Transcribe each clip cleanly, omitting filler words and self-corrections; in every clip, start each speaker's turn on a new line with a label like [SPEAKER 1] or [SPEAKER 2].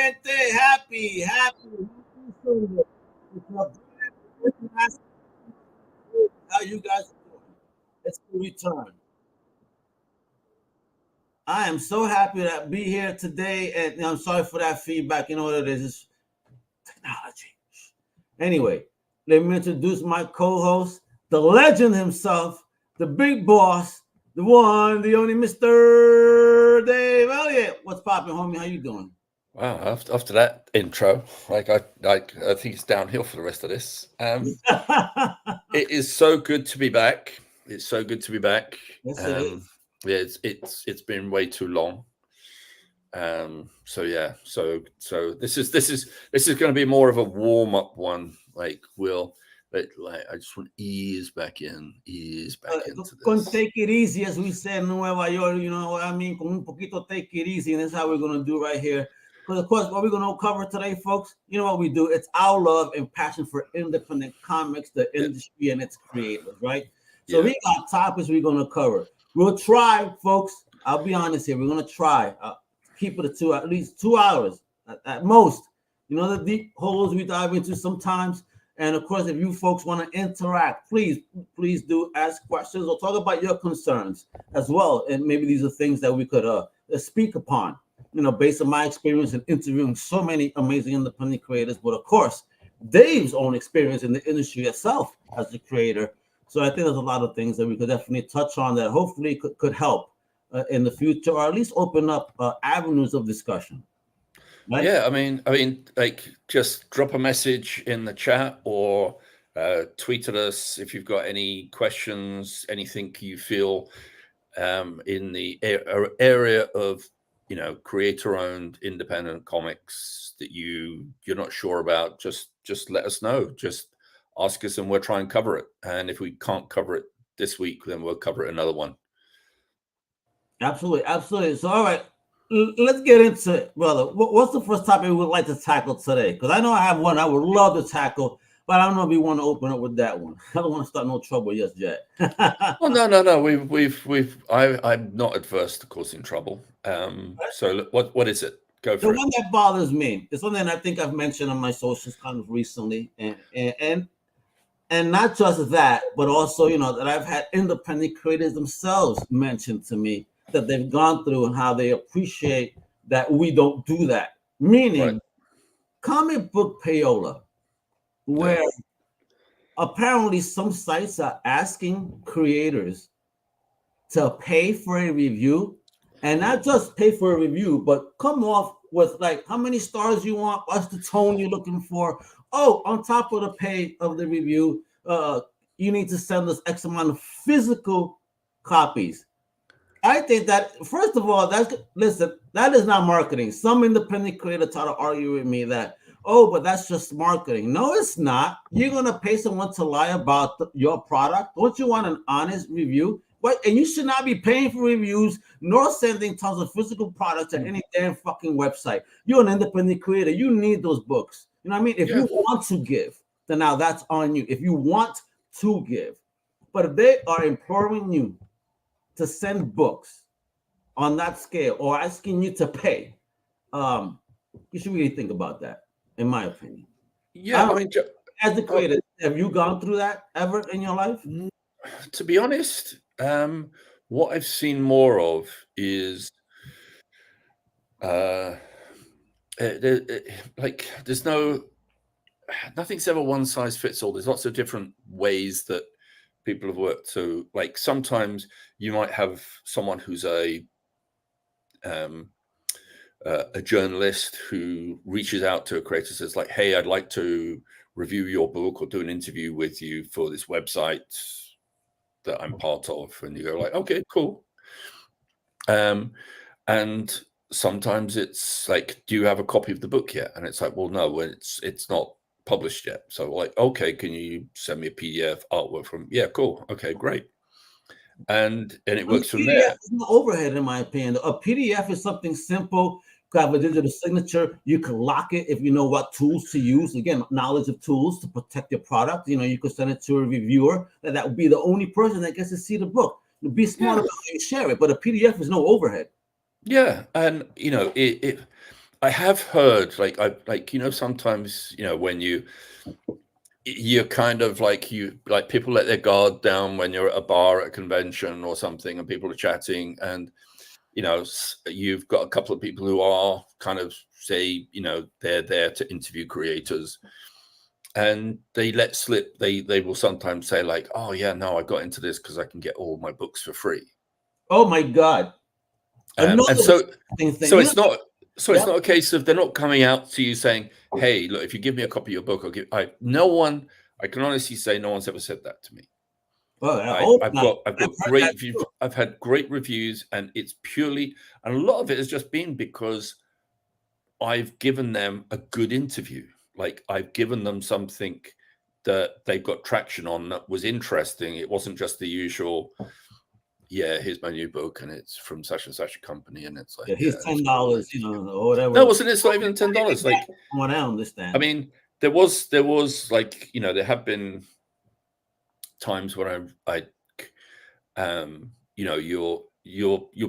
[SPEAKER 1] gente. Happy Sunday. How you guys doing? It's the return. I am so happy to be here today, and I'm sorry for that feedback. You know what it is? It's technology. Anyway, let me introduce my co-host, the legend himself, the big boss, the one, the only Mr. Dave Elliott. What's popping, homie? How you doing?
[SPEAKER 2] Wow, after that intro, I think it's downhill for the rest of this. It is so good to be back. It's so good to be back.
[SPEAKER 1] Yes, it is.
[SPEAKER 2] Yeah, it's been way too long. So yeah, so this is going to be more of a warm up one. Like I just want ease back into this.
[SPEAKER 1] Take it easy, as we said in Nueva York. You know what I mean? Con un poquito take it easy, and that's how we're gonna do right here. Because of course, what we're gonna cover today, folks. You know what we do? It's our love and passion for independent comics, the industry, and its creators, right? So we got topics we're gonna cover. We'll try, folks. I'll be honest here. We're gonna try keep it to at least 2 hours at most. You know the deep holes we dive into sometimes. And of course, if you folks want to interact, please do ask questions or talk about your concerns as well. And maybe these are things that we could speak upon, you know, based on my experience in interviewing so many amazing independent creators, but of course, Dave's own experience in the industry itself as a creator. So I think there's a lot of things that we could definitely touch on that hopefully could help in the future, or at least open up avenues of discussion.
[SPEAKER 2] Right? Yeah, I mean, like just drop a message in the chat or tweet at us if you've got any questions, anything you feel in the area of, you know, creator-owned independent comics that you're not sure about. Just let us know. Just ask us, and we'll try and cover it. And if we can't cover it this week, then we'll cover it another one.
[SPEAKER 1] Absolutely. So, all right. Let's get into it, brother. What's the first topic we would like to tackle today? Because I know I have one I would love to tackle, but I don't know if we want to open up with that one. I don't want to start no trouble just yet.
[SPEAKER 2] Well, no. I'm not adverse to causing trouble. So what is it? Go for it.
[SPEAKER 1] The one that bothers me is something I think I've mentioned on my socials kind of recently, and not just that, but also, you know, that I've had independent creators themselves mention to me that they've gone through and how they appreciate that we don't do that. Meaning, comic book payola, where apparently some sites are asking creators to pay for a review, and not just pay for a review, but come off with like how many stars you want, what's the tone you're looking for. Oh, on top of the pay of the review, you need to send us X amount of physical copies. I think that, first of all, that is not marketing. Some independent creator try to argue with me that, oh, but that's just marketing. No, it's not. You're going to pay someone to lie about your product. Don't you want an honest review? And you should not be paying for reviews nor sending tons of physical products to any damn fucking website. You're an independent creator. You need those books. You know what I mean? If you want to give, then now that's on you. If you want to give. But if they are imploring you to send books on that scale or asking you to pay, you should really think about that, in my opinion.
[SPEAKER 2] Yeah, I mean,
[SPEAKER 1] as a creator, have you gone through that ever in your life?
[SPEAKER 2] To be honest, what I've seen more of is like there's nothing's ever one size fits all. There's lots of different ways that people have worked. So like sometimes you might have someone who's a journalist who reaches out to a creator, says like, hey, I'd like to review your book or do an interview with you for this website that I'm part of. And you go like, okay, cool. And sometimes it's like, do you have a copy of the book yet? And it's like, well, no, it's not published yet. So like, okay, can you send me a PDF artwork from? Yeah, cool. Okay, great. And it works from there.
[SPEAKER 1] It's no overhead, in my opinion. A PDF is something simple. You have a digital signature. You can lock it if you know what tools to use. Again, knowledge of tools to protect your product. You know, you could send it to a reviewer. That would be the only person that gets to see the book. Be smart about how you share it. But a PDF is no overhead.
[SPEAKER 2] Yeah, and you know, I have heard, like, sometimes, when you're kind of like, people let their guard down when you're at a bar at a convention or something, and people are chatting, and you've got a couple of people who are kind of say, they're there to interview creators, and they let slip. They will sometimes say like, oh yeah, no, I got into this because I can get all my books for free.
[SPEAKER 1] Oh my God.
[SPEAKER 2] And so it's not. So
[SPEAKER 1] Yep.
[SPEAKER 2] it's not a case of they're not coming out to you saying, "Hey, look, if you give me a copy of your book, I'll give." No one. I can honestly say, no one's ever said that to me.
[SPEAKER 1] Well,
[SPEAKER 2] I've got great reviews. I've had great reviews, and it's purely, and a lot of it has just been because I've given them a good interview. Like, I've given them something that they've got traction on that was interesting. It wasn't just the usual, yeah, here's my new book, and it's from such and such a company, and it's like,
[SPEAKER 1] yeah, here's $10, or whatever.
[SPEAKER 2] No, wasn't it? It's not even $10. Like,
[SPEAKER 1] what I understand.
[SPEAKER 2] I mean, there was like, there have been times when you'll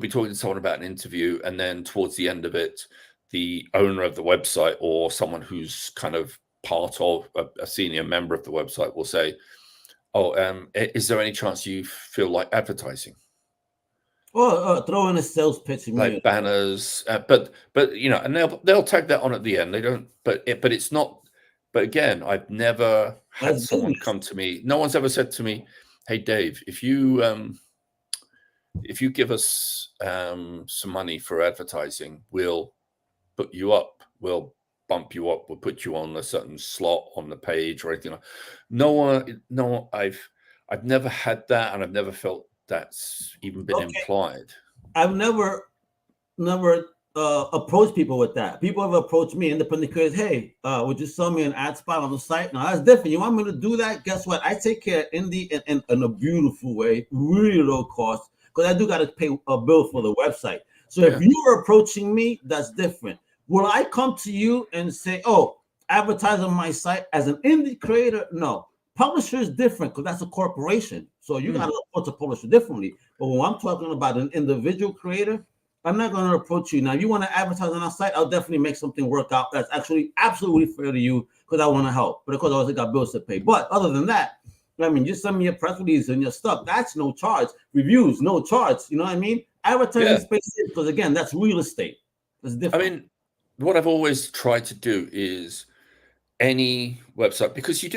[SPEAKER 2] be talking to someone about an interview, and then towards the end of it, the owner of the website or someone who's kind of part of a senior member of the website will say, "Oh, is there any chance you feel like advertising?"
[SPEAKER 1] Or throw in a sales pitch,
[SPEAKER 2] like banners, but and they'll tag that on at the end. They don't, but it's not. But again, I've never had someone come to me. No one's ever said to me, "Hey, Dave, if you give us some money for advertising, we'll put you up. We'll bump you up. We'll put you on a certain slot on the page or anything." No, I've never had that, and I've never felt that's even been implied.
[SPEAKER 1] I've never approached people with that. People have approached me, independent creators. Hey, would you sell me an ad spot on the site? Now that's different. You want me to do that? Guess what? I take care of indie in a beautiful way, really low cost, because I do got to pay a bill for the website. So if you are approaching me, that's different. Will I come to you and say, "Oh, advertise on my site" as an indie creator? No. Publisher is different because that's a corporation. So you got to approach a publisher differently. But when I'm talking about an individual creator, I'm not going to approach you. Now, if you want to advertise on our site, I'll definitely make something work out that's actually absolutely fair to you because I want to help. But of course, I also got bills to pay. But other than that, I mean, just send me your press release and your stuff. That's no charge. Reviews, no charge. You know what I mean? Advertising space, because again, that's real estate. It's different.
[SPEAKER 2] I mean, what I've always tried to do is any website, because you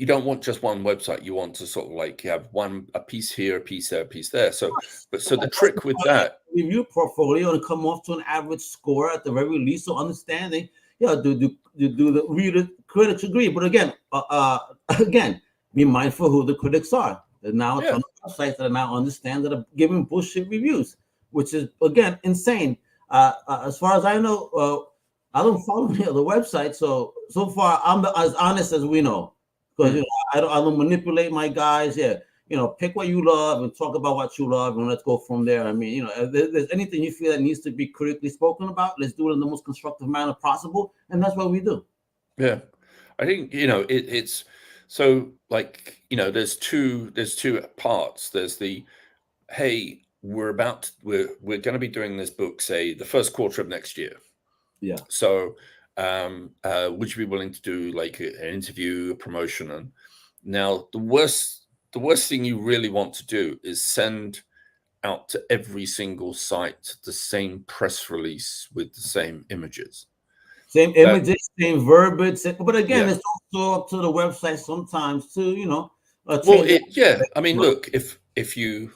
[SPEAKER 2] don't want just one website. You want to sort of like you have a piece here, a piece there, a piece there. So the trick with that,
[SPEAKER 1] review portfolio and come off to an average score at the very least. So understanding, do the reader critics agree? But again, be mindful who the critics are. There's now a ton of websites that are now understand that are giving bullshit reviews, which is again insane. As far as I know, I don't follow any other websites, so far I'm as honest as we know. Because I don't manipulate my guys. Pick what you love and talk about what you love, and let's go from there. I mean, if there's anything you feel that needs to be critically spoken about, let's do it in the most constructive manner possible, and that's what we do.
[SPEAKER 2] Yeah, I think it's so like there's two parts. There's the, hey, we're going to be doing this book, say the first quarter of next year.
[SPEAKER 1] Yeah.
[SPEAKER 2] So, would you be willing to do like an interview, a promotion? And now the worst thing you really want to do is send out to every single site the same press release with the same images.
[SPEAKER 1] Same images, same verbiage. But again, it's also up to the website sometimes to,
[SPEAKER 2] I mean, look, if you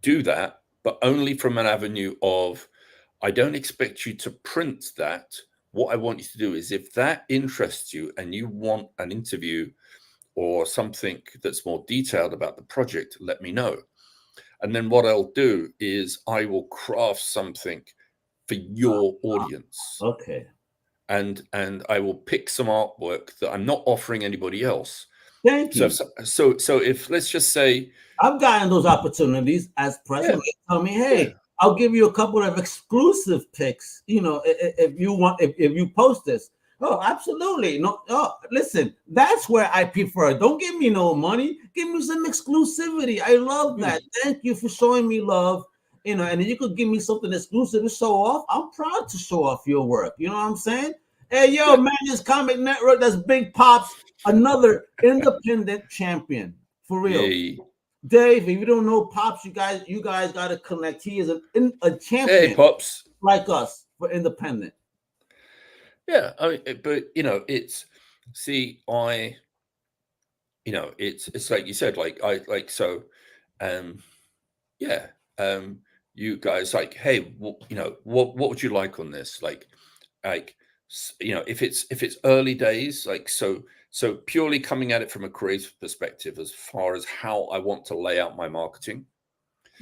[SPEAKER 2] do that, but only from an avenue of, I don't expect you to print that. What I want you to do is, if that interests you and you want an interview or something that's more detailed about the project, let me know. And then what I'll do is I will craft something for your audience.
[SPEAKER 1] Okay.
[SPEAKER 2] And I will pick some artwork that I'm not offering anybody else.
[SPEAKER 1] Thank you.
[SPEAKER 2] So if, let's just say,
[SPEAKER 1] I've gotten those opportunities as president. They tell me, hey, I'll give you a couple of exclusive picks, if you want, if you post this. Oh, absolutely. No, listen, that's where I prefer. Don't give me no money. Give me some exclusivity. I love that. Thank you for showing me love. you know, and you could give me something exclusive to show off. I'm proud to show off your work. You know what I'm saying? Hey, yo, man, this comic network, that's Big Pops, another independent champion for real.
[SPEAKER 2] Yeah.
[SPEAKER 1] Dave, if you don't know Pops, you guys got to connect. He is a champion,
[SPEAKER 2] Hey, Pops.
[SPEAKER 1] like us, for independent.
[SPEAKER 2] Yeah, I mean, but you know, it's like you said, you guys like, hey, what would you like on this? Like, if it's early days, like so purely coming at it from a creative perspective, as far as how I want to lay out my marketing,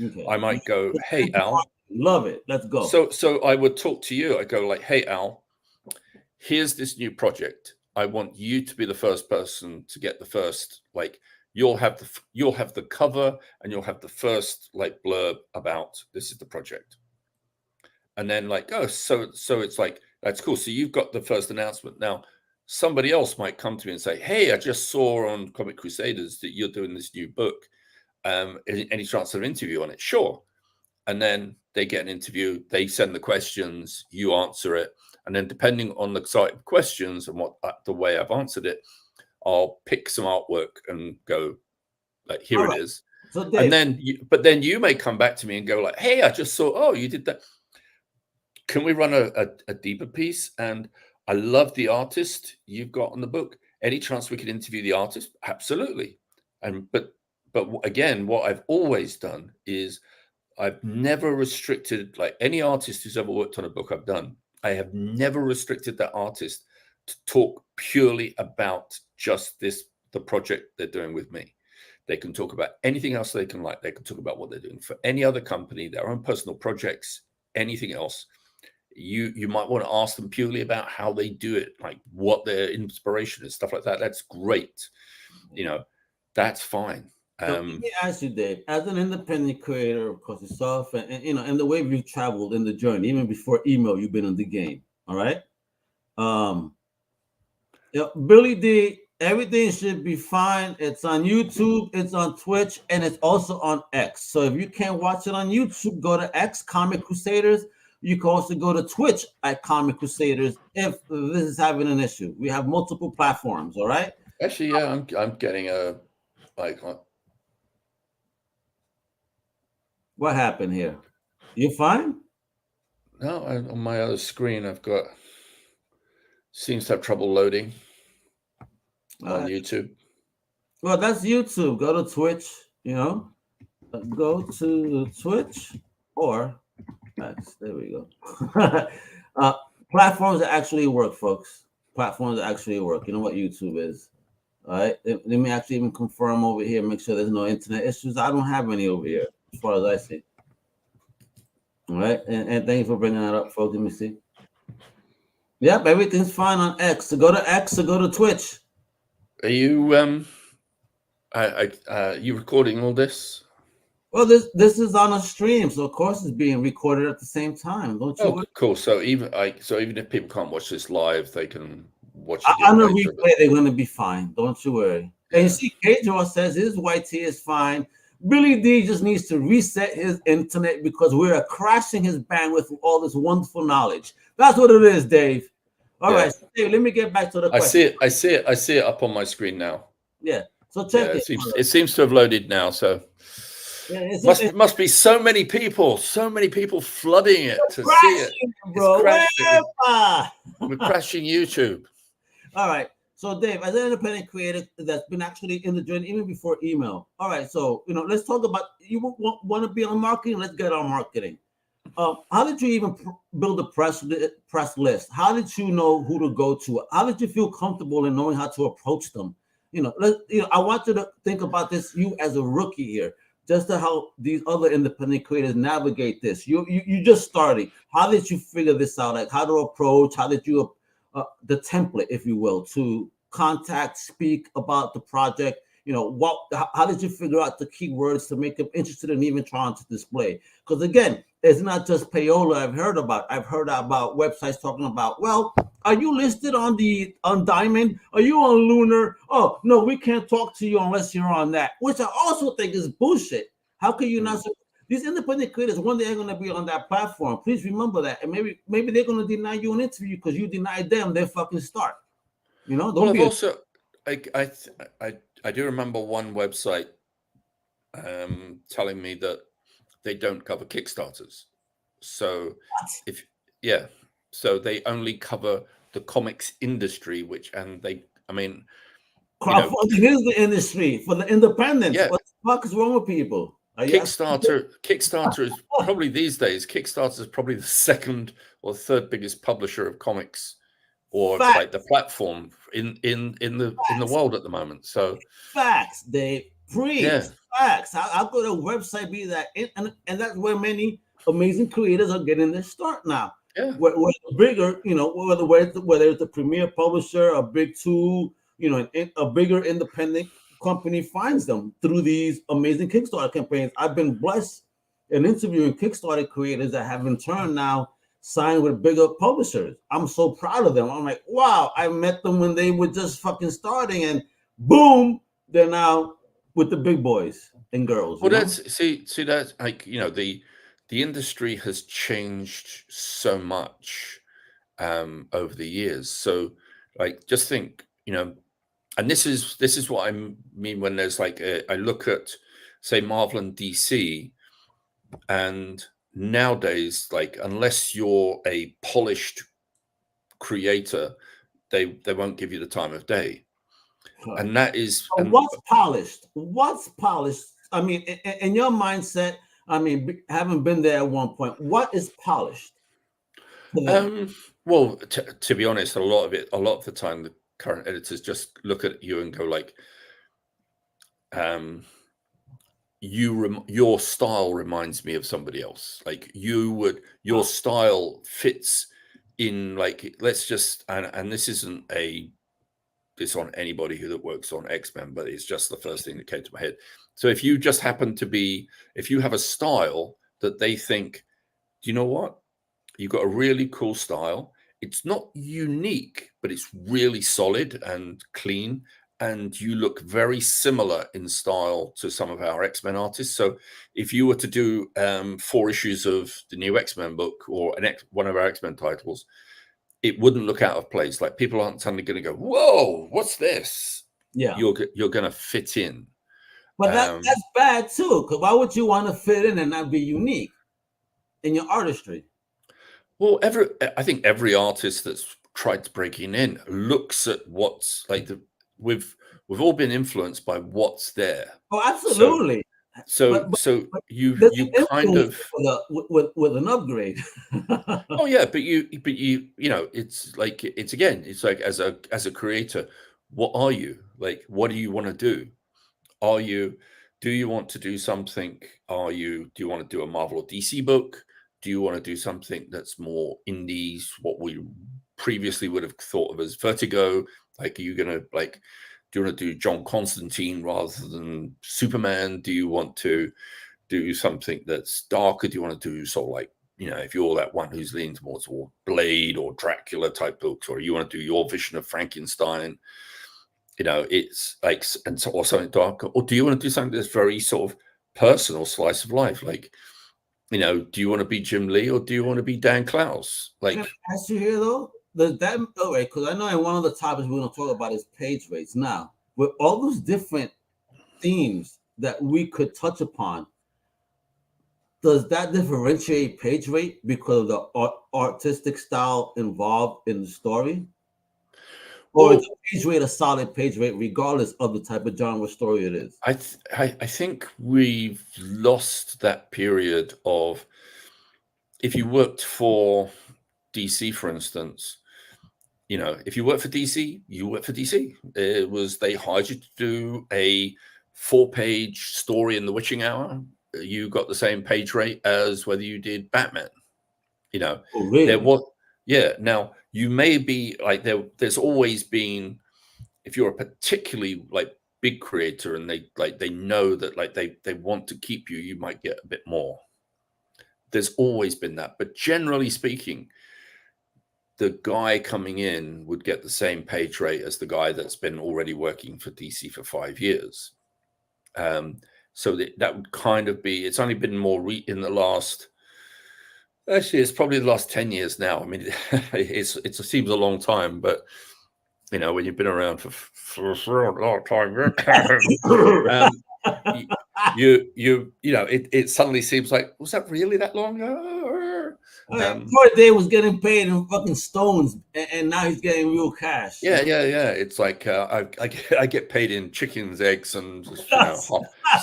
[SPEAKER 1] Okay.
[SPEAKER 2] I might go, hey, Al,
[SPEAKER 1] love it. Let's go.
[SPEAKER 2] So I would talk to you. I go like, hey, Al, here's this new project. I want you to be the first person to get the first, like, you'll have the cover and you'll have the first like blurb about this is the project. And then like, oh, so it's like, that's cool. So you've got the first announcement. Now somebody else might come to me and say, hey, I just saw on Comic Crusaders that you're doing this new book. Any chance of an interview on it? Sure. And then they get an interview, they send the questions, you answer it. And then depending on the site of questions and what the way I've answered it, I'll pick some artwork and go like, here it is. So Dave, and then, but then you may come back to me and go like, hey, I just saw, oh, you did that. Can we run a deeper piece? And I love the artist you've got on the book. Any chance we could interview the artist? Absolutely. And, but again, what I've always done is I've never restricted, like any artist who's ever worked on a book I've done, I have never restricted that artist to talk purely about just the project they're doing with me. They can talk about anything else they can like. They can talk about what they're doing for any other company, their own personal projects, anything else. You might want to ask them purely about how they do it, like what their inspiration is, stuff like that. That's great. That's fine.
[SPEAKER 1] So let me ask you, Dave, as an independent creator, of course, yourself, and and the way you've traveled in the journey, even before email, you've been in the game. All right. Billy D, everything should be fine. It's on YouTube, it's on Twitch, and it's also on X. So if you can't watch it on YouTube, go to X, Comic Crusaders. You can also go to Twitch at Comic Crusaders if this is having an issue. We have multiple platforms. All right.
[SPEAKER 2] Actually, yeah, I'm getting a like.
[SPEAKER 1] What happened here? You fine?
[SPEAKER 2] No, on my other screen, I've got seems to have trouble loading on YouTube.
[SPEAKER 1] Well, that's YouTube. Go to Twitch. Go to Twitch or X. There we go. Platforms that actually work, folks. Platforms that actually work. You know what YouTube is. All right. Let me actually even confirm over here. Make sure there's no internet issues. I don't have any over here, as far as I see. All right, and thank you for bringing that up, folks. Let me see. Yep, everything's fine on X. So go to X, so go to Twitch.
[SPEAKER 2] Are you you recording all this?
[SPEAKER 1] Well, this is on a stream, so of course it's being recorded at the same time. Don't you?
[SPEAKER 2] Oh, cool. So even if people can't watch this live, they can watch
[SPEAKER 1] it on the replay. They're going to be fine. Don't you worry. Yeah. And you see, Pedro says his YT is fine. Billy D just needs to reset his internet because we're crashing his bandwidth with all this wonderful knowledge. That's what it is, Dave. All right, so Dave, let me get back to the question.
[SPEAKER 2] I see it up on my screen now.
[SPEAKER 1] Yeah. So check it.
[SPEAKER 2] It seems to have loaded now. So must be so many people flooding it to see it.
[SPEAKER 1] Bro.
[SPEAKER 2] We're crashing YouTube.
[SPEAKER 1] All right. So, Dave, as an independent creator that's been actually in the journey even before email. All right. So, let's talk about, you want to be on marketing? Let's get on marketing. How did you even build a press list? How did you know who to go to? How did you feel comfortable in knowing how to approach them? I want you to think about this, you as a rookie here, just to help these other independent creators navigate this. You just started. How did you figure this out? Like how to approach, how did you the template, if you will, to contact, speak about the project? How did you figure out the keywords to make them interested in even trying to display? Because again, it's not just payola. I've heard about websites talking about, well, are you listed on Diamond? Are you on Lunar? Oh no, we can't talk to you unless you're on that, which I also think is bullshit. How can you not? These independent creators, one day are going to be on that platform. Please remember that, and maybe they're going to deny you an interview because you denied them their fucking start. You know, don't
[SPEAKER 2] Well, I've
[SPEAKER 1] be.
[SPEAKER 2] also, I do remember one website telling me that they don't cover Kickstarters. So
[SPEAKER 1] What?
[SPEAKER 2] so they only cover the comics industry, I mean,
[SPEAKER 1] Crowdfunding is the industry for the independents.
[SPEAKER 2] yeah,
[SPEAKER 1] What the fuck is wrong with people? Are you
[SPEAKER 2] Kickstarter is probably these days. Kickstarter is probably the second or third biggest publisher of comics, or
[SPEAKER 1] facts,
[SPEAKER 2] like the platform in the world at the moment. So
[SPEAKER 1] facts, they preach
[SPEAKER 2] yeah,
[SPEAKER 1] facts. How could a website be that? And that's where many amazing creators are getting their start now.
[SPEAKER 2] yeah.
[SPEAKER 1] Where the bigger, you know, whether it's a premier publisher, a big two, you know, a bigger independent company finds them through these amazing Kickstarter campaigns. I've been blessed in interviewing Kickstarter creators that have in turn now signed with bigger publishers. I'm so proud of them. I'm like, wow, I met them when they were just fucking starting, and boom, they're now with the big boys and girls.
[SPEAKER 2] Well,
[SPEAKER 1] You know?
[SPEAKER 2] see that's like, the industry has changed so much over the years. So like, just think, and this is what I mean when there's like I look at, say, Marvel and DC, and nowadays, like, unless you're a polished creator, they won't give you the time of day. And that is,
[SPEAKER 1] So what's polished? What's polished? I mean, in your mindset, I mean, having been there at one point, what is polished to them?
[SPEAKER 2] well, to be honest, a lot of the time, the current editors just look at you and go like, your style reminds me of somebody else. Like your style fits in, like, let's just, and this isn't this on anybody that works on X-Men, but it's just the first thing that came to my head. So if you just happen to if you have a style that they think, do you know what? You've got a really cool style. It's not unique, but it's really solid and clean. And you look very similar in style to some of our X-Men artists. So if you were to do 4 issues of the new X-Men book, or one of our X-Men titles, it wouldn't look out of place. Like, people aren't suddenly going to go, whoa, what's this?
[SPEAKER 1] Yeah.
[SPEAKER 2] You're going to fit in.
[SPEAKER 1] But that's bad too, because why would you want to fit in and not be unique in your artistry?
[SPEAKER 2] Well, I think every artist that's tried to break in looks at what's like we've all been influenced by what's there.
[SPEAKER 1] Oh, absolutely.
[SPEAKER 2] So you kind of
[SPEAKER 1] with an upgrade.
[SPEAKER 2] oh yeah, but you it's like, it's like, as a creator, what are you like? What do you want to do? Do you want to do something? Do you want to do a Marvel or DC book? Do you want to do something that's more indies, what we previously would have thought of as Vertigo? Like, are you going to do you want to do John Constantine rather than Superman? Do you want to do something that's darker? Do you want to do sort of like, if you're that one who's leaning towards Blade or Dracula type books, or you want to do your vision of Frankenstein? It's like, or something darker. Or do you want to do something that's very sort of personal, slice of life? Like, do you want to be Jim Lee, or do you want to be Dan Klaus? Like,
[SPEAKER 1] can I ask you here though, because I know in one of the topics we're going to talk about is page rates. Now, with all those different themes that we could touch upon, does that differentiate page rate because of the artistic style involved in the story? Or is the page rate a solid page rate regardless of the type of genre story it is?
[SPEAKER 2] I think we've lost that period of, if you worked for DC, for instance, if you work for DC, you work for DC. It was, they hired you to do a 4-page story in the Witching Hour. You got the same page rate as whether you did Batman.
[SPEAKER 1] Oh, really?
[SPEAKER 2] There was, yeah. Now, you may be like, there's always been, if you're a particularly like big creator and they know that like they want to keep you, you might get a bit more. There's always been that, but generally speaking, the guy coming in would get the same page rate as the guy that's been already working for DC for 5 years. So that would kind of be. It's only been more in the last. Actually, it's probably the last 10 years now. I mean, it seems a long time, but when you've been around for a long time, it suddenly seems like, was that really that long ago?
[SPEAKER 1] Poor Dave was getting paid in fucking stones, and now he's getting real cash.
[SPEAKER 2] Yeah. It's like I get paid in chickens, eggs, and half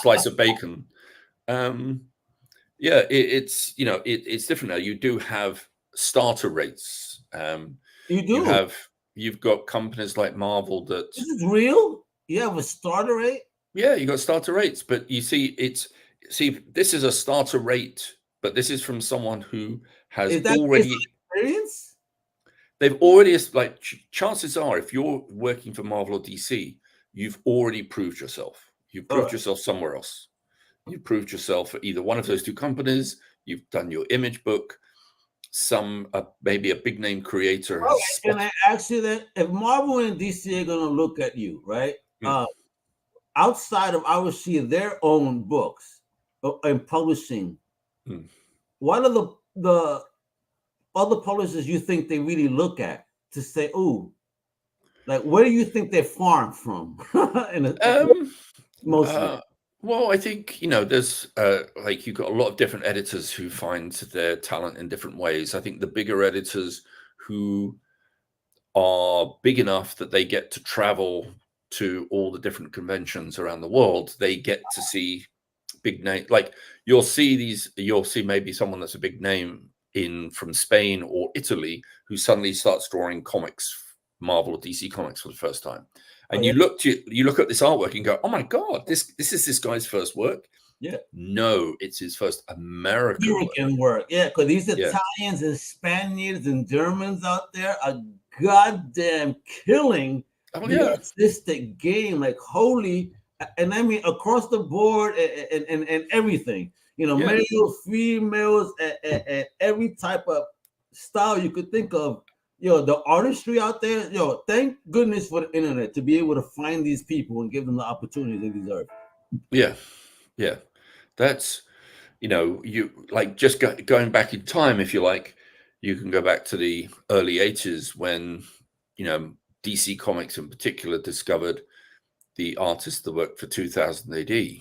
[SPEAKER 2] slice of bacon. It's different now. You do have starter rates.
[SPEAKER 1] You do.
[SPEAKER 2] You've got companies like Marvel that.
[SPEAKER 1] This is real. You have a starter rate.
[SPEAKER 2] Yeah, you got starter rates, but you see, this is a starter rate, but this is from someone who has already
[SPEAKER 1] experience.
[SPEAKER 2] They've already, like, chances are, if you're working for Marvel or DC, you've already proved yourself. You've proved yourself somewhere else. You've proved yourself at either one of those two companies. You've done your image book. Maybe a big name creator.
[SPEAKER 1] Can I ask you that if Marvel and DC are going to look at you, right? Outside of obviously their own books and publishing, what are the other publishers you think they really look at to say, "Ooh, like where do you think they're farmed from?" Mostly.
[SPEAKER 2] Well, I think there's like, you've got a lot of different editors who find their talent in different ways. I think the bigger editors who are big enough that they get to travel to all the different conventions around the world, they get to see big names. Like, you'll see maybe someone that's a big name from Spain or Italy who suddenly starts drawing comics, Marvel or DC comics, for the first time. And you look at this artwork and go, "Oh my God, this is this guy's first work."
[SPEAKER 1] Yeah.
[SPEAKER 2] No, it's his first American
[SPEAKER 1] work. Yeah, because these Italians and Spaniards and Germans out there are goddamn killing the artistic game. Like, holy, and I mean across the board and everything. Males, females, and every type of style you could think of. The artistry out there, thank goodness for the internet to be able to find these people and give them the opportunity they deserve.
[SPEAKER 2] Yeah. That's, you like, just going back in time, if you like, you can go back to the early 80s when, DC Comics in particular discovered the artists that worked for 2000 AD.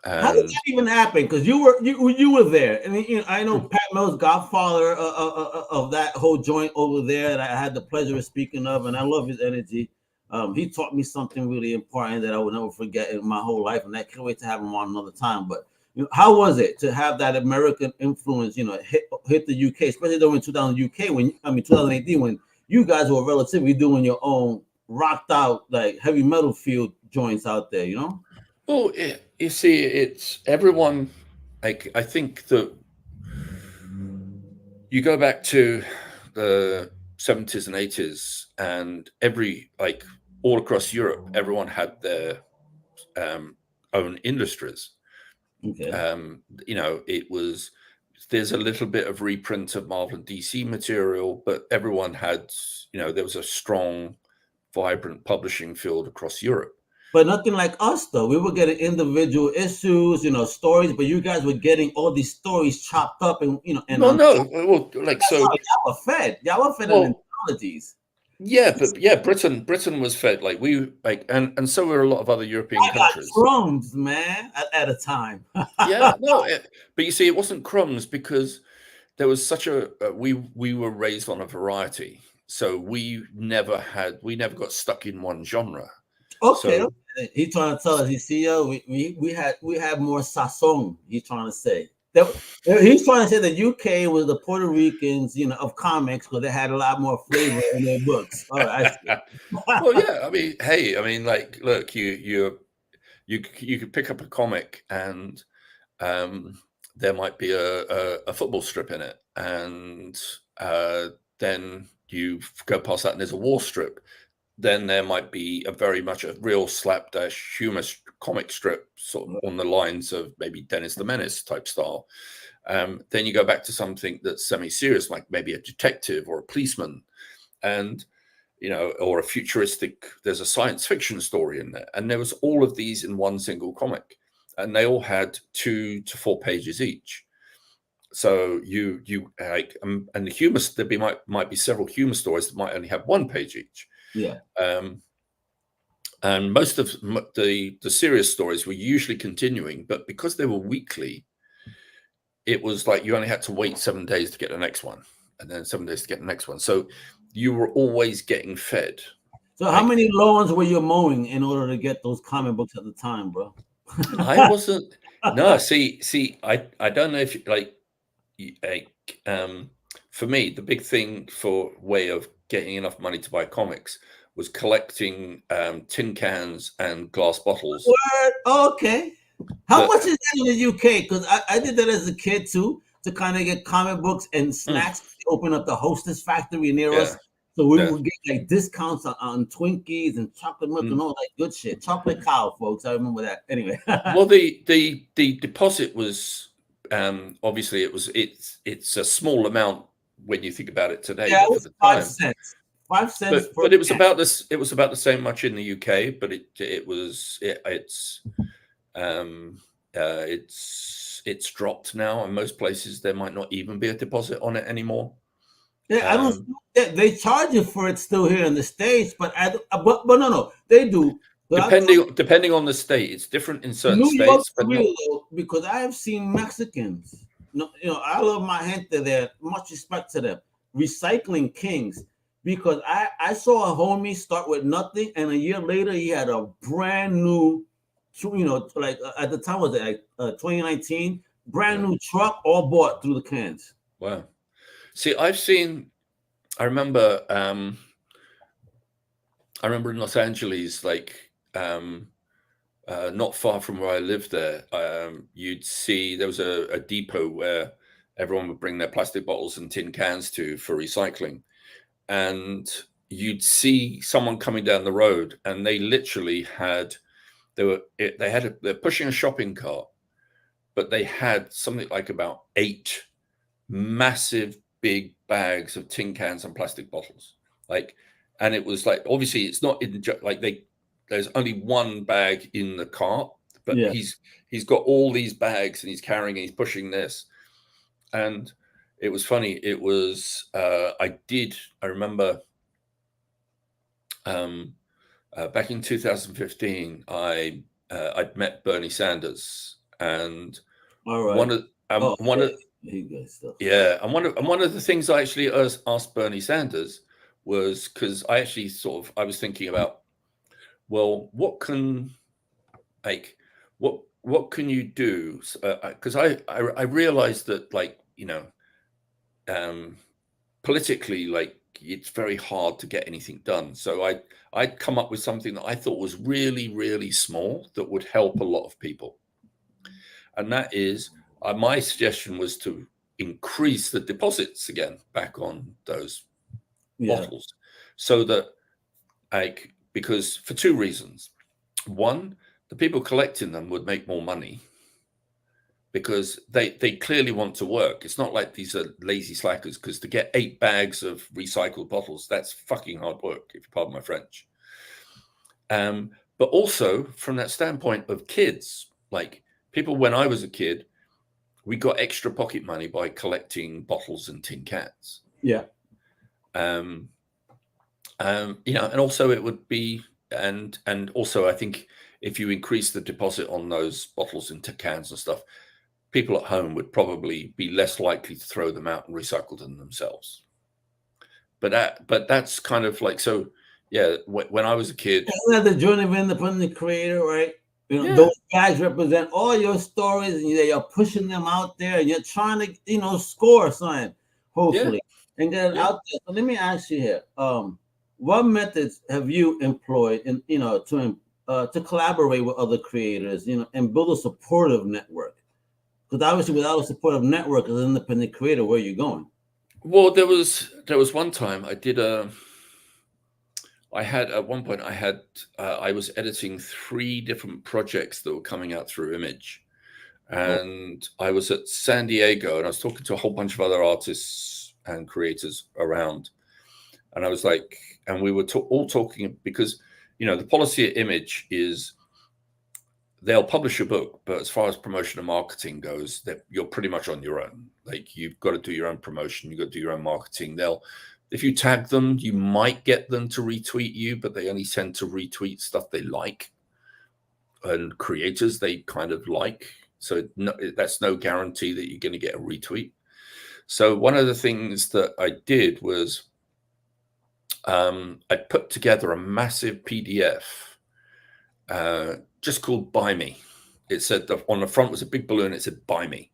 [SPEAKER 1] How did that even happen? Because you were there, and I know Pat Mills, godfather of that whole joint over there, that I had the pleasure of speaking of, and I love his energy. He taught me something really important that I will never forget in my whole life, and I can't wait to have him on another time. But how was it to have that American influence, hit the UK, especially during 2000 AD, when you guys were relatively doing your own rocked out, like, heavy metal field joints out there,
[SPEAKER 2] Well, you see, it's everyone. Like, I think that you go back to the 70s and 80s, and all across Europe, everyone had their own industries.
[SPEAKER 1] Okay.
[SPEAKER 2] There's a little bit of reprint of Marvel and DC material, but everyone had, there was a strong, vibrant publishing field across Europe.
[SPEAKER 1] But nothing like us, though. We were getting individual issues, stories, but you guys were getting all these stories chopped up and, and
[SPEAKER 2] Well, y'all
[SPEAKER 1] were fed. Y'all were fed in anthologies.
[SPEAKER 2] Yeah, but Britain was fed, like, and so were a lot of other European countries.
[SPEAKER 1] Crumbs, man, at a time.
[SPEAKER 2] But you see, it wasn't crumbs because there was such we were raised on a variety, so we never got stuck in one genre.
[SPEAKER 1] Okay. He's trying to tell us, we had more sazon. He's trying to say he's trying to say the UK was the Puerto Ricans, of comics, because they had a lot more flavor in their books. All right.
[SPEAKER 2] Well, yeah. I mean, hey, like, look, you could pick up a comic and there might be a football strip in it, and then you go past that and there's a war strip. Then there might be very much a real slapdash humor comic strip, sort of on the lines of maybe Dennis the Menace type style. Then you go back to something that's semi-serious, like maybe a detective or a policeman, and or a futuristic. There's a science fiction story in there, and there was all of these in one single comic. and they all had 2 to 4 pages each. So you like, and the humor, might be several humor stories that might only have 1 page each.
[SPEAKER 1] Yeah.
[SPEAKER 2] And most of the serious stories were usually continuing, but because they were weekly, it was like you only had to wait 7 days to get the next one, and then 7 days to get the next one. So you were always getting fed.
[SPEAKER 1] So how many lawns were you mowing in order to get those comic books at the time, bro?
[SPEAKER 2] I wasn't. No, see, I don't know if for me, the big thing for way of getting enough money to buy comics was collecting tin cans and glass bottles.
[SPEAKER 1] Word? Okay. How much is that in the UK? Because I did that as a kid too, to kind of get comic books and snacks. Open up the Hostess factory near us, so we would get like discounts on Twinkies and chocolate milk and all that good shit. Chocolate cow, folks. I remember that. Anyway.
[SPEAKER 2] Well, the deposit was obviously it's a small amount when you think about it today.
[SPEAKER 1] Yeah, it was
[SPEAKER 2] for the
[SPEAKER 1] 5
[SPEAKER 2] time.
[SPEAKER 1] cents. 5 cents.
[SPEAKER 2] But it was about this. It was about the same much in the UK, but it's dropped now, and most places there might not even be a deposit on it anymore.
[SPEAKER 1] Yeah, I don't. They charge you for it still here in the States, but no, they do.
[SPEAKER 2] Depending on the state, it's different in certain
[SPEAKER 1] New
[SPEAKER 2] states.
[SPEAKER 1] York's
[SPEAKER 2] But
[SPEAKER 1] real, because I have seen Mexicans. No, I love my gente there. Much respect to them. Recycling kings, because I saw a homie start with nothing, and a year later he had a brand new, like at the time was it like 2019, brand new truck, all bought through the cans.
[SPEAKER 2] Wow. See, I remember in Los Angeles, like not far from where I lived there, you'd see there was a depot where everyone would bring their plastic bottles and tin cans to for recycling. And you'd see someone coming down the road, and they literally they're pushing a shopping cart, but they had something like about 8 massive big bags of tin cans and plastic bottles. Like, and it was like, obviously it's not in like there's only 1 bag in the cart, but he's got all these bags, and he's carrying, and he's pushing this. And it was funny. It was I remember back in 2015, I'd met Bernie Sanders, and one of the things I actually asked Bernie Sanders was, because I actually I was thinking about, well, what can you do? Because I realized that, like, politically, like, it's very hard to get anything done. So I'd come up with something that I thought was really, really small that would help a lot of people. And that is, my suggestion was to increase the deposits again back on those bottles, so that, like, because for 2 reasons. One, the people collecting them would make more money, because they clearly want to work. It's not like these are lazy slackers, because to get 8 bags of recycled bottles, that's fucking hard work, if you pardon my French. But also from that standpoint of kids, like people, when I was a kid, we got extra pocket money by collecting bottles and tin cans.
[SPEAKER 1] Yeah.
[SPEAKER 2] And also it would be, and also I think if you increase the deposit on those bottles and cans and stuff, people at home would probably be less likely to throw them out and recycle them themselves. But that's kind of like, so yeah, when I was a kid.
[SPEAKER 1] Isn't that the journey of independent creator, right? Those guys represent all your stories, and you're pushing them out there, and you're trying to, score something, hopefully, and get it out there. So let me ask you here, what methods have you employed to collaborate with other creators, and build a supportive network? Because obviously, without a supportive network as an independent creator, where are you going?
[SPEAKER 2] Well, there was one time I was editing 3 different projects that were coming out through Image, and I was at San Diego, and I was talking to a whole bunch of other artists and creators around, and I was like, and we were all talking, because the policy at Image is they'll publish a book, but as far as promotion and marketing goes, that you're pretty much on your own. Like, you've got to do your own promotion, you've got to do your own marketing. If you tag them, you might get them to retweet you, but they only tend to retweet stuff they like and creators they kind of like. So that's no guarantee that you're going to get a retweet. So one of the things that I did was I put together a massive PDF just called Buy Me. It said on the front was a big balloon. It said Buy Me.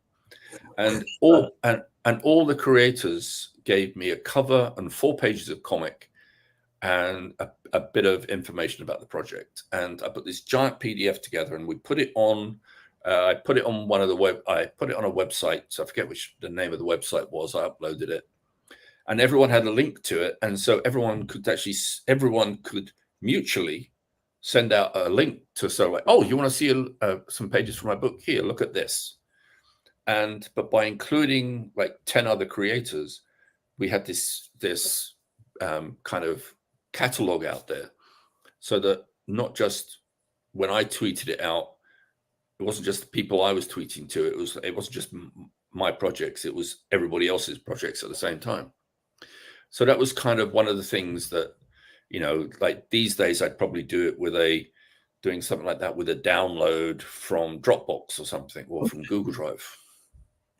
[SPEAKER 2] And all the creators gave me a cover and 4 pages of comic and a bit of information about the project. And I put this giant PDF together, and we put it on. I put it on I put it on a website. So I forget which the name of the website was. I uploaded it, and everyone had a link to it. And so everyone could mutually send out a link to, so like, oh, you want to see some pages from my book? Here, look at this. But by including like 10 other creators, we had this kind of catalog out there, so that not just when I tweeted it out, it wasn't just the people I was tweeting to. It wasn't just my projects. It was everybody else's projects at the same time. So that was kind of one of the things that, like these days, I'd probably do it doing something like that with a download from Dropbox or something, or from Google Drive.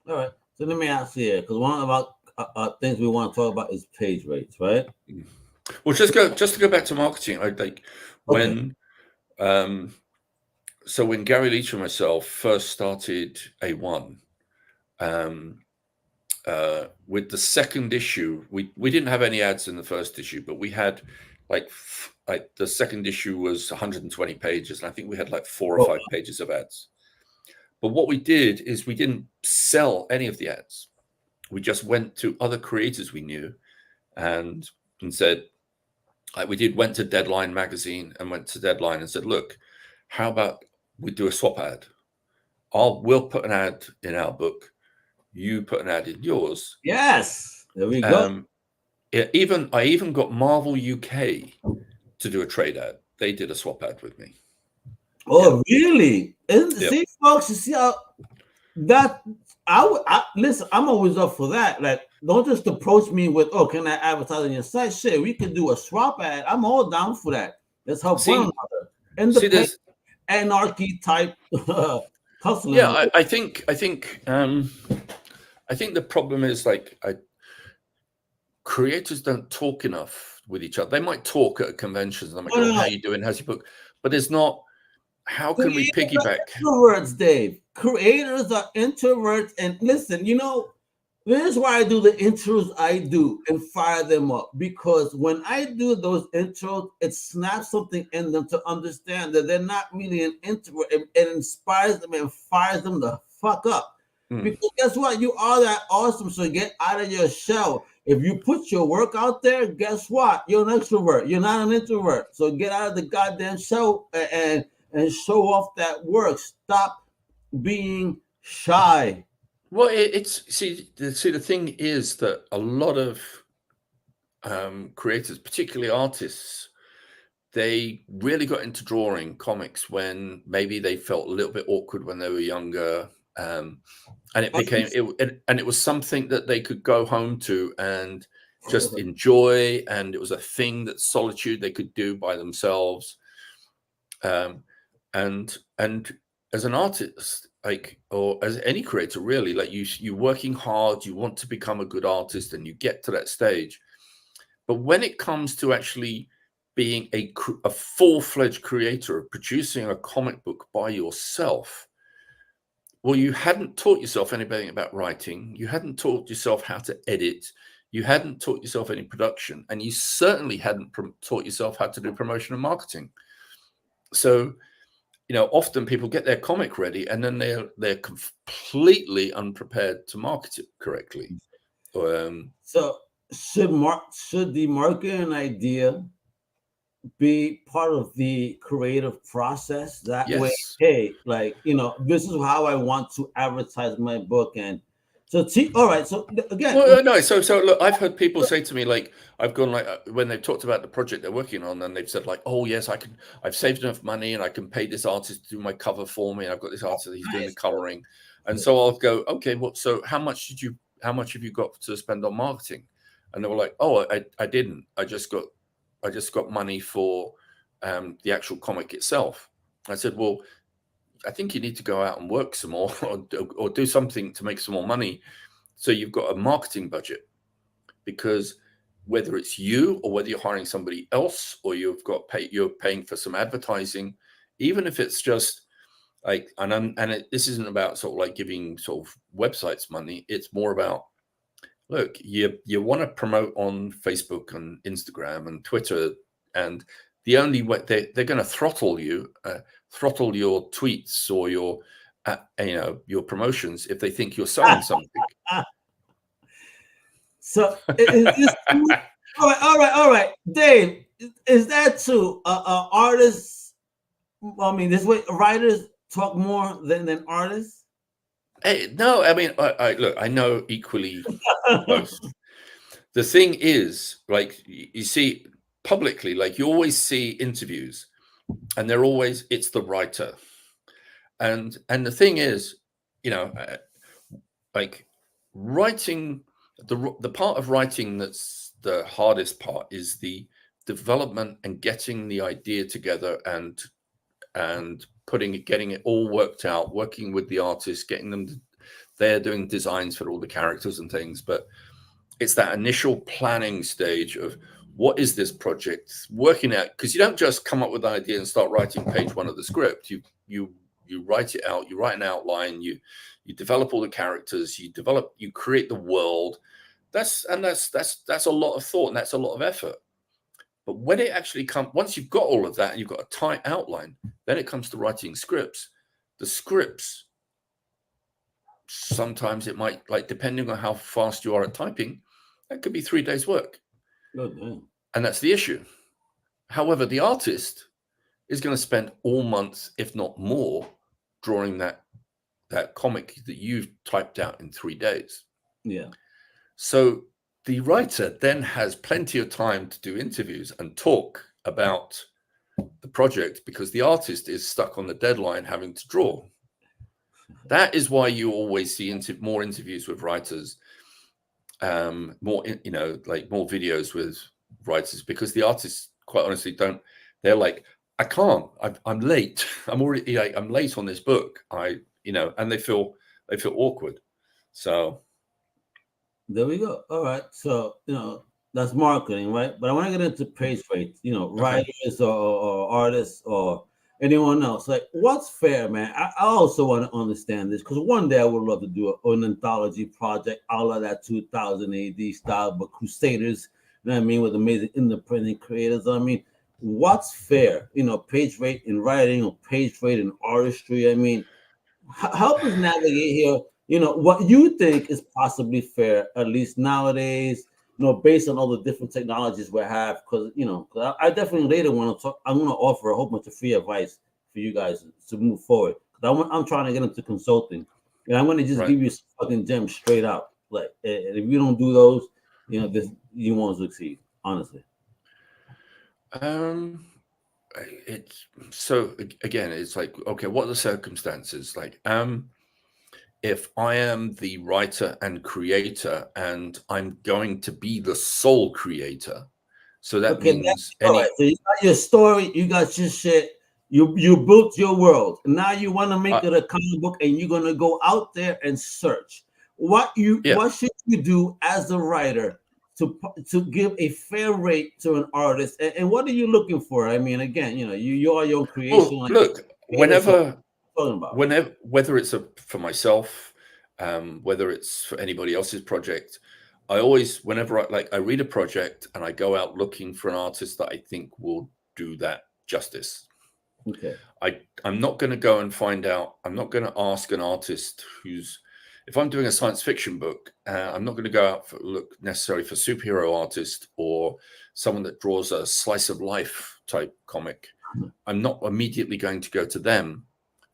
[SPEAKER 1] All right. So let me ask you here, because one of our things we want to talk about is page rates, right?
[SPEAKER 2] Well, just to go back to marketing, when Gary Leach and myself first started A1, with the second issue, we didn't have any ads in the first issue, but we had like the second issue was 120 pages, and I think we had like 4 or 5 pages of ads. But what we did is we didn't sell any of the ads. We just went to other creators we knew and said, went to Deadline magazine and went to Deadline and said, look, how about we do a swap ad? We'll put an ad in our book. You put an ad in yours.
[SPEAKER 1] Yes. There we go.
[SPEAKER 2] I even got Marvel UK to do a trade ad. They did a swap ad with me.
[SPEAKER 1] Oh, yeah. Really? See, folks, you see how that listen, I'm always up for that. Like, don't just approach me with, oh, can I advertise on your site? Shit, we can do a swap ad. I'm all down for that. Let's help one another. Independent, anarchy type hustling.
[SPEAKER 2] Yeah, I think the problem is creators don't talk enough with each other. They might talk at conventions. I'm like, oh, how you doing? How's your book? But there's not. How can we piggyback?
[SPEAKER 1] Introverts, Dave. Creators are introverts, and listen, this is why I do the intros I do and fire them up, because when I do those intros, it snaps something in them to understand that they're not really an introvert. It inspires them and fires them the fuck up. Because guess what? You are that awesome. So get out of your shell. If you put your work out there, guess what? You're an extrovert. You're not an introvert. So get out of the goddamn shell and show off that work. Stop being shy.
[SPEAKER 2] Well, the thing is that a lot of creators, particularly artists, they really got into drawing comics when maybe they felt a little bit awkward when they were younger. And it was something that they could go home to and just enjoy, and it was a thing that solitude they could do by themselves. And as an artist, or as any creator, really, you're working hard, you want to become a good artist, and you get to that stage. But when it comes to actually being a full-fledged creator, producing a comic book by yourself, well, you hadn't taught yourself anything about writing. You hadn't taught yourself how to edit. You hadn't taught yourself any production. And you certainly hadn't taught yourself how to do promotion and marketing. So, often people get their comic ready and then they're completely unprepared to market it correctly.
[SPEAKER 1] So should the marketing idea be part of the creative process? That way, hey, this is how I want to advertise my book, and So all right. So again,
[SPEAKER 2] well, no. So look, I've heard people say to me, like, I've gone like when they've talked about the project they're working on, and they've said like, oh yes, I've saved enough money and I can pay this artist to do my cover for me. And I've got this artist, he's doing the coloring, and so I'll go, okay, well, so how much have you got to spend on marketing? And they were like, oh, I didn't. I just got money for the actual comic itself. I said, well, I think you need to go out and work some more or do something to make some more money. So you've got a marketing budget, because whether it's you or whether you're hiring somebody else or you're paying for some advertising, even if it's just like, this isn't about sort of like giving sort of websites money. It's more about, look, you want to promote on Facebook and Instagram and Twitter, and the only way they're going to throttle your tweets or your promotions if they think you're selling something.
[SPEAKER 1] So is this all right, Dave? Is that true? Artists, I mean, this way writers talk more than artists.
[SPEAKER 2] Hey, no, I mean, look, I know equally both. The thing is, like, you see publicly, like you always see interviews, and it's the writer, and the thing is, like writing, the part of writing that's the hardest part is the development and getting the idea together and getting it all worked out, working with the artists, getting them they're doing designs for all the characters and things. But it's that initial planning stage of what is this project, working out, because you don't just come up with an idea and start writing page one of the script. You write it out, you write an outline, you develop all the characters, you create the world. That's a lot of thought, and that's a lot of effort. But when it actually once you've got all of that and you've got a tight outline, then it comes to writing scripts. The scripts, sometimes it might, like, depending on how fast you are at typing, that could be 3 days work.
[SPEAKER 1] Oh,
[SPEAKER 2] and that's the issue. However, the artist is going to spend all month, if not more, drawing that comic that you've typed out in 3 days.
[SPEAKER 1] Yeah.
[SPEAKER 2] So the writer then has plenty of time to do interviews and talk about the project, because the artist is stuck on the deadline having to draw. That is why you always see more interviews with writers, more videos with writers, because the artists, quite honestly, they're like, I can't, I'm late. I'm already, I'm late on this book. And they feel awkward. So
[SPEAKER 1] there we go. All right. So, that's marketing, right? But I want to get into page rates, writers or artists or anyone else. Like, what's fair, man? I also want to understand this, because one day I would love to do an anthology project a la that 2000 AD style, but Crusaders, you know what I mean, with amazing independent creators. I mean, what's fair? Page rate in writing or page rate in artistry. I mean, help us navigate here. What you think is possibly fair, at least nowadays, based on all the different technologies we have. Because, I definitely later want to talk. I'm going to offer a whole bunch of free advice for you guys to move forward. I'm trying to get into consulting, and I'm going to just give you some fucking gems straight out. Like, if you don't do those, you won't succeed. Honestly.
[SPEAKER 2] It's so, again, it's like, okay, what are the circumstances? Like, if I am the writer and creator and I'm going to be the sole creator, so that means
[SPEAKER 1] all right. So you got your story, you got your shit, you built your world. Now you want to make it a comic book, and you're gonna go out there and search. What should you do as a writer to give a fair rate to an artist? And what are you looking for? I mean, again, you are your creation.
[SPEAKER 2] Well, look, whether it's for myself, whether it's for anybody else's project, I always, whenever I read a project and I go out looking for an artist that I think will do that justice.
[SPEAKER 1] Okay.
[SPEAKER 2] I'm not going to go and find out. I'm not going to ask an artist if I'm doing a science fiction book, I'm not going to go out look necessarily for superhero artist or someone that draws a slice of life type comic. I'm not immediately going to go to them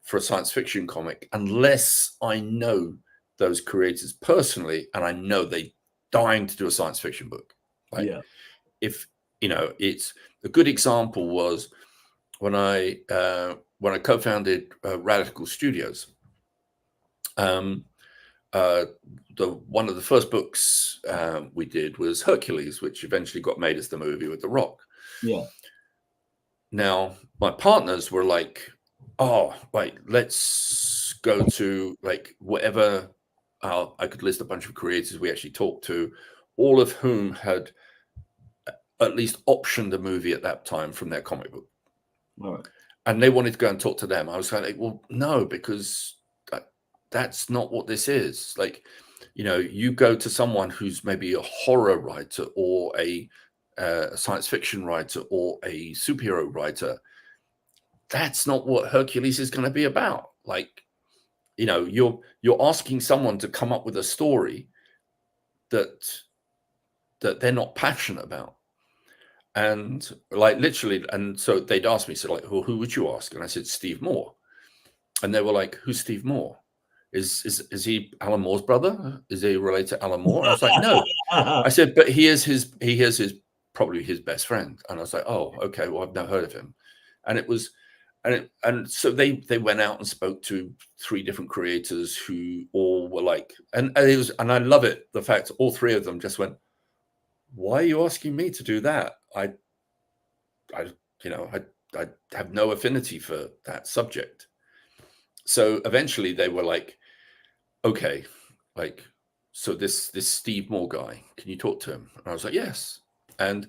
[SPEAKER 2] for a science fiction comic unless I know those creators personally, and I know they're dying to do a science fiction book. Like,
[SPEAKER 1] Yeah.
[SPEAKER 2] if you know, it's a good example was when I co-founded Radical Studios. One of the first books we did was Hercules, which eventually got made as the movie with The Rock.
[SPEAKER 1] Yeah.
[SPEAKER 2] Now, my partners were like, "Oh, like let's go to like whatever." I could list a bunch of creators we actually talked to, all of whom had at least optioned a movie at that time from their comic book.
[SPEAKER 1] All right.
[SPEAKER 2] And they wanted to go and talk to them. I was like, well, no, because that's not what this is. Like, you know, you go to someone who's maybe a horror writer or a science fiction writer or a superhero writer. That's not what Hercules is going to be about. Like, you know, you're asking someone to come up with a story that they're not passionate about. And like literally, and so they'd ask me, so like, well, who would you ask? And I said, Steve Moore. And they were like, who's Steve Moore? Is he Alan Moore's brother? Is he related to Alan Moore? And I was like, no. I said, but he is his probably his best friend. And I was like, oh, okay, well, I've never heard of him. And it was, and so they went out and spoke to 3 different creators who all were like, and it was, and I love it, the fact all 3 of them just went, why are you asking me to do that? I have no affinity for that subject. So eventually they were like, okay, like, so this Steve Moore guy, can you talk to him? And I was like, yes. And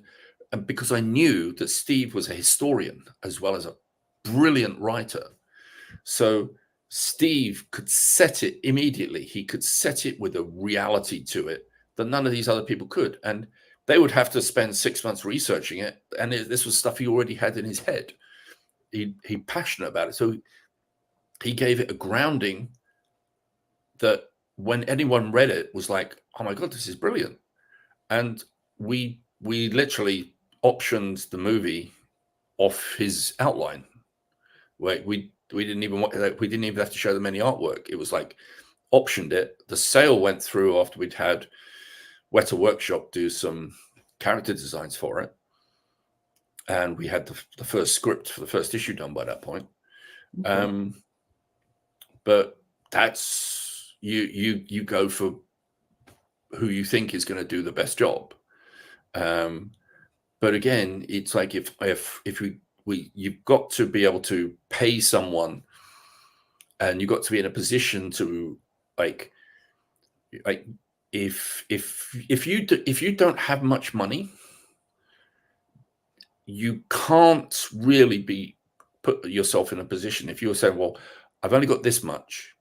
[SPEAKER 2] because I knew that Steve was a historian as well as a brilliant writer. So Steve could set it immediately. He could set it with a reality to it that none of these other people could. And they would have to spend 6 months researching it. And this was stuff he already had in his head. He's passionate about it. So he gave it a grounding that when anyone read it was like, oh my God, this is brilliant. And we literally optioned the movie off his outline. We didn't even have to show them any artwork. It was like optioned it. The sale went through after we'd had Weta Workshop do some character designs for it. And we had the first script for the first issue done by that point. Okay. But that's you go for who you think is going to do the best job. But again, it's like if you've got to be able to pay someone, and you've got to be in a position to like if you don't have much money, you can't really put yourself in a position. If you're saying, well, I've only got this much,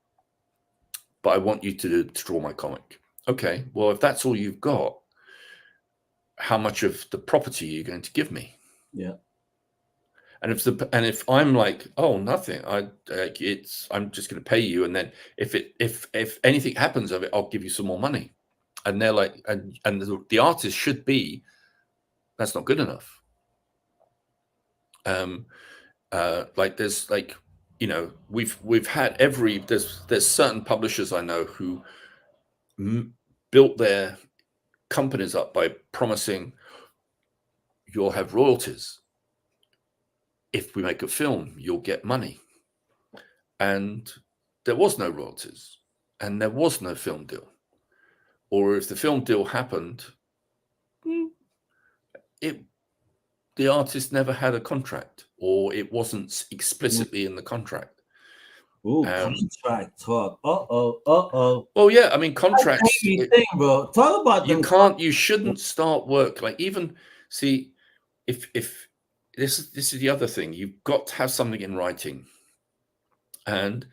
[SPEAKER 2] but I want you to draw my comic. Okay, well, if that's all you've got, how much of the property are you going to give me?
[SPEAKER 1] Yeah.
[SPEAKER 2] And if I'm like, oh, nothing, I'm just going to pay you, and then if anything happens of it, I'll give you some more money. And they're like, and the artist should be, that's not good enough. Like there's like, you know, we've had there's certain publishers I know who built their companies up by promising you'll have royalties. If we make a film, you'll get money. And there was no royalties, and there was no film deal. Or if the film deal happened, the artist never had a contract, or it wasn't explicitly in the contract.
[SPEAKER 1] Ooh, contract talk. Uh-oh.
[SPEAKER 2] Well, yeah, I mean, contracts.
[SPEAKER 1] Thing, bro. Talk about
[SPEAKER 2] you shouldn't start work like even see if this is the other thing. You've got to have something in writing. And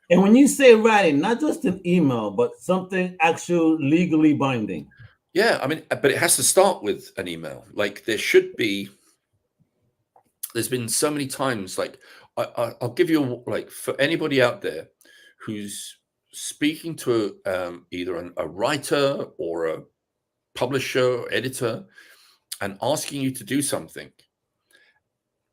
[SPEAKER 1] when you say writing, not just an email, but something actual legally binding.
[SPEAKER 2] Yeah, I mean, but it has to start with an email. Like there's been so many times, like I'll give you like for anybody out there who's speaking to either a writer or a publisher or editor and asking you to do something.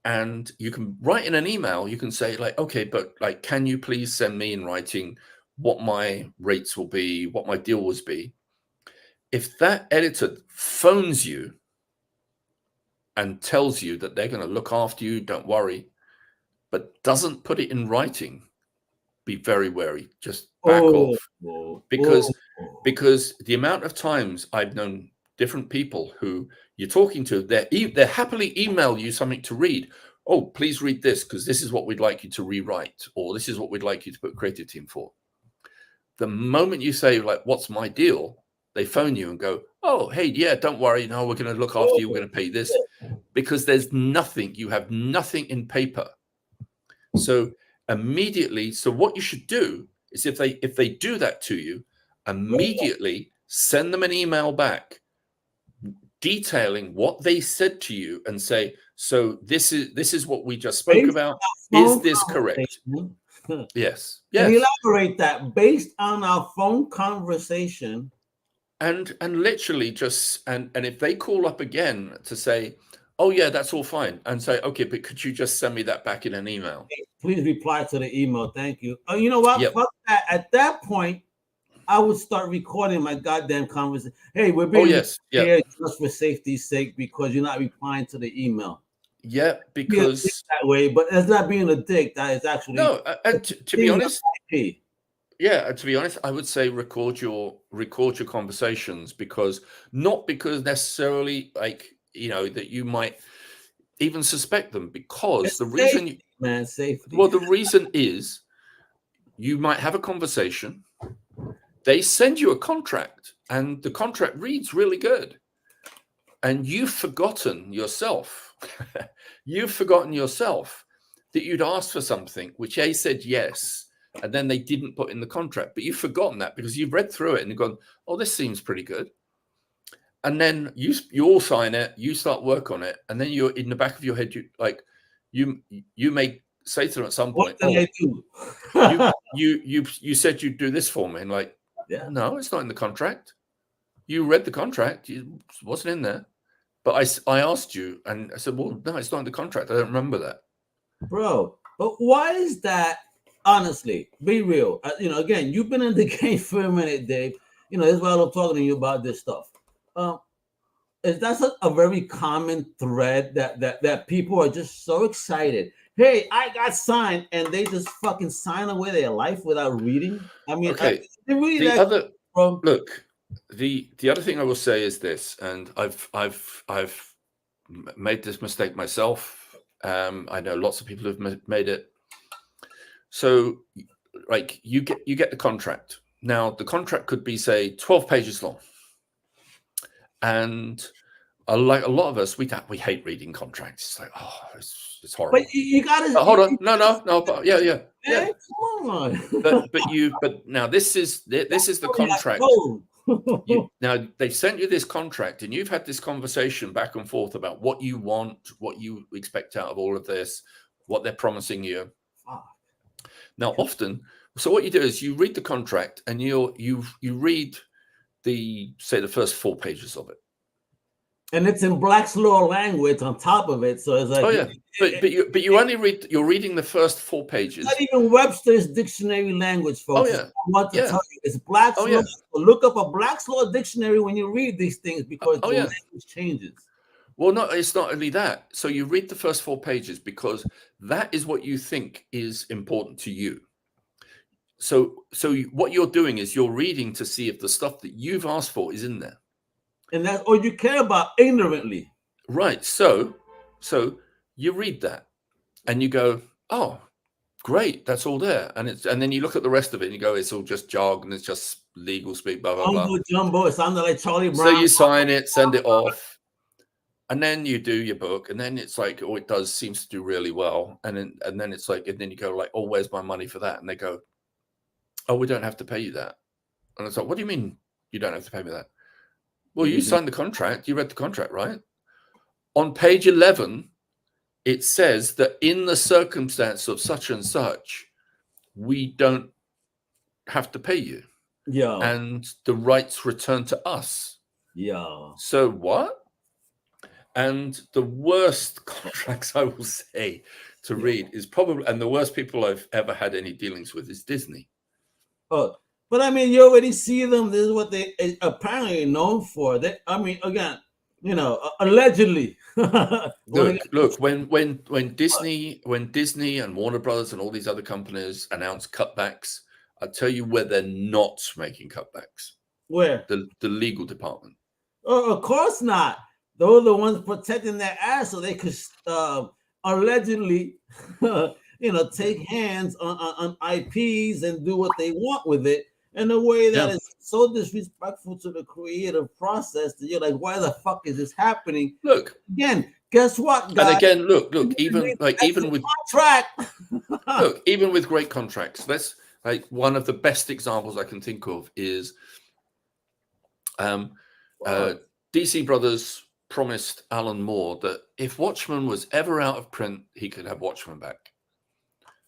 [SPEAKER 2] And you can write in an email, you can say like, okay, but like, can you please send me in writing what my rates will be, what my deal will be. If that editor phones you and tells you that they're going to look after you, don't worry, but doesn't put it in writing, be very wary. Just back off. Because the amount of times I've known different people who you're talking to, they're happily email you something to read. Oh, please read this because this is what we'd like you to rewrite, or this is what we'd like you to put creative team for. The moment you say, like, what's my deal? They phone you and go, oh, hey, yeah, don't worry. No, we're going to look after you. We're going to pay this, because there's nothing. You have nothing in paper. So immediately, so what you should do is if they do that to you, immediately send them an email back detailing what they said to you and say, so this is what we just spoke about. Is this correct? Yes.
[SPEAKER 1] And elaborate that based on our phone conversation.
[SPEAKER 2] And literally just, and if they call up again to say, oh yeah, that's all fine, and say, okay, but could you just send me that back in an email?
[SPEAKER 1] Please reply to the email. Thank you. Oh, you know what?
[SPEAKER 2] Yep.
[SPEAKER 1] Fuck that. At that point, I would start recording my goddamn conversation. Hey, we're being here just for safety's sake because you're not replying to the email.
[SPEAKER 2] Yeah, because
[SPEAKER 1] that way, but it's not being a dick. That is actually
[SPEAKER 2] no. To be honest, yeah. To be honest, I would say record your conversations, because not because necessarily like that you might even suspect them, because it's the reason
[SPEAKER 1] safety, safety.
[SPEAKER 2] Well, the reason is you might have a conversation. They send you a contract, and the contract reads really good, and you've forgotten yourself. You've forgotten yourself that you'd asked for something which they said yes, and then they didn't put in the contract, but you've forgotten that because you've read through it and you've gone, oh, this seems pretty good. And then you all sign it, you start work on it, and then you're in the back of your head, you may say to them at some point,
[SPEAKER 1] what did I do?
[SPEAKER 2] you said you'd do this for me, and like,
[SPEAKER 1] yeah,
[SPEAKER 2] no, it's not in the contract. You read the contract, it wasn't in there. But I asked you, and I said, well, no, it's not in the contract. I don't remember that.
[SPEAKER 1] Bro, but why is that? Honestly, be real. Again, you've been in the game for a minute, Dave. This is why I'm talking to you about this stuff. Is that a very common thread that people are just so excited? Hey, I got signed, and they just fucking sign away their life without reading. I mean,
[SPEAKER 2] okay. The other thing I will say is this, and I've made this mistake myself. I know lots of people have made it. So, like, you get the contract. Now, the contract could be, say, 12 pages long, and like a lot of us, we hate reading contracts. It's like, oh, it's horrible.
[SPEAKER 1] But you gotta
[SPEAKER 2] hold on, no, but yeah.
[SPEAKER 1] Come on.
[SPEAKER 2] but now this is the contract. Now they've sent you this contract, and you've had this conversation back and forth about what you want, what you expect out of all of this, what they're promising you. Now, often, so what you do is you read the contract, and you read the first 4 pages of it,
[SPEAKER 1] and it's in Black's law language on top of it. So it's like,
[SPEAKER 2] oh yeah, but you only you're reading the first 4 pages.
[SPEAKER 1] Not even Webster's dictionary language, folks.
[SPEAKER 2] Oh yeah,
[SPEAKER 1] I want to tell you, it's Black's law. So look up a Black's law dictionary when you read these things, because the language changes.
[SPEAKER 2] Well, no, it's not only that. So you read the first 4 pages because that is what you think is important to you. So what you're doing is you're reading to see if the stuff that you've asked for is in there.
[SPEAKER 1] And that's all you care about ignorantly.
[SPEAKER 2] Right. So you read that and you go, oh, great, that's all there. And then you look at the rest of it and you go, it's all just jargon, it's just legal speak, blah, blah, blah.
[SPEAKER 1] Jumbo, it sounded like Charlie Brown.
[SPEAKER 2] So you sign it, send it off. And then you do your book, and then it's like, oh, it seems to do really well. And then it's like, and then you go like, oh, where's my money for that? And they go, oh, we don't have to pay you that. And it's like, what do you mean you don't have to pay me that? Well, you signed the contract, you read the contract, right? On page 11, it says that in the circumstance of such and such, we don't have to pay you.
[SPEAKER 1] Yeah.
[SPEAKER 2] And the rights return to us.
[SPEAKER 1] Yeah.
[SPEAKER 2] So what? And the worst contracts I will say to read is probably, and the worst people I've ever had any dealings with is Disney.
[SPEAKER 1] But I mean, you already see them. This is what they apparently known for. They, I mean, again, allegedly.
[SPEAKER 2] Look. When Disney and Warner Brothers and all these other companies announce cutbacks, I'll tell you where they're not making cutbacks.
[SPEAKER 1] Where?
[SPEAKER 2] The legal department.
[SPEAKER 1] Oh, of course not. Those are the ones protecting their ass so they could allegedly, take hands on IPs and do what they want with it in a way that is so disrespectful to the creative process that you're like, why the fuck is this happening?
[SPEAKER 2] Look,
[SPEAKER 1] again, guess what, guys?
[SPEAKER 2] And again, look, even with
[SPEAKER 1] contract.
[SPEAKER 2] Look, even with great contracts, that's like one of the best examples I can think of is DC Brothers promised Alan Moore that if Watchmen was ever out of print, he could have Watchmen back.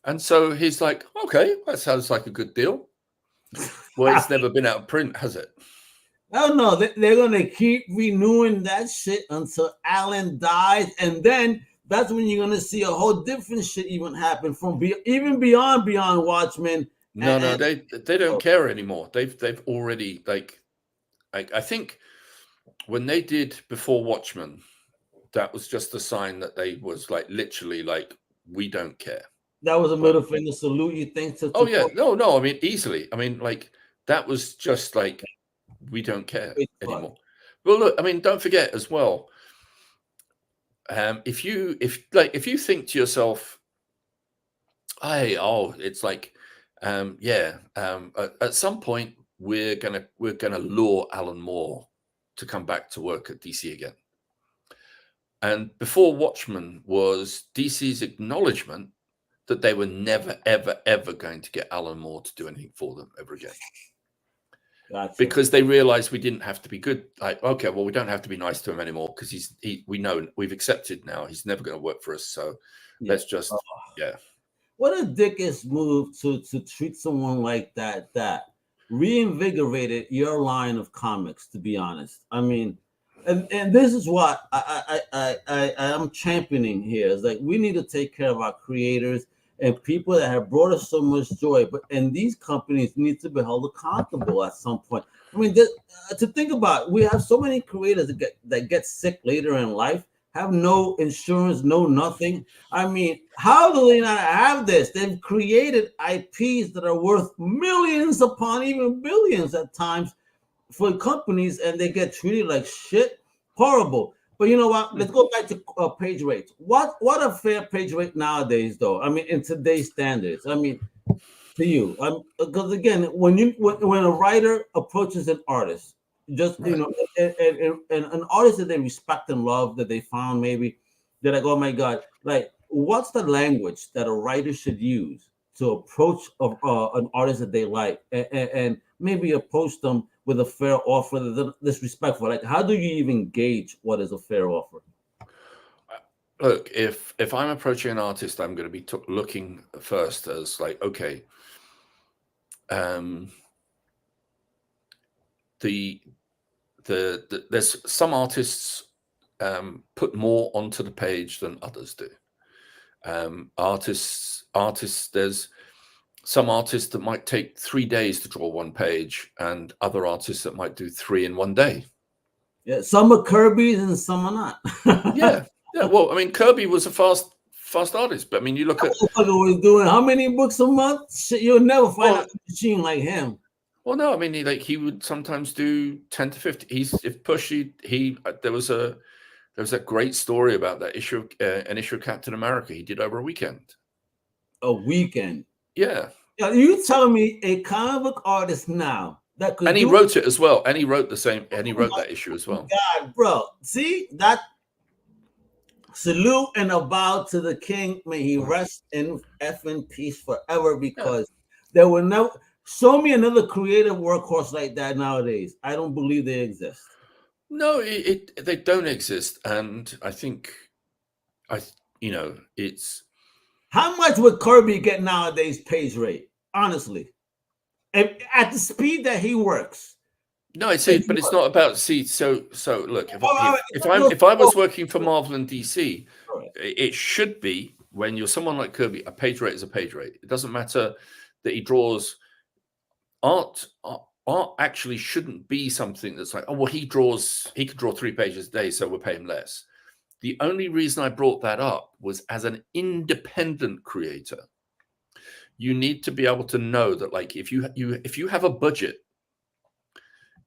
[SPEAKER 2] And so he's like, okay, that sounds like a good deal. Well, it's never been out of print, has it?
[SPEAKER 1] Oh no, they're gonna keep renewing that shit until Alan dies, and then that's when you're gonna see a whole different shit even happen from even beyond Watchmen.
[SPEAKER 2] No, they don't care anymore. They've already I think when they did Before Watchmen, that was just a sign that they was literally we don't care.
[SPEAKER 1] That was a middle finger salute, you think?
[SPEAKER 2] Oh yeah, no. I mean, easily. I mean, that was just we don't care anymore. Well, look, I mean, don't forget as well. If you think to yourself, it's at some point we're gonna lure Alan Moore to come back to work at DC again. And Before Watchmen was DC's acknowledgement that they were never, ever, ever going to get Alan Moore to do anything for them ever again. Gotcha. Because they realized we didn't have to be good. Okay, well, we don't have to be nice to him anymore because we know, we've accepted now he's never going to work for us. So let's just,
[SPEAKER 1] What a dickish move to treat someone like that reinvigorated your line of comics, to be honest. I mean, and this is what I am championing here. Is we need to take care of our creators and people that have brought us so much joy. And these companies need to be held accountable at some point. I mean, to think about, we have so many creators that get sick later in life, have no insurance, no nothing. I mean, how do they not have this? They've created IPs that are worth millions upon even billions at times for companies, and they get treated like shit. Horrible. But you know what? Let's go back to page rates. What a fair page rate nowadays, though. I mean, in today's standards. I mean, to you, because again, when a writer approaches an artist, just and an artist that they respect and love, that they found maybe, they're like, oh my god, what's the language that a writer should use to approach an artist that they like, and maybe approach them with a fair offer that's respectful? How do you even gauge what is a fair offer?
[SPEAKER 2] Look, if I'm approaching an artist, I'm going to be looking first as okay, there's some artists put more onto the page than others do. Artists, there's some artists that might take 3 days to draw one page, and other artists that might do 3 in 1 day.
[SPEAKER 1] Yeah, some are Kirby's and some are not.
[SPEAKER 2] yeah. Well, I mean, Kirby was a fast artist, but I mean, you look at
[SPEAKER 1] was doing how many books a month? Shit, you'll never find a machine like him.
[SPEAKER 2] Well, no, I mean, he would sometimes do 10 to 50. There was a great story about that issue, an issue of Captain America he did over a weekend.
[SPEAKER 1] A weekend?
[SPEAKER 2] Yeah.
[SPEAKER 1] You telling me a comic book artist now that could?
[SPEAKER 2] And he wrote it as well, and he wrote that issue as well.
[SPEAKER 1] God, bro, see that? Salute and a bow to the king. May he rest in effing peace forever, because there will never show me another creative workhorse like that nowadays. I don't believe they exist.
[SPEAKER 2] No, they don't exist, and I think it's.
[SPEAKER 1] How much would Kirby get nowadays page rate? Honestly, at the speed that he works.
[SPEAKER 2] No, but it's not about So look, if I was working for Marvel and DC, it should be, when you're someone like Kirby, a page rate is a page rate. It doesn't matter that he draws art actually shouldn't be something that's like, oh, well, he could draw 3 pages a day, so we'll pay him less. The only reason I brought that up was, as an independent creator, you need to be able to know that, like, if you have a budget,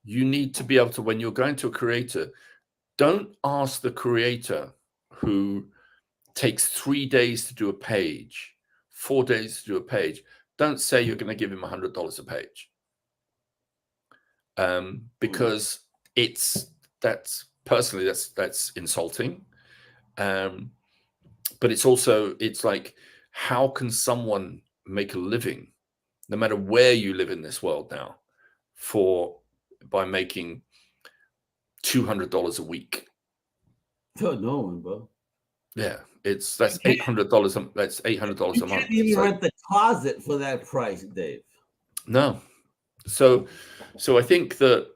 [SPEAKER 2] you need to be able to, when you're going to a creator, don't ask the creator who takes 3 days to do a page, 4 days to do a page. Don't say you're going to give him $100 a page, because that's insulting. But it's like, how can someone make a living, no matter where you live in this world now, by making $200 a week?
[SPEAKER 1] No one, bro.
[SPEAKER 2] Yeah, that's $800. That's $800 a month.
[SPEAKER 1] You can't even rent the closet for that price, Dave.
[SPEAKER 2] No. So I think that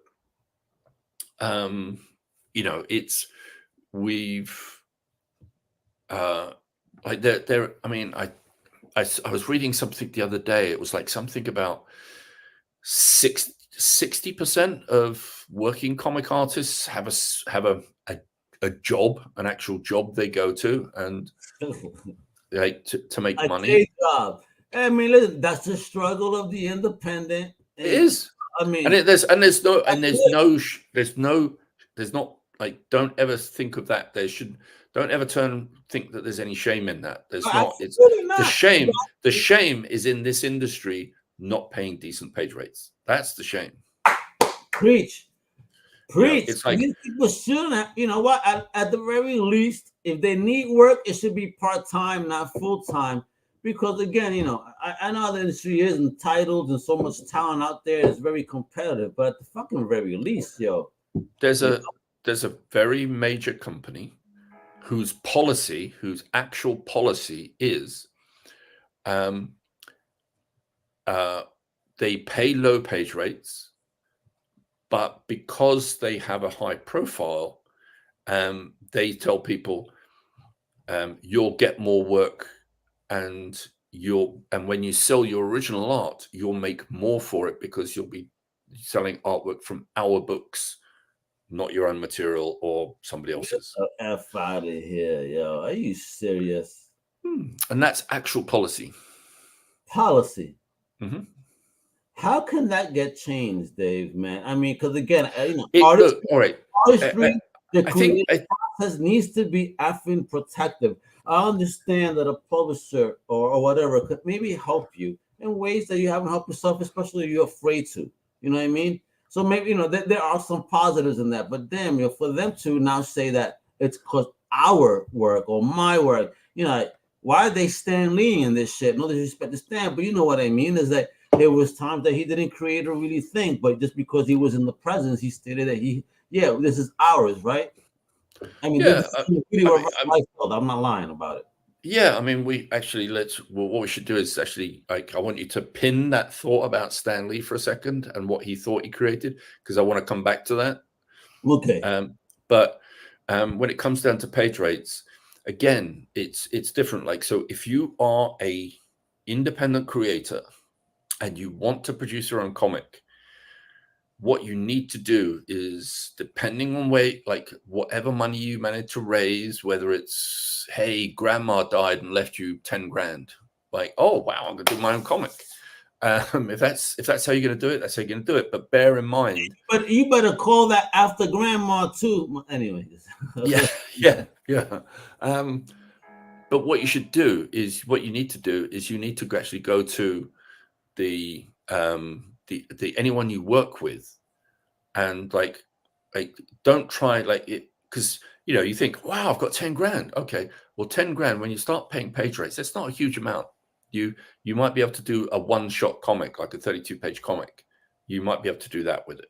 [SPEAKER 2] we've like there. I mean, I was reading something the other day. It was like something about 60% of working comic artists have a job, an actual job they go to, and like to make money.
[SPEAKER 1] A job. I mean, listen, that's the struggle of the independent.
[SPEAKER 2] It is.
[SPEAKER 1] I mean,
[SPEAKER 2] there's not, like, don't ever think of that. Don't ever think that there's any shame in that. There's not. It's not. The shame is in this industry not paying decent page rates. That's the shame.
[SPEAKER 1] Preach.
[SPEAKER 2] It's like,
[SPEAKER 1] these people shouldn't. You know what? At the very least, if they need work, it should be part-time, not full-time. Because again, I know the industry is entitled and so much talent out there is very competitive. But at the fucking very least,
[SPEAKER 2] there's a very major company whose actual policy is, they pay low page rates, but because they have a high profile, they tell people, you'll get more work, and when you sell your original art, you'll make more for it because you'll be selling artwork from our books, not your own material or somebody else's.
[SPEAKER 1] F out of here, yo. Are you serious?
[SPEAKER 2] And that's actual policy.
[SPEAKER 1] Mm-hmm. How can that get changed, Dave, man? I mean, because again,
[SPEAKER 2] artistry,
[SPEAKER 1] the creative process needs to be effing protective. I understand that a publisher or whatever could maybe help you in ways that you haven't helped yourself, especially if you're afraid to. You know what I mean? So maybe, there are some positives in that. But damn, for them to now say that it's because our work or my work, why are they Stan Lee in this shit? No disrespect to Stan, but you know what I mean, is that there was times that he didn't create or really think, but just because he was in the presence, he stated that this is ours, right? I mean, I'm not lying about it.
[SPEAKER 2] Yeah, I mean, what we should do is actually, like, I want you to pin that thought about Stan Lee for a second and what he thought he created, because I want to come back to that.
[SPEAKER 1] Okay.
[SPEAKER 2] But when it comes down to page rates, again, it's different. Like, so if you are a independent creator and you want to produce your own comic, what you need to do is, depending on whatever money you manage to raise, whether it's, hey, grandma died and left you 10 grand, like, oh wow, I'm gonna do my own comic. If that's how you're gonna do it, that's how you're gonna do it. But bear in mind,
[SPEAKER 1] but you better call that after grandma too. Anyway.
[SPEAKER 2] yeah. But what you need to do is you need to actually go to the anyone you work with, and like don't try it, because you think, wow, I've got 10 grand. Okay, well, 10 grand, when you start paying page rates, that's not a huge amount. You might be able to do a one-shot comic, like a 32-page comic. You might be able to do that with it,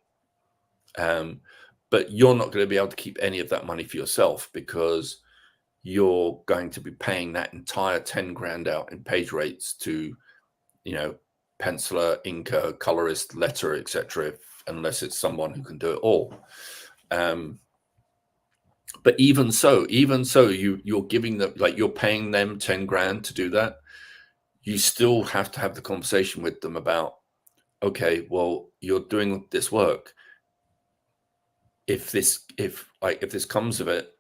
[SPEAKER 2] but you're not going to be able to keep any of that money for yourself, because you're going to be paying that entire 10 grand out in page rates to penciler, inker, colorist, letterer, etc., unless it's someone who can do it all. But even so, you're giving them, you're paying them 10 grand to do that. You still have to have the conversation with them about, okay, well, you're doing this work. If this comes of it,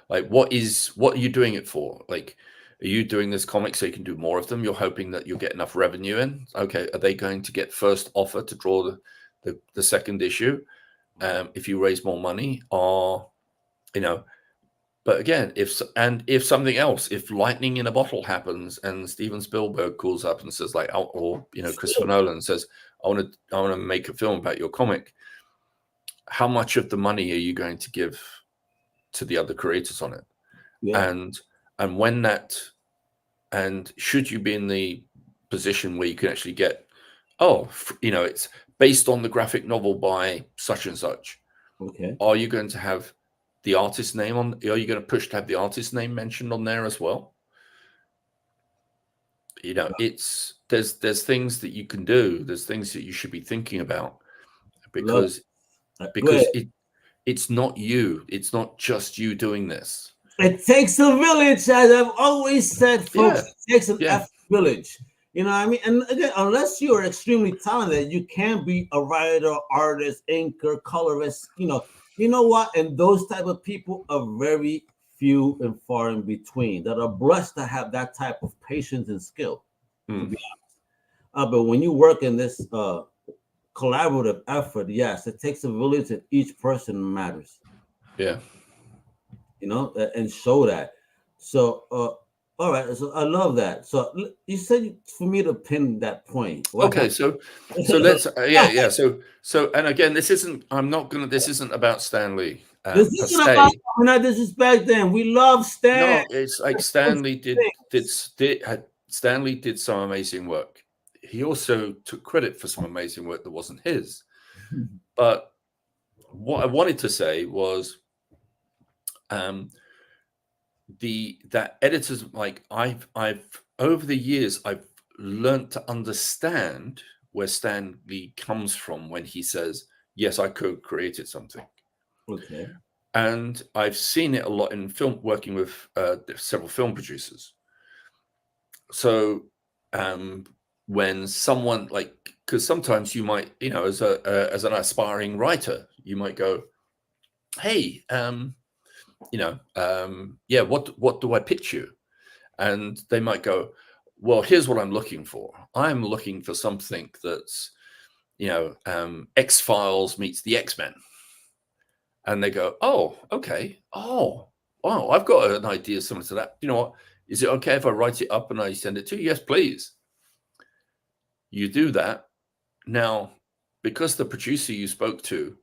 [SPEAKER 2] like what are you doing it for? Like, are you doing this comic so you can do more of them? You're hoping that you'll get enough revenue in. Okay, are they going to get first offer to draw the second issue? If you raise more money, or but again, if something else, if lightning in a bottle happens and Steven Spielberg calls up and says like, or Christopher Nolan says, I want to make a film about your comic, how much of the money are you going to give to the other creators on it?
[SPEAKER 1] Yeah.
[SPEAKER 2] And when that, and should you be in the position where you can actually get, it's based on the graphic novel by such and such.
[SPEAKER 1] Okay.
[SPEAKER 2] Are you going to have the artist name on? Are you going to push to have the artist name mentioned on there as well? There's things that you can do. There's things that you should be thinking about, because it's not you. It's not just you doing this.
[SPEAKER 1] It takes a village, as I've always said, folks. It takes an village. You know what I mean? And again, unless you are extremely talented, you can't be a writer, artist, inker, colorist. You know what? And those type of people are very few and far in between that are blessed to have that type of patience and skill, to be honest. But when you work in this collaborative effort, yes, it takes a village and each person matters.
[SPEAKER 2] Yeah.
[SPEAKER 1] And show that. So, all right. So I love that. So you said for me to pin that point.
[SPEAKER 2] Okay. So let's, So, and again, this isn't about Stan Lee.
[SPEAKER 1] This isn't about, we're not disrespecting. We love Stan.
[SPEAKER 2] No, it's like Stanley Stanley did some amazing work. He also took credit for some amazing work that wasn't his. But what I wanted to say was, that editors, like I've over the years, I've learned to understand where Stan Lee comes from when he says, yes, I co-created something.
[SPEAKER 1] Okay.
[SPEAKER 2] And I've seen it a lot in film, working with several film producers. So when someone, like, because sometimes you might, as an aspiring writer, you might go, hey, what do I pitch you? And they might go, well, here's what I'm looking for. I'm looking for something that's, X-Files meets the X-Men. And they go, oh, okay. Oh, wow, I've got an idea similar to that. You know what? Is it okay if I write it up and I send it to you? Yes, please. You do that. Now, because the producer you spoke to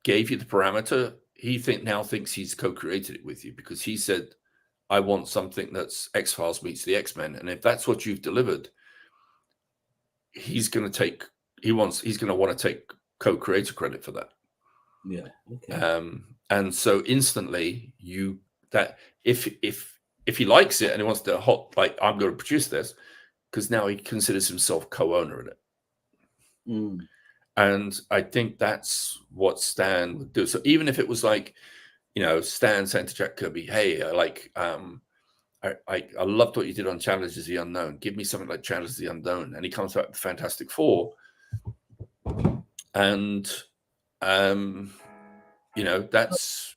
[SPEAKER 2] gave you the parameter, he now thinks he's co-created it with you, because he said, I want something that's X-Files meets the X-Men. And if that's what you've delivered, he's going to want to take co-creator credit for that.
[SPEAKER 1] Yeah. Okay.
[SPEAKER 2] And so instantly if he likes it and he wants to I'm going to produce this, because now he considers himself co-owner in it. And I think that's what Stan would do. So even if it was like, Stan saying to Jack Kirby, hey, I loved what you did on Challenges the Unknown. Give me something like Challenges the Unknown. And he comes out with Fantastic Four. And, that's...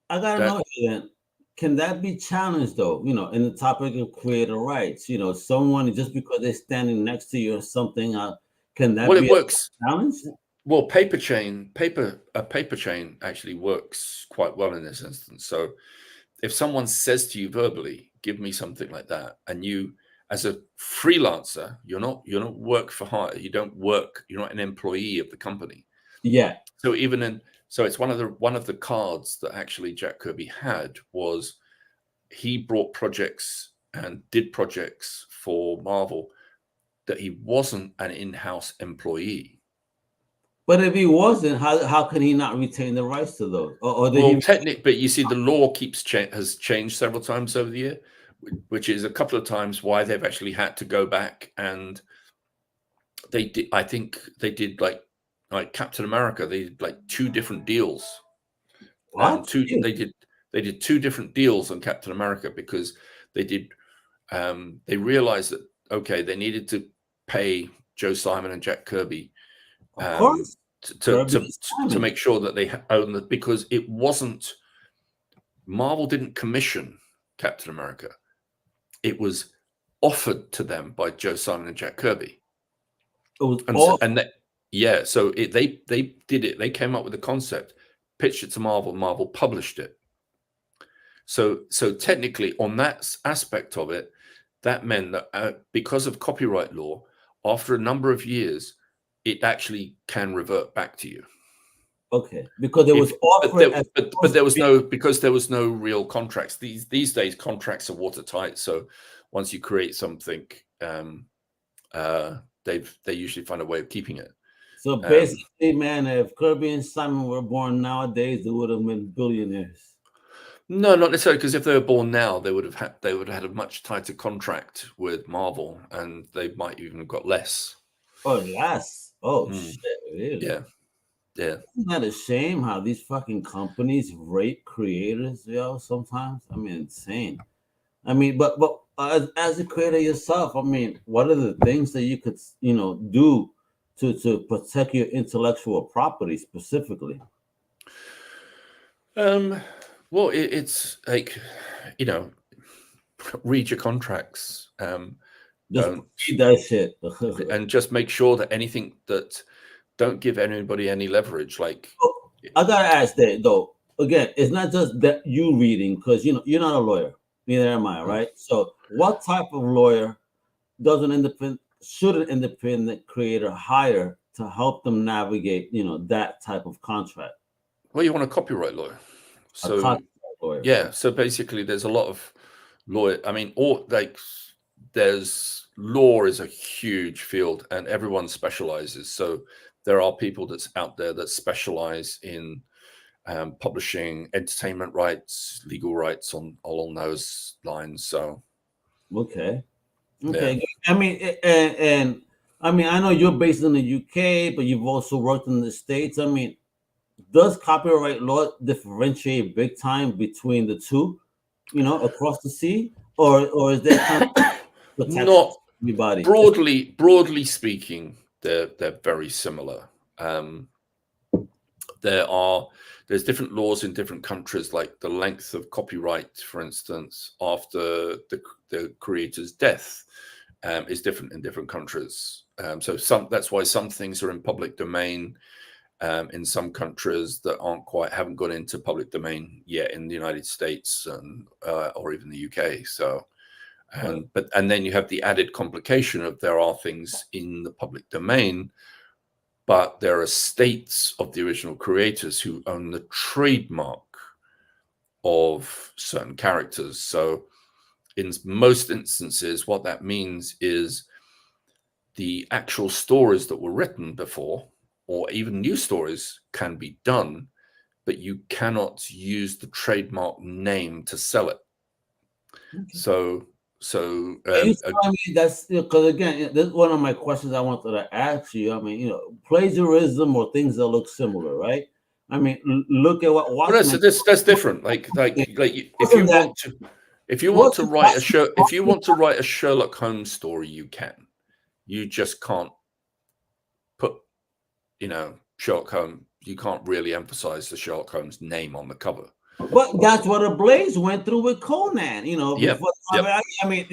[SPEAKER 1] I got to know, then, can that be challenged, though, in the topic of creator rights? Someone, just because they're standing next to you or something, can that be
[SPEAKER 2] a
[SPEAKER 1] challenge?
[SPEAKER 2] Well, a paper chain actually works quite well in this instance. So if someone says to you verbally, give me something like that, and you, as a freelancer, you're not work for hire. You're not an employee of the company.
[SPEAKER 1] Yeah.
[SPEAKER 2] So it's one of the cards that actually Jack Kirby had, was he brought projects and did projects for Marvel that he wasn't an in-house employee.
[SPEAKER 1] But if he wasn't, how can he not retain the rights to those?
[SPEAKER 2] But you see, the law has changed several times over the year, which is a couple of times why they've actually had to go back, and they did. I think they did like Captain America. They did like 2 different deals.
[SPEAKER 1] What?
[SPEAKER 2] They did 2 different deals on Captain America, because they realized that, okay, they needed to pay Joe Simon and Jack Kirby
[SPEAKER 1] Of course.
[SPEAKER 2] to make sure that they own it, because it wasn't, Marvel didn't commission Captain America. It was offered to them by Joe Simon and Jack Kirby.
[SPEAKER 1] It was
[SPEAKER 2] they did it. They came up with the concept, pitched it to Marvel. Marvel published it. So technically, on that aspect of it, that meant that because of copyright law, after a number of years, it actually can revert back to you.
[SPEAKER 1] Okay, because there was
[SPEAKER 2] but there was no real contracts. These days contracts are watertight. So once you create something, they usually find a way of keeping it.
[SPEAKER 1] So basically, man, if Kirby and Simon were born nowadays, they would have been billionaires.
[SPEAKER 2] No, not necessarily, because if they were born now, they would have had a much tighter contract with Marvel, and they might even have got less.
[SPEAKER 1] Oh, less? Oh, shit, really?
[SPEAKER 2] Yeah.
[SPEAKER 1] Isn't that a shame how these fucking companies rape creators, yo, sometimes? I mean, insane. I mean, but as a creator yourself, I mean, what are the things that you could, do to protect your intellectual property specifically?
[SPEAKER 2] Well, it's like, read your contracts.
[SPEAKER 1] Just read that shit.
[SPEAKER 2] And just make sure that anything that, don't give anybody any leverage. Like,
[SPEAKER 1] I gotta ask that though. Again, it's not just that you reading, because you're not a lawyer. Neither am I, right? So, what type of lawyer should an independent creator hire to help them navigate, that type of contract?
[SPEAKER 2] Well, you want a copyright lawyer. So,
[SPEAKER 1] lawyer.
[SPEAKER 2] Yeah. So basically, there's a lot of lawyer. I mean, there's law is a huge field, and everyone specializes. So there are people that's out there that specialize in publishing, entertainment rights, legal rights along those lines. So,
[SPEAKER 1] okay.
[SPEAKER 2] Yeah.
[SPEAKER 1] I mean, and I mean, I know you're based in the UK, but you've also worked in the States. I mean, does copyright law differentiate big time between the two, across the sea, or is there kind of
[SPEAKER 2] not
[SPEAKER 1] everybody?
[SPEAKER 2] Broadly speaking, they're very similar. There's different laws in different countries, like the length of copyright, for instance, after the creator's death is different in different countries. So that's why some things are in public domain in some countries that haven't gone into public domain yet in the United States and or even the UK. So, and then you have the added complication of there are things in the public domain, but there are estates of the original creators who own the trademark of certain characters. So in most instances, what that means is the actual stories that were written before, or even new stories, can be done, but you cannot use the trademark name to sell it. Okay. So
[SPEAKER 1] that's because again, this is one of my questions I wanted to ask you. I mean, plagiarism or things that look similar, right? I mean, look at what Watchmen.
[SPEAKER 2] Well, that's different. Like if you want to write a Sherlock Holmes story, you can. You just can't put, Sherlock Holmes. You can't really emphasize the Sherlock Holmes name on the cover.
[SPEAKER 1] But that's what a Blaze went through with Conan,
[SPEAKER 2] Yep.
[SPEAKER 1] I mean,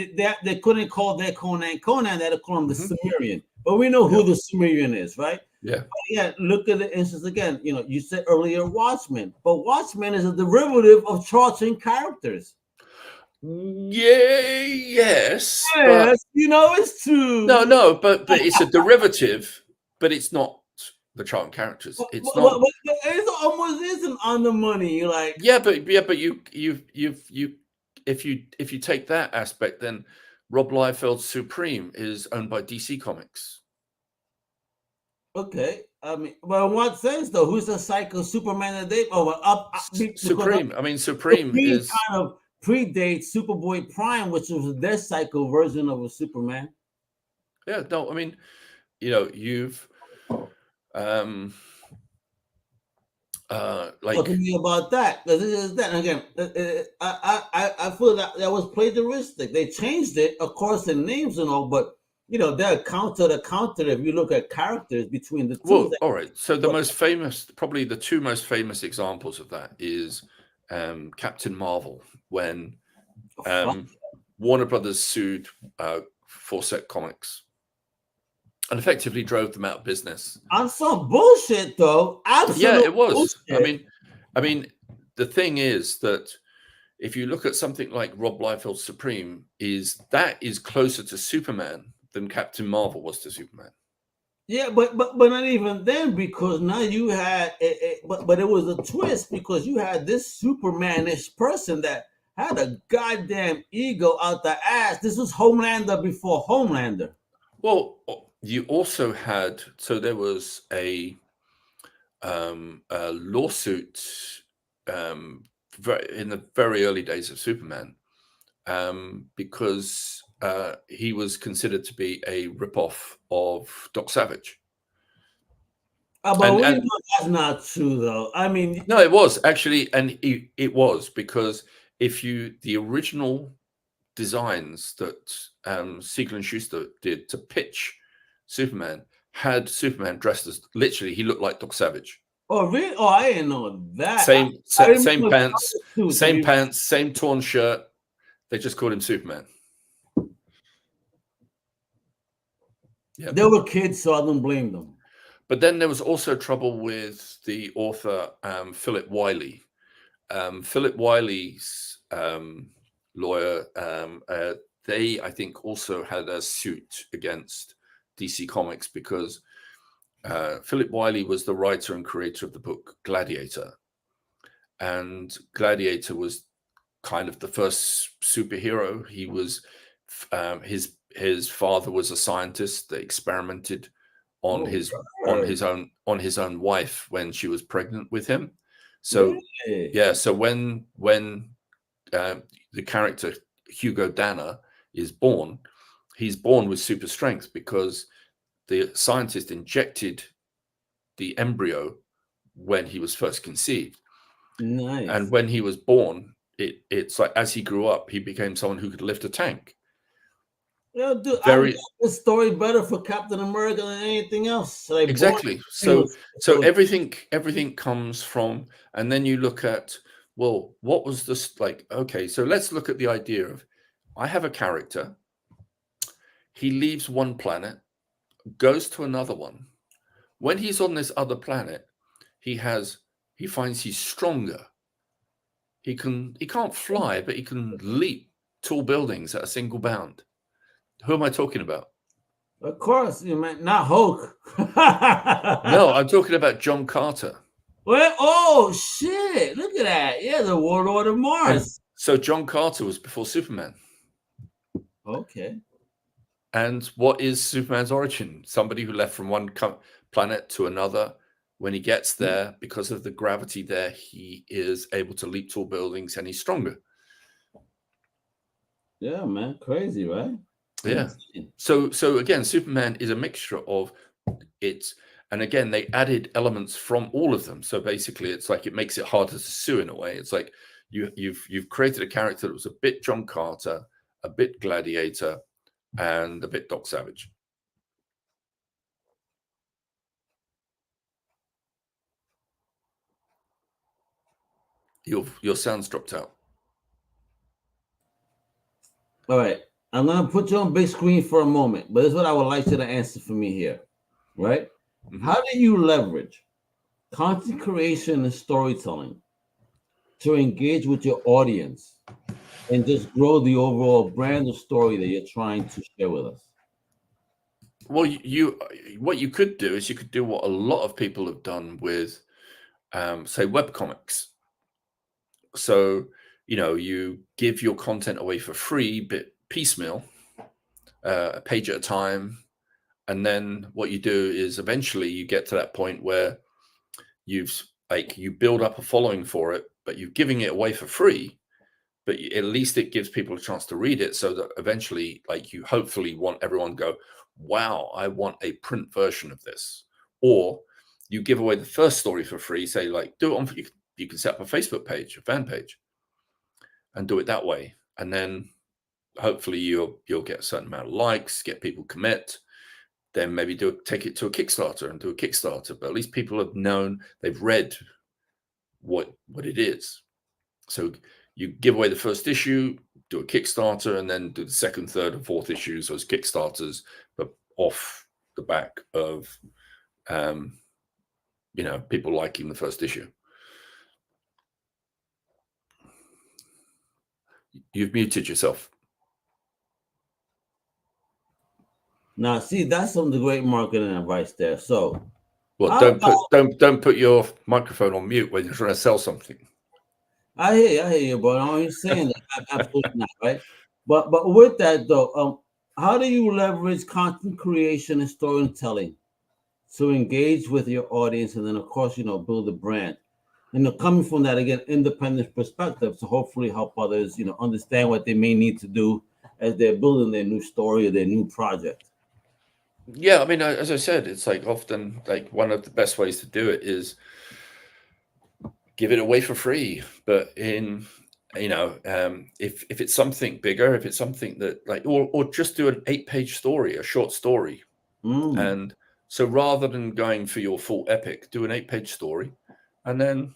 [SPEAKER 1] they couldn't call their Conan, they had to call him the Sumerian. But we know who the Sumerian is, right?
[SPEAKER 2] Yeah.
[SPEAKER 1] But yeah, look at the instance again. You said earlier Watchmen, but Watchmen is a derivative of Charlton characters.
[SPEAKER 2] Yes.
[SPEAKER 1] Yes, it's true.
[SPEAKER 2] No, but it's a derivative, but it's not the Charlton characters. It's not.
[SPEAKER 1] But it almost isn't on the money. You're like,
[SPEAKER 2] but you if you take that aspect, then Rob Liefeld's Supreme is owned by DC Comics.
[SPEAKER 1] Okay, I mean, well, in what sense though? Who's the Psycho Superman that they
[SPEAKER 2] Supreme? I mean, Supreme is
[SPEAKER 1] kind of predates Superboy Prime, which was their Psycho version of a Superman.
[SPEAKER 2] Yeah, no, I mean, you've
[SPEAKER 1] talk to me about that, because this is that. And again, I feel that was plagiaristic. They changed it, of course, in names and all, but you know, they're counter to counter if you look at characters between the two.
[SPEAKER 2] Well, all right. So the most famous, probably the two most famous examples of that is Captain Marvel, when Warner Brothers sued Fore Comics and effectively drove them out of business.
[SPEAKER 1] On some bullshit, though. Absolute
[SPEAKER 2] yeah, it was.
[SPEAKER 1] bullshit.
[SPEAKER 2] I mean, the thing is that if you look at something like Rob Liefeld's Supreme, that is closer to Superman than Captain Marvel was to Superman.
[SPEAKER 1] Yeah, but not even then, because now you had but it was a twist, because you had this Superman-ish person that had a goddamn ego out the ass. This was Homelander before Homelander.
[SPEAKER 2] Well, you also had, so there was a lawsuit in the very early days of Superman, because he was considered to be a ripoff of Doc Savage.
[SPEAKER 1] But we know that's not true, though. I mean,
[SPEAKER 2] no, it was actually, and it was, because the original designs that Siegel and Schuster did to pitch Superman had Superman dressed as, literally, he looked like Doc Savage.
[SPEAKER 1] Oh, really? Oh, I didn't know that.
[SPEAKER 2] Same pants, same torn shirt. They just called him Superman.
[SPEAKER 1] Yeah, they were kids, so I don't blame them.
[SPEAKER 2] But then there was also trouble with the author Philip Wiley. Philip Wiley's lawyer, they, I think, also had a suit against DC Comics because Philip Wiley was the writer and creator of the book Gladiator. And Gladiator was kind of the first superhero. He was, his father was a scientist that experimented on his own wife when she was pregnant with him. So really? Yeah, so when the character Hugo Danner is born, he's born with super strength because the scientist injected the embryo when he was first conceived.
[SPEAKER 1] Nice.
[SPEAKER 2] And when he was born, it's like as he grew up, he became someone who could lift a tank.
[SPEAKER 1] Yeah, dude, I like this story better for Captain America than anything else. Like,
[SPEAKER 2] exactly. So everything comes from, and then you look at, well, what was this like? Okay, so let's look at the idea of, I have a character. He leaves one planet, goes to another one. When he's on this other planet, he finds he's stronger. He can't fly, but he can leap tall buildings at a single bound. Who am I talking about?
[SPEAKER 1] Of course, you meant not Hulk.
[SPEAKER 2] No, I'm talking about John Carter.
[SPEAKER 1] Well, oh shit! Look at that. Yeah, the Warlord of Mars.
[SPEAKER 2] And so John Carter was before Superman.
[SPEAKER 1] Okay.
[SPEAKER 2] And what is Superman's origin? Somebody who left from one planet to another. When he gets there, because of the gravity there, he is able to leap tall buildings and he's stronger.
[SPEAKER 1] Yeah, man. Crazy, right?
[SPEAKER 2] Yeah. So again, Superman is a mixture of it. And again, they added elements from all of them. So basically, it's like it makes it harder to sue in a way. It's like you've created a character that was a bit John Carter, a bit Gladiator, and a bit Doc Savage. Your sound's dropped out.
[SPEAKER 1] All right. I'm going to put you on big screen for a moment, but this is what I would like you to answer for me here, right? Mm-hmm. How do you leverage content creation and storytelling to engage with your audience and just grow the overall brand of story that you're trying to share with us?
[SPEAKER 2] Well, what you could do is you could do what a lot of people have done with, say, webcomics. So, you give your content away for free, but piecemeal, a page at a time. And then what you do is eventually you get to that point where you build up a following for it, but you're giving it away for free, but at least it gives people a chance to read it so that eventually, you hopefully want everyone to go, wow, I want a print version of this. Or you give away the first story for free, say do it on, you can set up a Facebook page, a fan page, and do it that way. And then hopefully you'll get a certain amount of likes, get people commit, then maybe take it to a Kickstarter and do a Kickstarter. But at least people have known, they've read what it is. So you give away the first issue, do a Kickstarter, and then do the second, third, and fourth issues as Kickstarters, but off the back of people liking the first issue. You've muted yourself.
[SPEAKER 1] Now, see, that's some of the great marketing advice there. So,
[SPEAKER 2] well, don't put your microphone on mute when you're trying to sell something.
[SPEAKER 1] I hear you, but I'm only saying that absolutely not, right? But with that though, how do you leverage content creation and storytelling to engage with your audience, and then of course build a brand? Coming from that again independent perspective to hopefully help others understand what they may need to do as they're building their new story or their new project.
[SPEAKER 2] Yeah, I mean, as I said, it's like often like one of the best ways to do it is give it away for free. But if it's something bigger, if it's something that like, or just do an 8-page story, a short story. And so rather than going for your full epic, do an 8-page story and then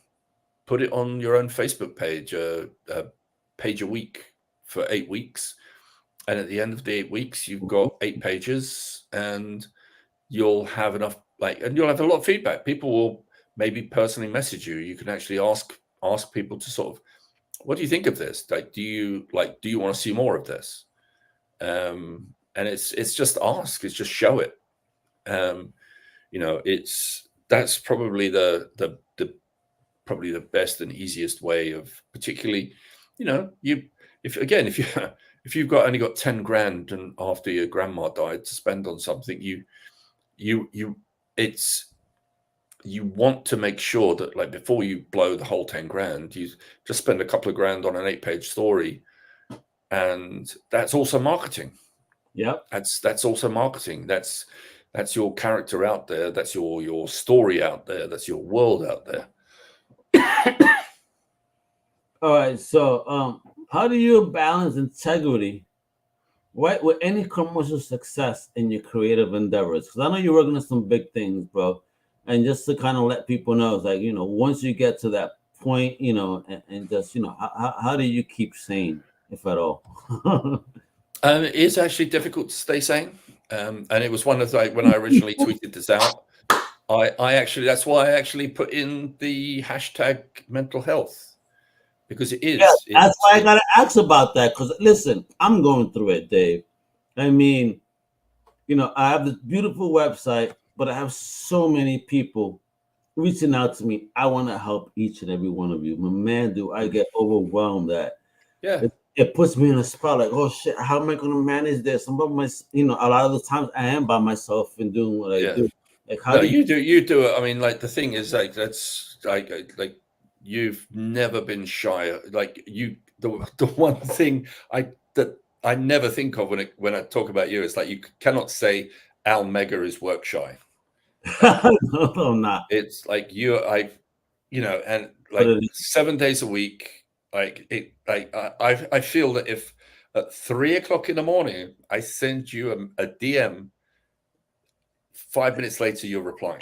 [SPEAKER 2] put it on your own Facebook page, a page a week for 8 weeks. And at the end of the 8 weeks, you've got 8 pages, and you'll have enough, and you'll have a lot of feedback. People will maybe personally message you. You can actually ask people to sort of, what do you think of this? Like, do you want to see more of this? And it's just ask. It's just show it. That's probably the best and easiest way of, particularly, if you've only got 10 grand and after your grandma died to spend on something, you want to make sure that, like, before you blow the whole 10 grand, you just spend a couple of grand on an 8-page story, and that's also marketing.
[SPEAKER 1] Yeah,
[SPEAKER 2] that's also marketing. That's your character out there. That's your story out there. That's your world out there.
[SPEAKER 1] All right. So, how do you balance integrity, right, with any commercial success in your creative endeavors? Because I know you're working on some big things, bro. And just to kind of let people know, it's like, once you get to that point, and just, how do you keep sane, if at all?
[SPEAKER 2] It's actually difficult to stay sane. And it was one of the, when I originally tweeted this out, that's why I actually put in the hashtag mental health, because it is.
[SPEAKER 1] Yeah, that's why I got to ask about that. Because listen, I'm going through it, Dave. I mean, I have this beautiful website, but I have so many people reaching out to me. I want to help each and every one of you. My man, do I get overwhelmed that it puts me in a spot like, oh shit, how am I going to manage this? Some of my, a lot of the times I am by myself and doing what I do. Like, how
[SPEAKER 2] you do it. I mean, like, the thing is, like, that's like you've never been shy. Like, the one thing I never think of when I talk about you is, like, you cannot say Al Mega is work shy.
[SPEAKER 1] No, I'm not.
[SPEAKER 2] It's like and like 7 days a week. I feel that if at 3 o'clock in the morning I send you a DM, 5 minutes later you're replying.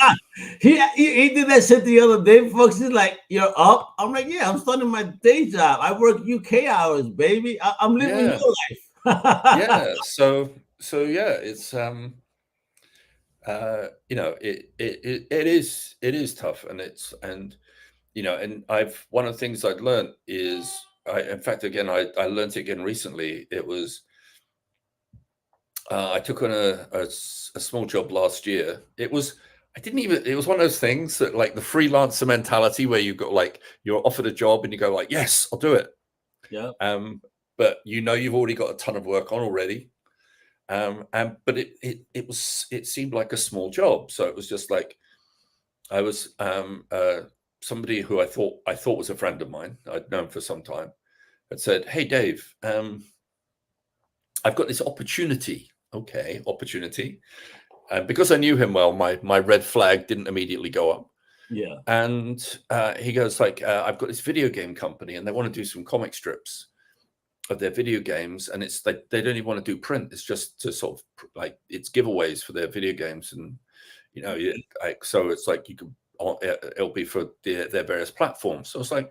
[SPEAKER 1] He did that shit the other day, folks. He's like, "You're up." I'm like, "Yeah, I'm starting my day job. I work UK hours, baby. I'm living your life."
[SPEAKER 2] Yeah. So yeah, it's it is tough, and one of the things I'd learned is, in fact, again, I learned it again recently. It was, I took on a small job last year. It was one of those things that, like, the freelancer mentality where you've got, like, you're offered a job and you go like, yes, I'll do it.
[SPEAKER 1] Yeah.
[SPEAKER 2] But you've already got a ton of work on already. But it seemed like a small job. So it was just like, I was, somebody who I thought was a friend of mine, I'd known for some time, had said, "Hey, Dave, I've got this opportunity." Okay, opportunity. And because I knew him well, my red flag didn't immediately go up.
[SPEAKER 1] Yeah.
[SPEAKER 2] And he goes like, "I've got this video game company and they want to do some comic strips. of their video games, and it's like they don't even want to do print. It's just to sort of like it's giveaways for their video games, and you know, like, so it's like you can, it'll be for their various platforms. So it's like,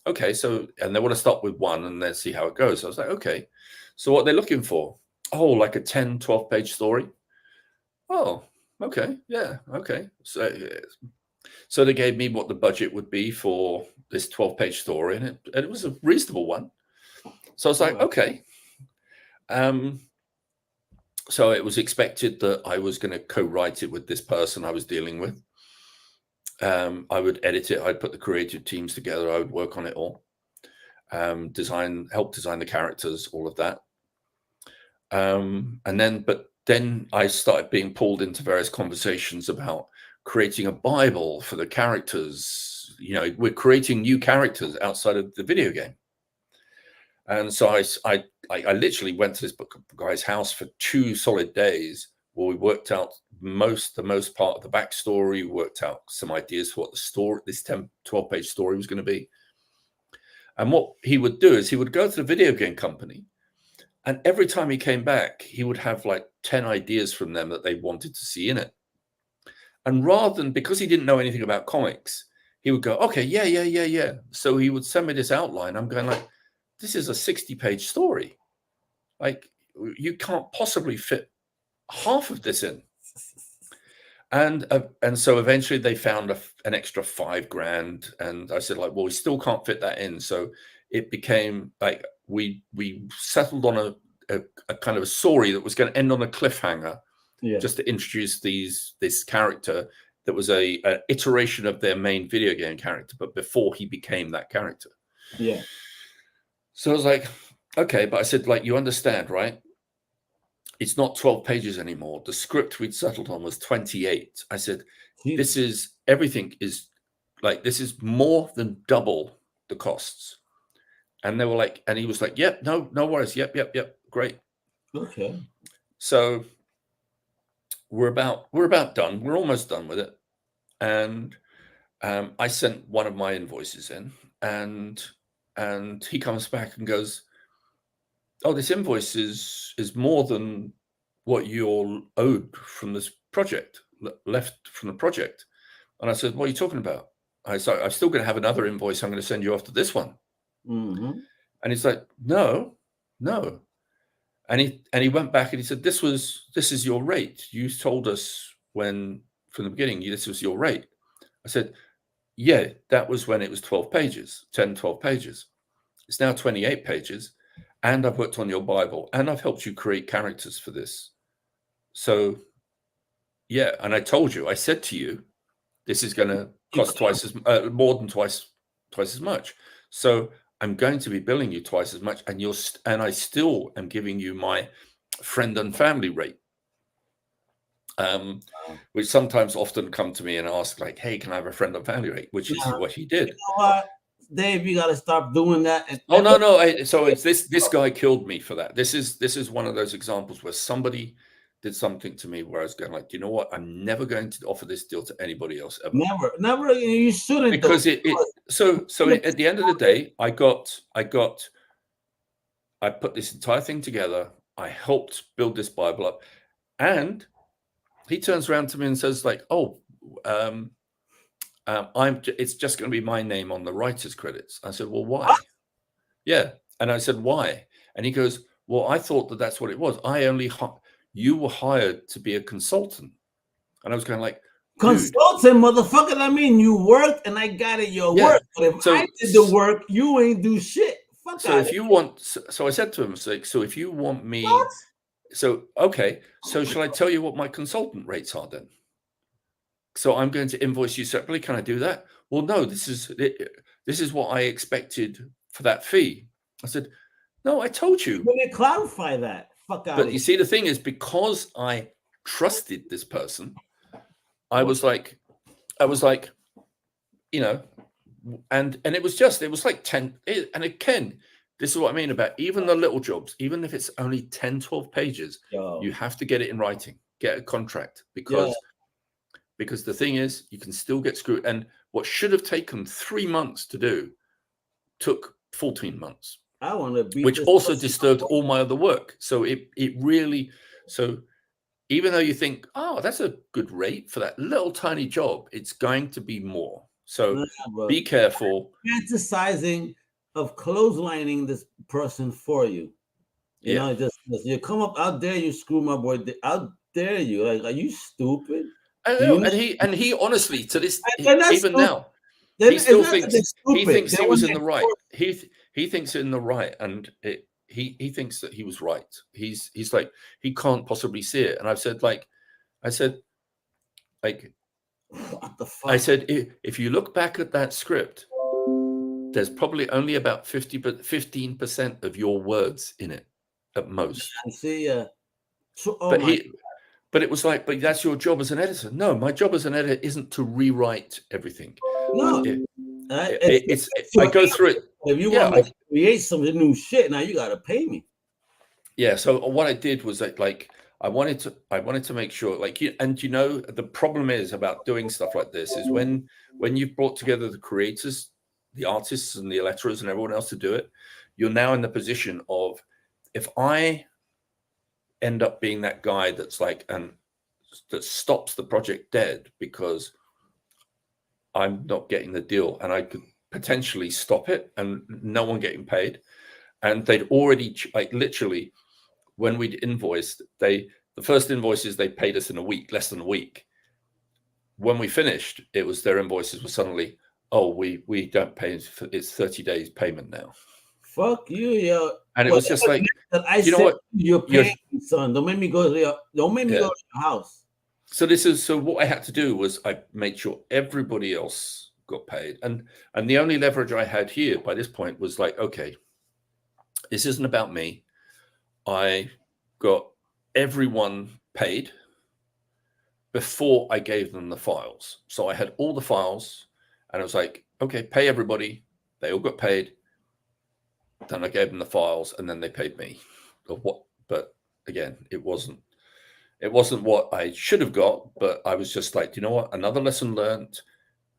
[SPEAKER 2] okay, so, and they want to start with one and then see how it goes. So I was like, okay, so what they're looking for? Oh, like a 10, 12 page story. Oh, okay, yeah, okay. So they gave me what the budget would be for this 12-page story, and it was a reasonable one. So I was like, okay. So it was expected that I was going to co-write it with this person I was dealing with. I would edit it. I'd put the creative teams together. I would work on it all, help design the characters, all of that. But then I started being pulled into various conversations about creating a Bible for the characters. You know, we're creating new characters outside of the video game. And so I literally went to this guy's house for 2 solid days where we worked out the most part of the backstory, worked out some ideas for what the story, this 12-page story was going to be. And what he would do is he would go to the video game company, and every time he came back, he would have like 10 ideas from them that they wanted to see in it. And rather than, because he didn't know anything about comics, he would go, okay, yeah. So he would send me this outline. I'm going like, this is a 60-page story. Like, you can't possibly fit half of this in. And so eventually they found an extra $5,000. And I said, like, well, we still can't fit that in. So it became like, we settled on a kind of a story that was going to end on a cliffhanger, just to introduce this character that was a iteration of their main video game character, but before he became that character.
[SPEAKER 1] Yeah.
[SPEAKER 2] So I was like, okay, but I said, like, you understand, right? It's not 12 pages anymore. The script we'd settled on was 28. I said, everything is like, this is more than double the costs. And they were like, and he was like, yep, no worries. Yep. Great.
[SPEAKER 1] Okay.
[SPEAKER 2] So we're about done. We're almost done with it. And I sent one of my invoices in, and he comes back and goes, oh, this invoice is more than what you're owed from this project, left from the project. And I said, what are you talking about? I'm still going to have another invoice I'm going to send you after this one.
[SPEAKER 1] Mm-hmm.
[SPEAKER 2] And he's like, no. And he went back and he said, this is your rate. You told us from the beginning, this was your rate. I said, yeah, that was when it was 12 pages. It's now 28 pages. And I've worked on your Bible, and I've helped you create characters for this. So, yeah, and I said to you, this is going to cost more than twice as much. So I'm going to be billing you twice as much, and I still am giving you my friend and family rate, which sometimes often come to me and ask, like, hey, can I have a friend and family rate? Which is what he did.
[SPEAKER 1] You know what, Dave, you got to stop doing that.
[SPEAKER 2] So it's this guy killed me for that. This is one of those examples where somebody did something to me where I was going like, you know what? I'm never going to offer this deal to anybody else ever.
[SPEAKER 1] Never. You shouldn't.
[SPEAKER 2] Because so at the end of the day, I put this entire thing together. I helped build this Bible up, and he turns around to me and says like, oh, it's just going to be my name on the writer's credits. I said, well, why? What? Yeah. And I said, why? And he goes, well, I thought that's what it was. You were hired to be a consultant. And I was going like,
[SPEAKER 1] consultant, motherfucker. I mean, you worked and I got it your work. But if I did the work, you ain't do shit. Fuck
[SPEAKER 2] so if you want, so I said to him, so if you want me, what? So, okay. So shall I tell you what my consultant rates are then? So I'm going to invoice you separately. Can I do that? Well, no, this is what I expected for that fee. I said, no, I told you.
[SPEAKER 1] Let me clarify that. Fuck out.
[SPEAKER 2] But you see, the thing is, because I trusted this person, I was like, you know, and it was like 10. And again, this is what I mean about even the little jobs, even if it's only 10, 12 pages, you have to get it in writing, get a contract, because the thing is, you can still get screwed. And what should have taken 3 months to do took 14 months.
[SPEAKER 1] I want to beat
[SPEAKER 2] which
[SPEAKER 1] this
[SPEAKER 2] also
[SPEAKER 1] person.
[SPEAKER 2] disturbed all my other work. So it really, so even though you think, oh, that's a good rate for that little tiny job, it's going to be more. So
[SPEAKER 1] Nah, bro.
[SPEAKER 2] be careful.
[SPEAKER 1] Fantasizing of clotheslining this person for you. You
[SPEAKER 2] Yeah.
[SPEAKER 1] know, just you come up out there, you screw my boy. Out dare you? Like, are you stupid?
[SPEAKER 2] I
[SPEAKER 1] Do
[SPEAKER 2] know.
[SPEAKER 1] you know?
[SPEAKER 2] And he honestly, to this,
[SPEAKER 1] They're not
[SPEAKER 2] even
[SPEAKER 1] stupid.
[SPEAKER 2] now,
[SPEAKER 1] They're,
[SPEAKER 2] he
[SPEAKER 1] it's
[SPEAKER 2] still
[SPEAKER 1] not that they're
[SPEAKER 2] thinks
[SPEAKER 1] stupid.
[SPEAKER 2] he
[SPEAKER 1] They're when
[SPEAKER 2] was in the
[SPEAKER 1] they're
[SPEAKER 2] right.
[SPEAKER 1] forced.
[SPEAKER 2] He thinks in the right, and he thinks that he was right. He's like, he can't possibly see it. And I said like
[SPEAKER 1] What the fuck?
[SPEAKER 2] I said, if you look back at that script, there's probably only about 15% of your words in it at most.
[SPEAKER 1] You see, oh
[SPEAKER 2] But
[SPEAKER 1] my,
[SPEAKER 2] but it was like, but that's your job as an editor. No, my job as an editor isn't to rewrite everything.
[SPEAKER 1] no.
[SPEAKER 2] I go through it.
[SPEAKER 1] If you
[SPEAKER 2] Yeah,
[SPEAKER 1] want me to create some new shit, now you got to pay me.
[SPEAKER 2] yeah. So what I did was that, like, I wanted to make sure, like, you know, the problem is about doing stuff like this is when you've brought together the creators, the artists, and the letterers and everyone else to do it, you're now in the position of, if I end up being that guy that's like, and that stops the project dead because I'm not getting the deal, and I could potentially stop it and no one getting paid. And they'd already, like, literally, when we'd invoiced, the first invoices they paid us in a week, less than a week. When we finished, it was their invoices were suddenly, oh, we don't pay, it's 30 days payment now.
[SPEAKER 1] Fuck you, yo.
[SPEAKER 2] And it was just like,
[SPEAKER 1] I
[SPEAKER 2] you know what?
[SPEAKER 1] You're paying me, son. Don't make me go to go to your house.
[SPEAKER 2] So what I had to do was I made sure everybody else got paid. And the only leverage I had here by this point was like, okay, this isn't about me. I got everyone paid before I gave them the files. So I had all the files and I was like, okay, pay everybody. They all got paid. Then I gave them the files and then they paid me. But again, it wasn't what I should have got, but I was just like, you know what? Another lesson learned,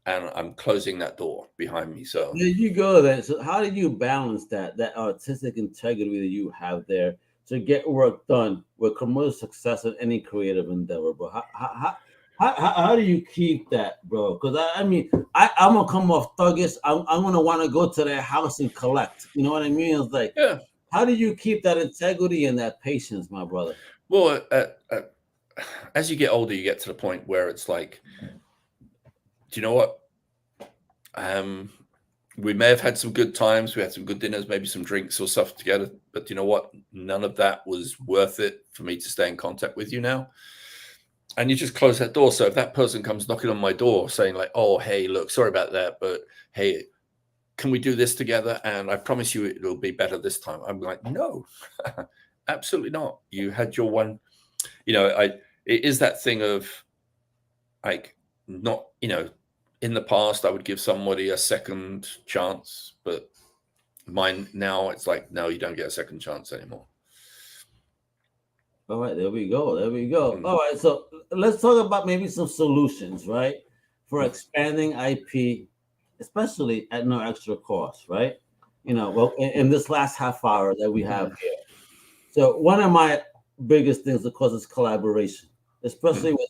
[SPEAKER 2] and I'm closing that door behind me. So
[SPEAKER 1] there you go then. So how did you balance that artistic integrity that you have there to get work done with commercial success in any creative endeavor, bro? How do you keep that, bro? Because I mean, I'm gonna come off thuggish. I'm gonna want to go to their house and collect. You know what I mean? It's like,
[SPEAKER 2] yeah.
[SPEAKER 1] How do you keep that integrity and that patience, my brother?
[SPEAKER 2] Well, as you get older, you get to the point where it's like, do you know what? We may have had some good times. We had some good dinners, maybe some drinks or stuff together. But do you know what? None of that was worth it for me to stay in contact with you now. And you just close that door. So if that person comes knocking on my door saying like, oh, hey, look, sorry about that, but hey, can we do this together? And I promise you it'll be better this time. I'm like, no, absolutely not. You had your one, you know, it is that thing of like, not, you know, in the past I would give somebody a second chance, but mine now it's like, no, you don't get a second chance anymore.
[SPEAKER 1] All right, there we go. There we go. All right, so let's talk about maybe some solutions, right, for expanding IP, especially at no extra cost, right? You know, well, in this last half hour that we have here. So one of my biggest things, of course, is collaboration, especially with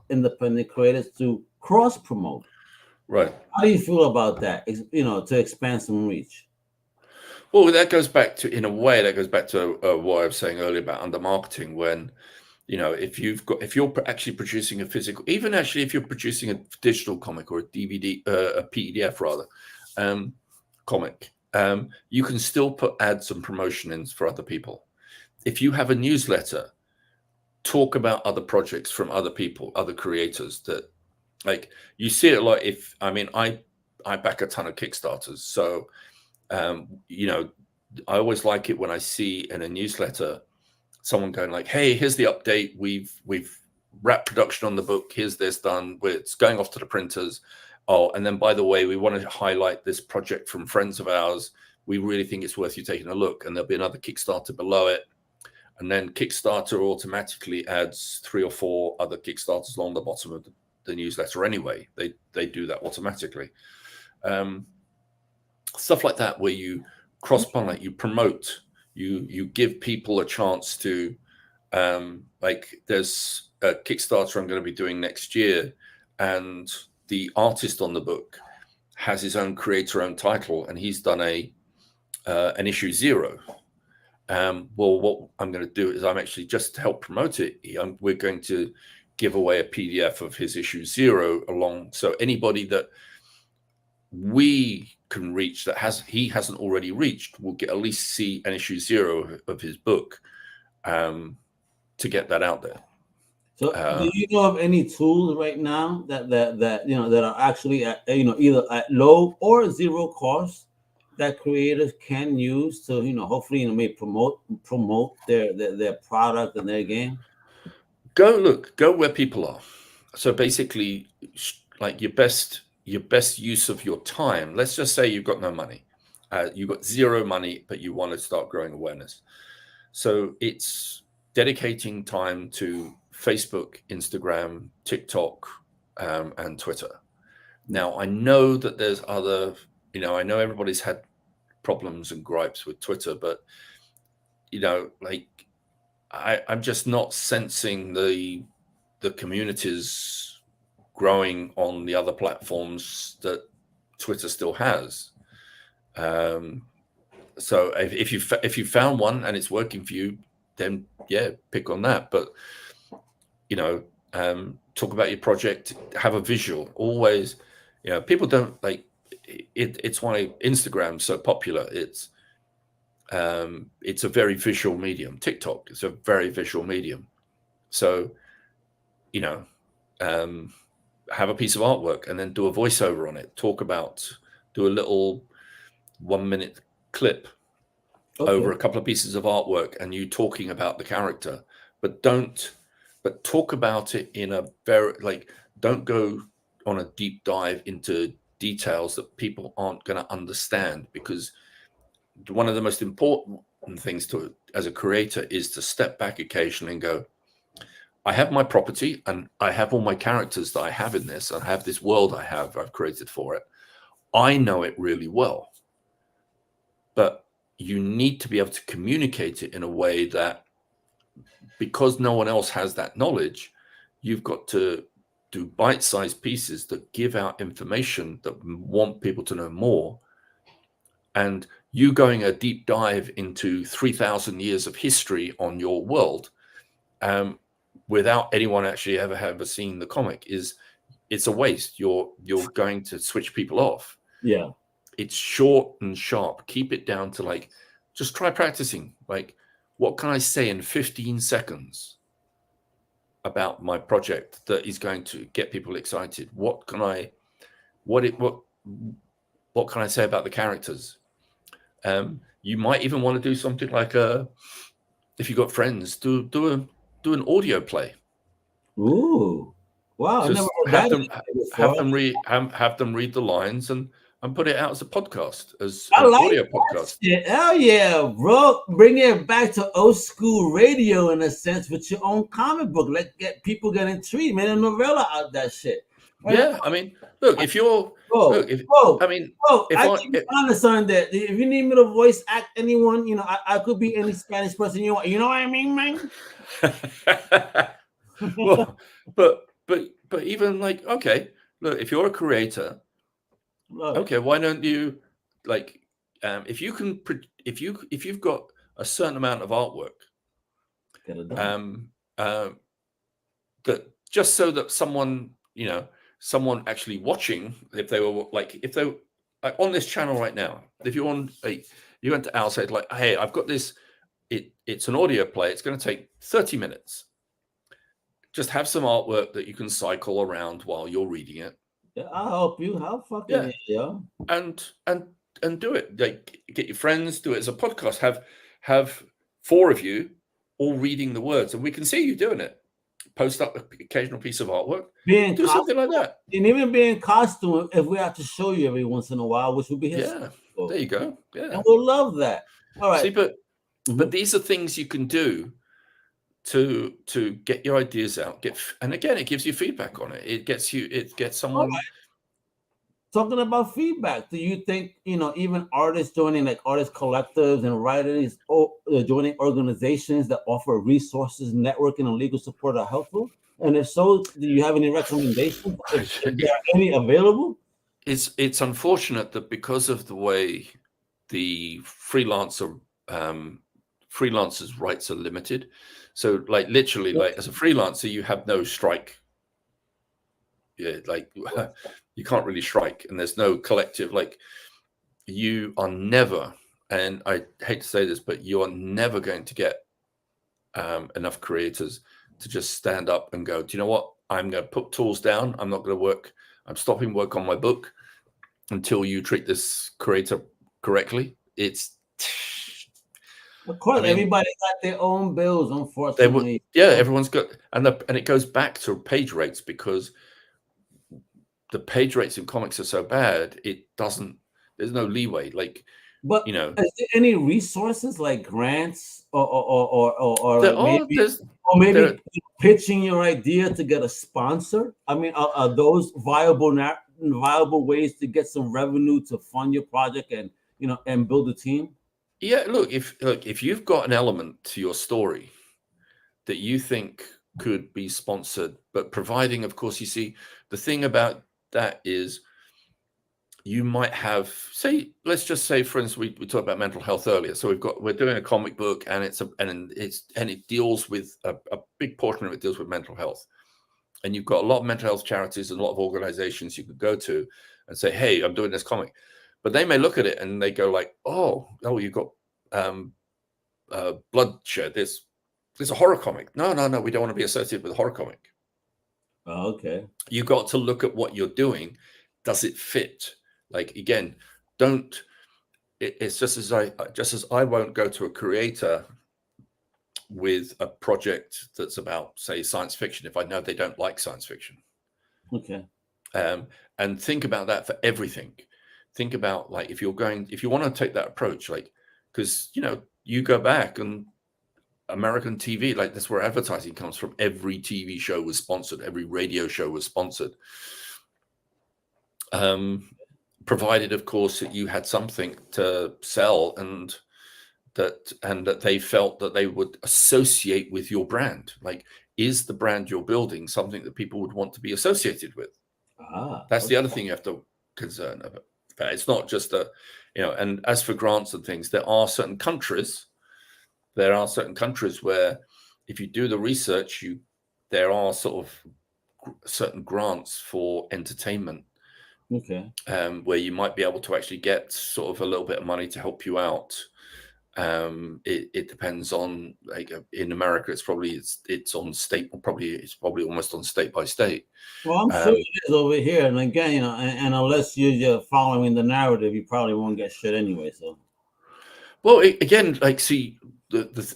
[SPEAKER 1] independent creators to cross promote.
[SPEAKER 2] Right.
[SPEAKER 1] How do you feel about that? You know, to expand some reach.
[SPEAKER 2] Well, that goes back to, in a way, that goes back to what I was saying earlier about under marketing. When, you know, if you're actually producing a physical, even actually if you're producing a digital comic or a DVD, a PDF rather, comic, you can still add some promotion in for other people. If you have a newsletter, talk about other projects from other people, other creators that, like, you see it a lot. I back a ton of Kickstarters, so. You know, I always like it when I see in a newsletter someone going like, hey, here's the update. We've wrapped production on the book. Here's this done. It's going off to the printers. Oh, and then by the way, we want to highlight this project from friends of ours. We really think it's worth you taking a look. And there'll be another Kickstarter below it. And then Kickstarter automatically adds 3 or 4 other Kickstarters along the bottom of the newsletter anyway. They do that automatically. Stuff like that, where you cross-pollinate, you promote, you give people a chance to, like there's a Kickstarter I'm going to be doing next year, and the artist on the book has his own creator-owned title, and he's done an issue 0. Well, what I'm going to do is I'm actually, just to help promote it, we're going to give away a PDF of his issue 0 along. So anybody that we can reach that he hasn't already reached will get at least see an issue 0 of his book, to get that out there.
[SPEAKER 1] So do you know of any tools right now that that are actually at, either at low or 0 cost that creators can use to hopefully maybe promote their product and their game?
[SPEAKER 2] Go where people are. So basically, like your best use of your time. Let's just say you've got no money, you've got 0 money, but you want to start growing awareness. So it's dedicating time to Facebook, Instagram, TikTok, and Twitter. Now, I know that there's other, I know everybody's had problems and gripes with Twitter, but, like I'm just not sensing the communities growing on the other platforms that Twitter still has. So if you found one and it's working for you, then yeah, pick on that. But talk about your project, have a visual. Always, people don't like it. It's why Instagram's so popular. It's a very visual medium. TikTok is a very visual medium. So, have a piece of artwork and then do a voiceover on it. Do a little 1-minute clip over a couple of pieces of artwork, and you talking about the character, but talk about it in a very, don't go on a deep dive into details that people aren't going to understand, because one of the most important things as a creator is to step back occasionally and go, I have my property and I have all my characters that I have in this. I have this world I've created for it. I know it really well, but you need to be able to communicate it in a way that, because no one else has that knowledge, you've got to do bite-sized pieces that give out information that want people to know more. And you going a deep dive into 3,000 years of history on your world, without anyone actually ever seen the comic, it's a waste. You're going to switch people off.
[SPEAKER 1] Yeah.
[SPEAKER 2] It's short and sharp. Keep it down to just try practicing. What can I say in 15 seconds about my project that is going to get people excited? What can I say about the characters? You might even want to do something like if you've got friends, do an audio play.
[SPEAKER 1] Ooh, wow!
[SPEAKER 2] Just
[SPEAKER 1] I never heard
[SPEAKER 2] have them read the lines and put it out as a podcast, as
[SPEAKER 1] an
[SPEAKER 2] audio podcast.
[SPEAKER 1] Hell yeah, bro! Bring it back to old school radio in a sense with your own comic book. Get people get intrigued, man. A novella out that shit. Right?
[SPEAKER 2] Yeah, I mean, look, if you're
[SPEAKER 1] I think understand that if you need me to voice act anyone, I could be any Spanish person you want. You know what I mean, man?
[SPEAKER 2] Well, but even okay, look, if you're a creator, okay, why don't you if you've got a certain amount of artwork, that just so that someone actually watching, if they were on this channel right now, if you're on you went to Al, said hey, I've got this, it's an audio play, it's going to take 30 minutes. Just have some artwork that you can cycle around while you're reading it.
[SPEAKER 1] Yeah, I'll help you. How fucking yeah.
[SPEAKER 2] And do it. Get your friends, do it as a podcast. Have 4 of you all reading the words, and we can see you doing it. Post up an occasional piece of artwork. Do something like that.
[SPEAKER 1] And even be in costume if we have to show you every once in a while, which would be
[SPEAKER 2] hysterical. There you go. Yeah.
[SPEAKER 1] And we'll love that. All right.
[SPEAKER 2] See, but these are things you can do to get your ideas out. And again, it gives you feedback on it. It gets someone.
[SPEAKER 1] talking about feedback, do you think, even artists joining, like artist collectives and writers joining organizations that offer resources, networking, and legal support are helpful? And if so, do you have any recommendations if there are any available?
[SPEAKER 2] It's unfortunate that because of the way the freelancers' rights are limited. So like literally, like as a freelancer, you have no strike. Yeah, like you can't really strike, and there's no collective. Like you are never, and I hate to say this, but you are never going to get enough creators to just stand up and go, do you know what? I'm going to put tools down. I'm not going to work. I'm stopping work on my book until you treat this creator correctly. It's
[SPEAKER 1] Of course, everybody got their own bills, unfortunately.
[SPEAKER 2] Everyone's got, and it goes back to page rates, because the page rates in comics are so bad. There's no leeway. Like,
[SPEAKER 1] but is there any resources like grants or maybe pitching your idea to get a sponsor? I mean, are those viable ways to get some revenue to fund your project and and build a team?
[SPEAKER 2] Yeah, look, if you've got an element to your story that you think could be sponsored, but providing, of course, you see, the thing about that is you might have, let's just say, for instance, we talked about mental health earlier. So we're doing a comic book, and it deals with a big portion of it deals with mental health. And you've got a lot of mental health charities and a lot of organizations you could go to and say, hey, I'm doing this comic. But they may look at it and they go like, oh, you've got bloodshed. There's a horror comic. No, we don't want to be associated with a horror comic.
[SPEAKER 1] Oh, okay.
[SPEAKER 2] You've got to look at what you're doing. Does it fit? Like, again, it's just as I won't go to a creator with a project that's about, say, science fiction if I know they don't like science fiction.
[SPEAKER 1] Okay.
[SPEAKER 2] And think about that for everything. Think about, like, if you want to take that approach, like, because you go back and American TV, like, that's where advertising comes from. Every TV show was sponsored. Every radio show was sponsored. Provided, of course, that you had something to sell and that they felt that they would associate with your brand. Like, is the brand you're building something that people would want to be associated with? That's the other thing you have to concern about. It's not just and as for grants and things, there are certain countries where if you do the research, there are sort of certain grants for entertainment.
[SPEAKER 1] Okay.
[SPEAKER 2] Where you might be able to actually get sort of a little bit of money to help you out. It depends on, like, in America, it's probably almost on state by state.
[SPEAKER 1] Well, I'm sure it is over here, and again, and unless you're following the narrative, you probably won't get shit anyway. So,
[SPEAKER 2] well, again, like, see, there's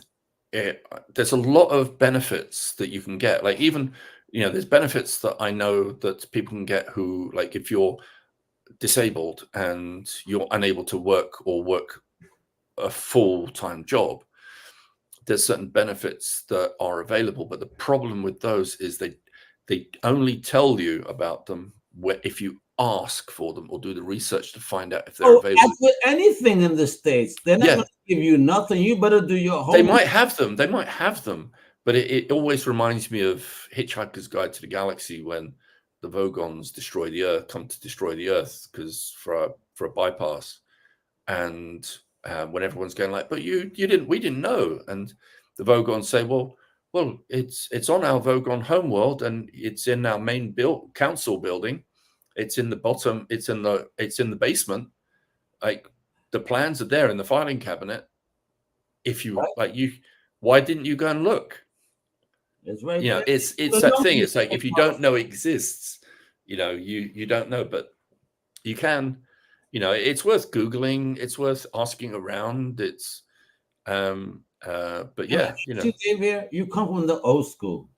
[SPEAKER 2] a lot of benefits that you can get. Like, even there's benefits that I know that people can get who, like, if you're disabled and you're unable to work or work a full-time job, there's certain benefits that are available. But the problem with those is they only tell you about them if you ask for them or do the research to find out if they're available.
[SPEAKER 1] As with anything in the States, they're not going to give you nothing. You better do your homework.
[SPEAKER 2] They might have them, but it always reminds me of Hitchhiker's Guide to the Galaxy, when the Vogons come to destroy the Earth because for a bypass, and when everyone's going like, but we didn't know, and the Vogons say, well, it's on our Vogon homeworld, and it's in our main council building. It's in the bottom. It's in the basement. Like, the plans are there in the filing cabinet. If you why didn't you go and look?
[SPEAKER 1] It's right.
[SPEAKER 2] It's that thing. It's like, if you don't know it exists, you don't know, but you can. It's worth Googling. It's worth asking around. It's but yeah,
[SPEAKER 1] you come from the old school.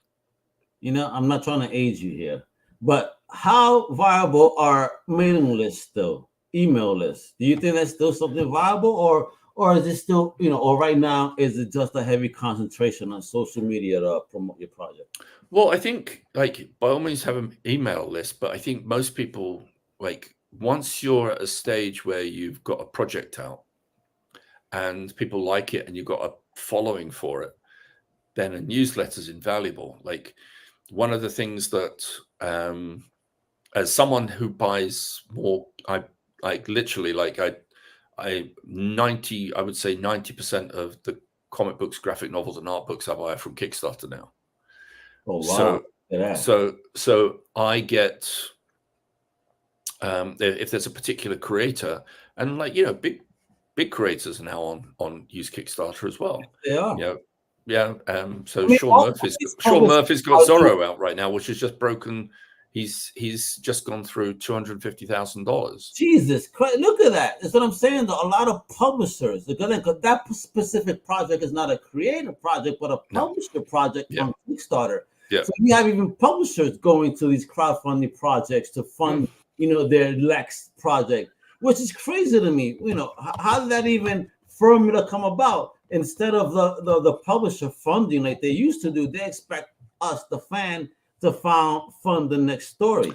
[SPEAKER 1] I'm not trying to age you here, but how viable are mailing lists though? Email lists? Do you think that's still something viable, or is it still, or right now is it just a heavy concentration on social media to promote your project?
[SPEAKER 2] Well, I think, like, by all means have an email list, but I think most people, like, once you're at a stage where you've got a project out and people like it and you've got a following for it, then a newsletter is invaluable. Like one of the things that, as someone who buys more, I would say 90% of the comic books, graphic novels, and art books I buy from Kickstarter now.
[SPEAKER 1] Oh wow!
[SPEAKER 2] So I get, if there's a particular creator, and like big creators are now on use Kickstarter as well.
[SPEAKER 1] They are.
[SPEAKER 2] Yeah. So Sean Murphy's got Zorro out right now, which has just broken. He's just gone through $250,000.
[SPEAKER 1] Jesus Christ! Look at that. That's what I'm saying. Though a lot of publishers, that specific project is not a creative project, but a publisher project on Kickstarter.
[SPEAKER 2] Yeah.
[SPEAKER 1] So you have even publishers going to these crowdfunding projects to fund, their Lex project, which is crazy to me. How did that even formula come about? Instead of the publisher funding like they used to do, they expect us, the fan, to fund the next story.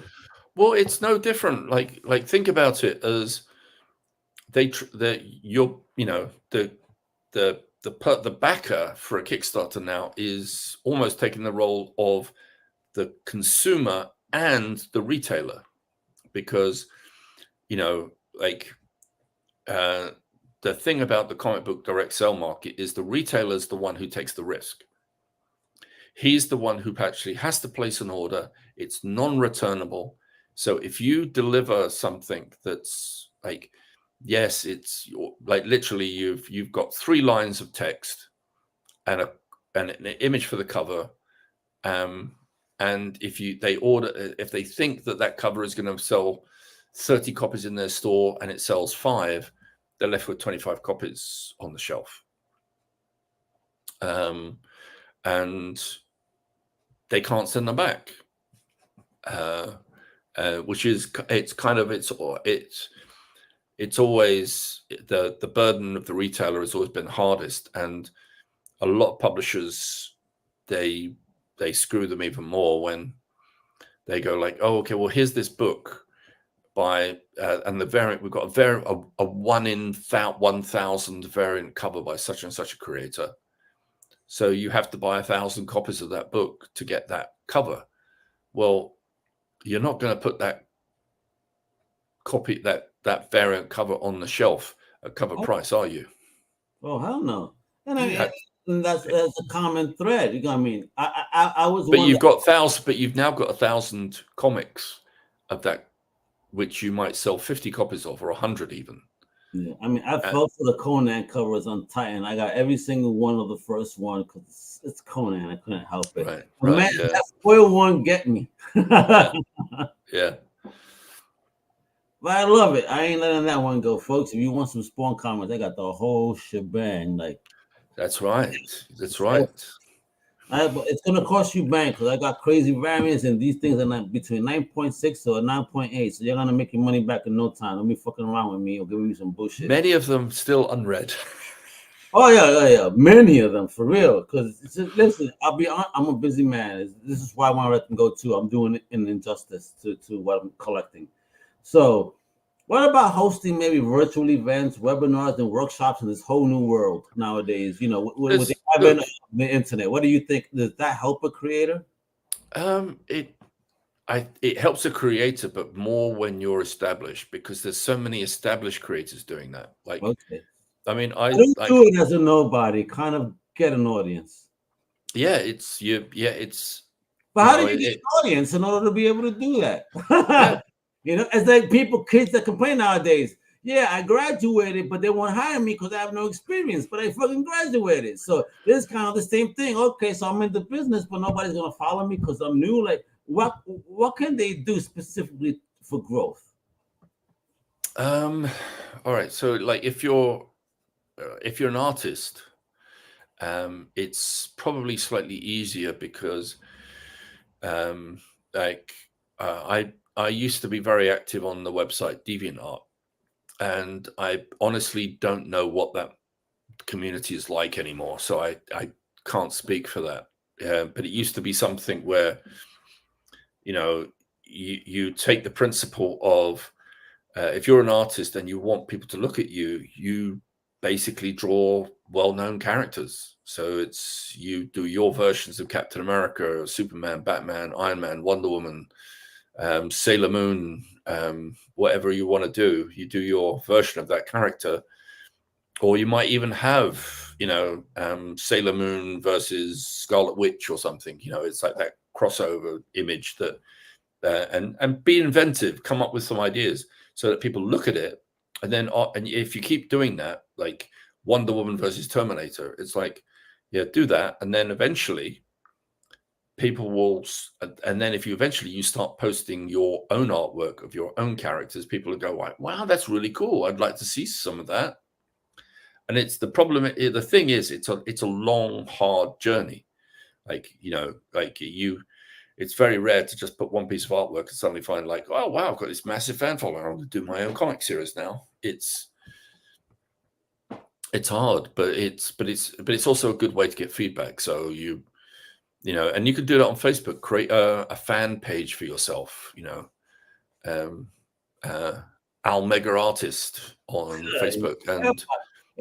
[SPEAKER 2] Well, it's no different. Like think about it as the backer for a Kickstarter now is almost taking the role of the consumer and the retailer, because the thing about the comic book direct sell market is the retailer's the one who takes the risk. He's the one who actually has to place an order. It's non-returnable. So if you deliver something that's like, yes, it's like literally you've got 3 lines of text and an image for the cover, and if they think that cover is going to sell 30 copies in their store and it sells 5, they're left with 25 copies on the shelf. And they can't send them back, which is it's always the burden of the retailer has always been hardest, and a lot of publishers they screw them even more when they go like, oh, okay, well here's this book by and the variant, we've got a 1 in 1,000 variant cover by such and such a creator. So you have to buy 1,000 copies of that book to get that cover. Well, you're not going to put that variant cover on the shelf at cover price, are you?
[SPEAKER 1] Oh, hell no. And I mean, that's a common thread. You know what I mean? I was.
[SPEAKER 2] But you've now got 1,000 comics of that, which you might sell 50 copies of, or 100 even.
[SPEAKER 1] Yeah, I mean, I fell for the Conan covers on Titan. I got every single one of the first one because it's Conan. I couldn't help it.
[SPEAKER 2] Right,
[SPEAKER 1] man, that spoil one get me.
[SPEAKER 2] Yeah.
[SPEAKER 1] But I love it. I ain't letting that one go, folks. If you want some Spawn comments, I got the whole shebang. Like,
[SPEAKER 2] that's right. That's right.
[SPEAKER 1] But it's gonna cost you bank because I got crazy variants, and these things are not between 9.6 or 9.8. So you're gonna make your money back in no time. Don't be fucking around with me or giving you some bullshit.
[SPEAKER 2] Many of them still unread.
[SPEAKER 1] Oh yeah. Many of them for real. Because listen, I'll be honest, I'm a busy man. This is why I want to let them go too. I'm doing an injustice to what I'm collecting. So, what about hosting maybe virtual events, webinars, and workshops in this whole new world nowadays? With the advent of the internet, what do you think? Does that help a creator?
[SPEAKER 2] It helps a creator, but more when you're established, because there's so many established creators doing that. Like, okay. I mean, I don't
[SPEAKER 1] do it as a nobody. Kind of get an audience.
[SPEAKER 2] Yeah, it's you. Yeah, it's.
[SPEAKER 1] But how do you get an audience in order to be able to do that? Yeah. It's like kids that complain nowadays. Yeah, I graduated, but they won't hire me because I have no experience. But I fucking graduated. So this is kind of the same thing. Okay, so I'm in the business, but nobody's gonna follow me because I'm new. Like, what can they do specifically for growth?
[SPEAKER 2] All right. So, like, if you're an artist, it's probably slightly easier because, I used to be very active on the website DeviantArt, and I honestly don't know what that community is like anymore. So I can't speak for that. But it used to be something where, you take the principle of if you're an artist and you want people to look at you, you basically draw well-known characters. So it's you do your versions of Captain America, Superman, Batman, Iron Man, Wonder Woman, Sailor Moon, whatever you want to do. You do your version of that character, or you might even have, Sailor Moon versus Scarlet Witch or something. It's like that crossover image that, and be inventive, come up with some ideas so that people look at it. And then, and if you keep doing that, like Wonder Woman versus Terminator, it's like, yeah, do that. And then eventually people will, and then if you eventually start posting your own artwork of your own characters, people will go like, wow, that's really cool. I'd like to see some of that. And it's the problem. The thing is, it's a long, hard journey. It's very rare to just put one piece of artwork and suddenly find like, oh wow, I've got this massive fan following. I'm going to do my own comic series now. It's hard, but it's also a good way to get feedback. So and you can do that on Facebook. Create a fan page for yourself. Al Mega Artist on Facebook, and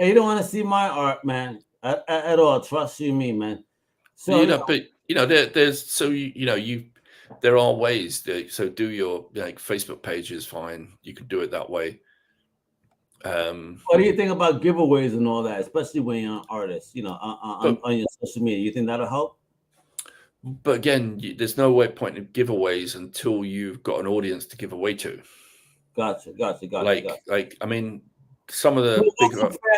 [SPEAKER 1] you don't want to see my art, man, at all. Trust you, me, man. So
[SPEAKER 2] there are ways. So do your Facebook page is fine. You can do it that way.
[SPEAKER 1] What do you think about giveaways and all that, especially when you're an artist? On your social media, you think that'll help?
[SPEAKER 2] But again, there's no point in giveaways until you've got an audience to give away to.
[SPEAKER 1] Gotcha.
[SPEAKER 2] I mean, some of the
[SPEAKER 1] big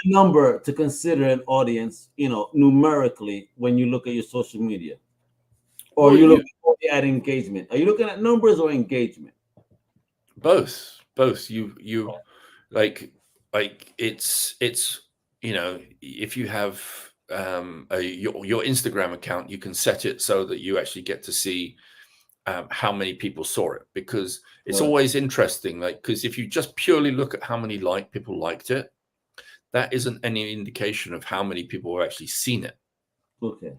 [SPEAKER 1] number to consider an audience, numerically when you look at your social media, or you look at engagement. Are you looking at numbers or engagement?
[SPEAKER 2] Both. You like it's if you have your Instagram account, you can set it so that you actually get to see how many people saw it, because it's always interesting. Because if you just purely look at how many people liked it, that isn't any indication of how many people have actually seen it.
[SPEAKER 1] Okay.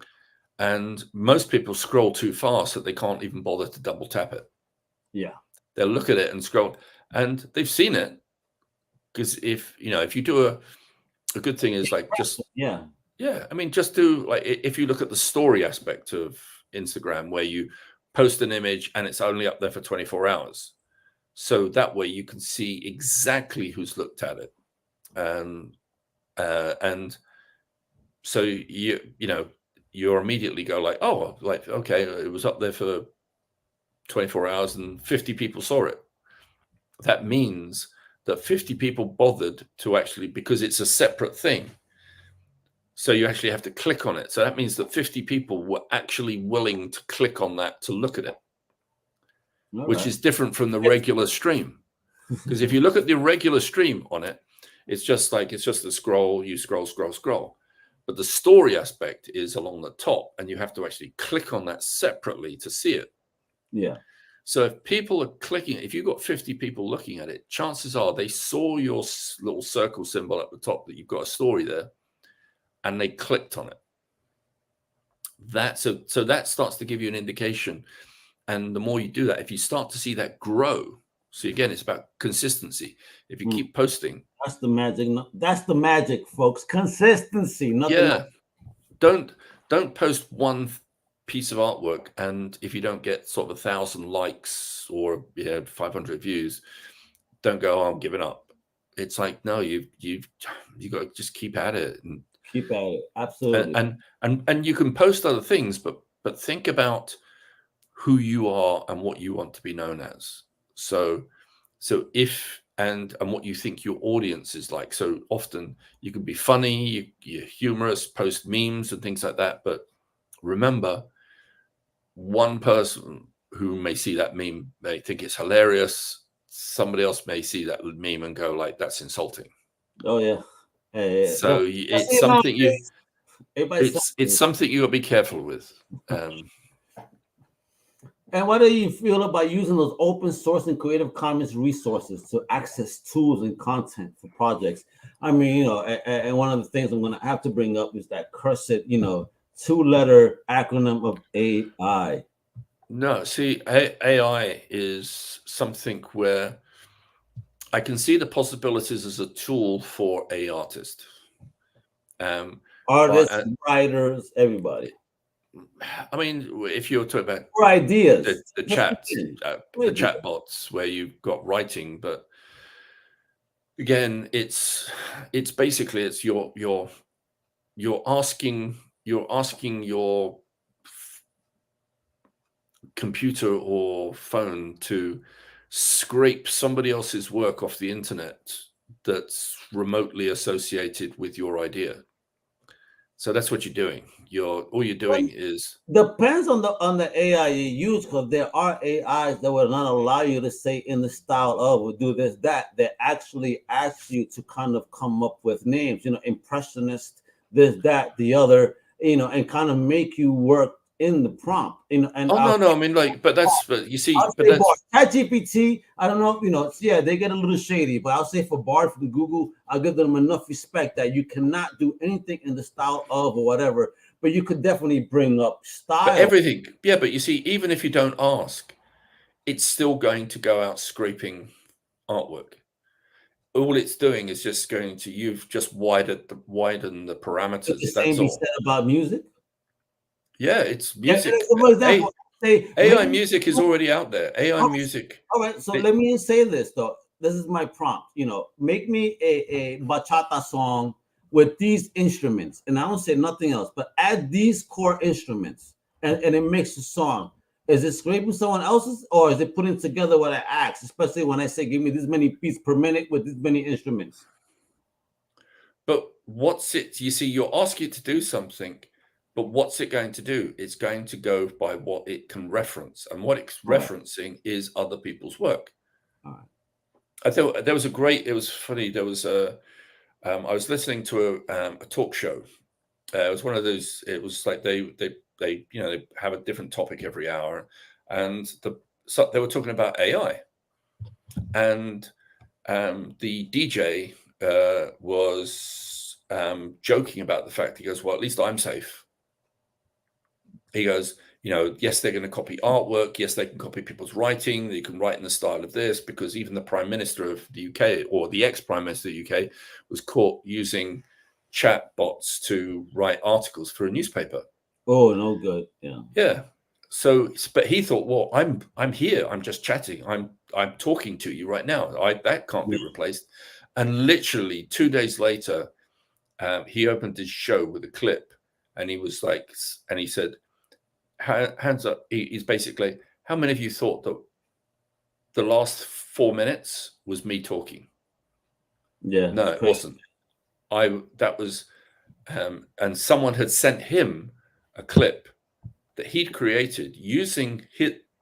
[SPEAKER 2] And most people scroll too fast that they can't even bother to double tap it.
[SPEAKER 1] Yeah.
[SPEAKER 2] They'll look at it and scroll, and they've seen it. Because if you do a good thing is just I mean, just do if you look at the story aspect of Instagram, where you post an image and it's only up there for 24 hours. So that way you can see exactly who's looked at it. And so you immediately go like, oh, okay, it was up there for 24 hours and 50 people saw it. That means that 50 people bothered to actually, because it's a separate thing. So you actually have to click on it. So that means that 50 people were actually willing to click on that to look at it, which is different from the regular stream. Because if you look at the regular stream on it, it's just a scroll, you scroll. But the story aspect is along the top, and you have to actually click on that separately to see it.
[SPEAKER 1] Yeah.
[SPEAKER 2] So if people are clicking, if you've got 50 people looking at it, chances are they saw your little circle symbol at the top that you've got a story there, and they clicked on it. So that starts to give you an indication. And the more you do that, if you start to see that grow, so again, it's about consistency. If you keep posting,
[SPEAKER 1] that's the magic. That's the magic, folks. Consistency. Nothing else.
[SPEAKER 2] Don't post one piece of artwork, and if you don't get sort of 1,000 likes or 500 views, don't go, oh, I'm giving up. It's like, no, you've got to just keep at it and
[SPEAKER 1] keep at it. Absolutely.
[SPEAKER 2] And you can post other things, but think about who you are and what you want to be known as. So if and what you think your audience is like. So often you can be funny, you're humorous, post memes and things like that. But remember, one person who may see that meme may think it's hilarious. Somebody else may see that meme and go like, that's insulting.
[SPEAKER 1] Oh yeah.
[SPEAKER 2] So it's something it's something you got to be careful with.
[SPEAKER 1] And what do you feel about using those open source and Creative Commons resources to access tools and content for projects? I mean, and one of the things I'm going to have to bring up is that cursed, 2-letter acronym of AI.
[SPEAKER 2] No, see, AI is something where I can see the possibilities as a tool for a artist.
[SPEAKER 1] Artists, writers, everybody.
[SPEAKER 2] I mean, if you're talking about
[SPEAKER 1] for ideas,
[SPEAKER 2] the chat bots where you've got writing, but again, it's basically it's you're asking your computer or phone to scrape somebody else's work off the internet that's remotely associated with your idea. So that's what you're doing. All you're doing is
[SPEAKER 1] depends on the AI you use, because there are AIs that will not allow you to say in the style of or do this, that. They actually ask you to kind of come up with names, impressionist, this, that, the other, and kind of make you work in the prompt. And
[SPEAKER 2] no, I mean, but you see, but that's
[SPEAKER 1] ChatGPT. I don't know, yeah, they get a little shady, but I'll say for Bard from Google, I'll give them enough respect that you cannot do anything in the style of or whatever, but you could definitely bring up style.
[SPEAKER 2] But everything, yeah. But you see, even if you don't ask, it's still going to go out scraping artwork. All it's doing is just going to you've just widened the parameters.
[SPEAKER 1] The same
[SPEAKER 2] that's all.
[SPEAKER 1] Said about music.
[SPEAKER 2] Yeah, it's music.
[SPEAKER 1] For example,
[SPEAKER 2] AI music is already out there. AI music.
[SPEAKER 1] All right, so let me say this though. This is my prompt. Make me a bachata song with these instruments, and I don't say nothing else, but add these core instruments, and it makes a song. Is it scraping someone else's, or is it putting together what I asked? Especially when I say, give me this many beats per minute with this many instruments.
[SPEAKER 2] But what's it? You see, you're asking it to do something, but what's it going to do? It's going to go by what it can reference, and what it's referencing is other people's work. I thought there was a great. It was funny. There was a. I was listening to a talk show. It was one of those. It was like they have a different topic every hour, and they were talking about AI, and the DJ was joking about the fact. He goes, "Well, at least I'm safe." He goes, yes, they're going to copy artwork. Yes, they can copy people's writing. They can write in the style of this, because even the Prime Minister of the UK, or the ex-Prime Minister of the UK, was caught using chat bots to write articles for a newspaper.
[SPEAKER 1] Oh, no good. Yeah.
[SPEAKER 2] Yeah. So, but he thought, well, I'm here. I'm just chatting. I'm talking to you right now. That can't be replaced. And literally 2 days later, he opened his show with a clip, and he was like, and he said, hands up. He's basically, how many of you thought that the last 4 minutes was me talking?
[SPEAKER 1] Yeah.
[SPEAKER 2] No, it wasn't. That was, and someone had sent him a clip that he'd created using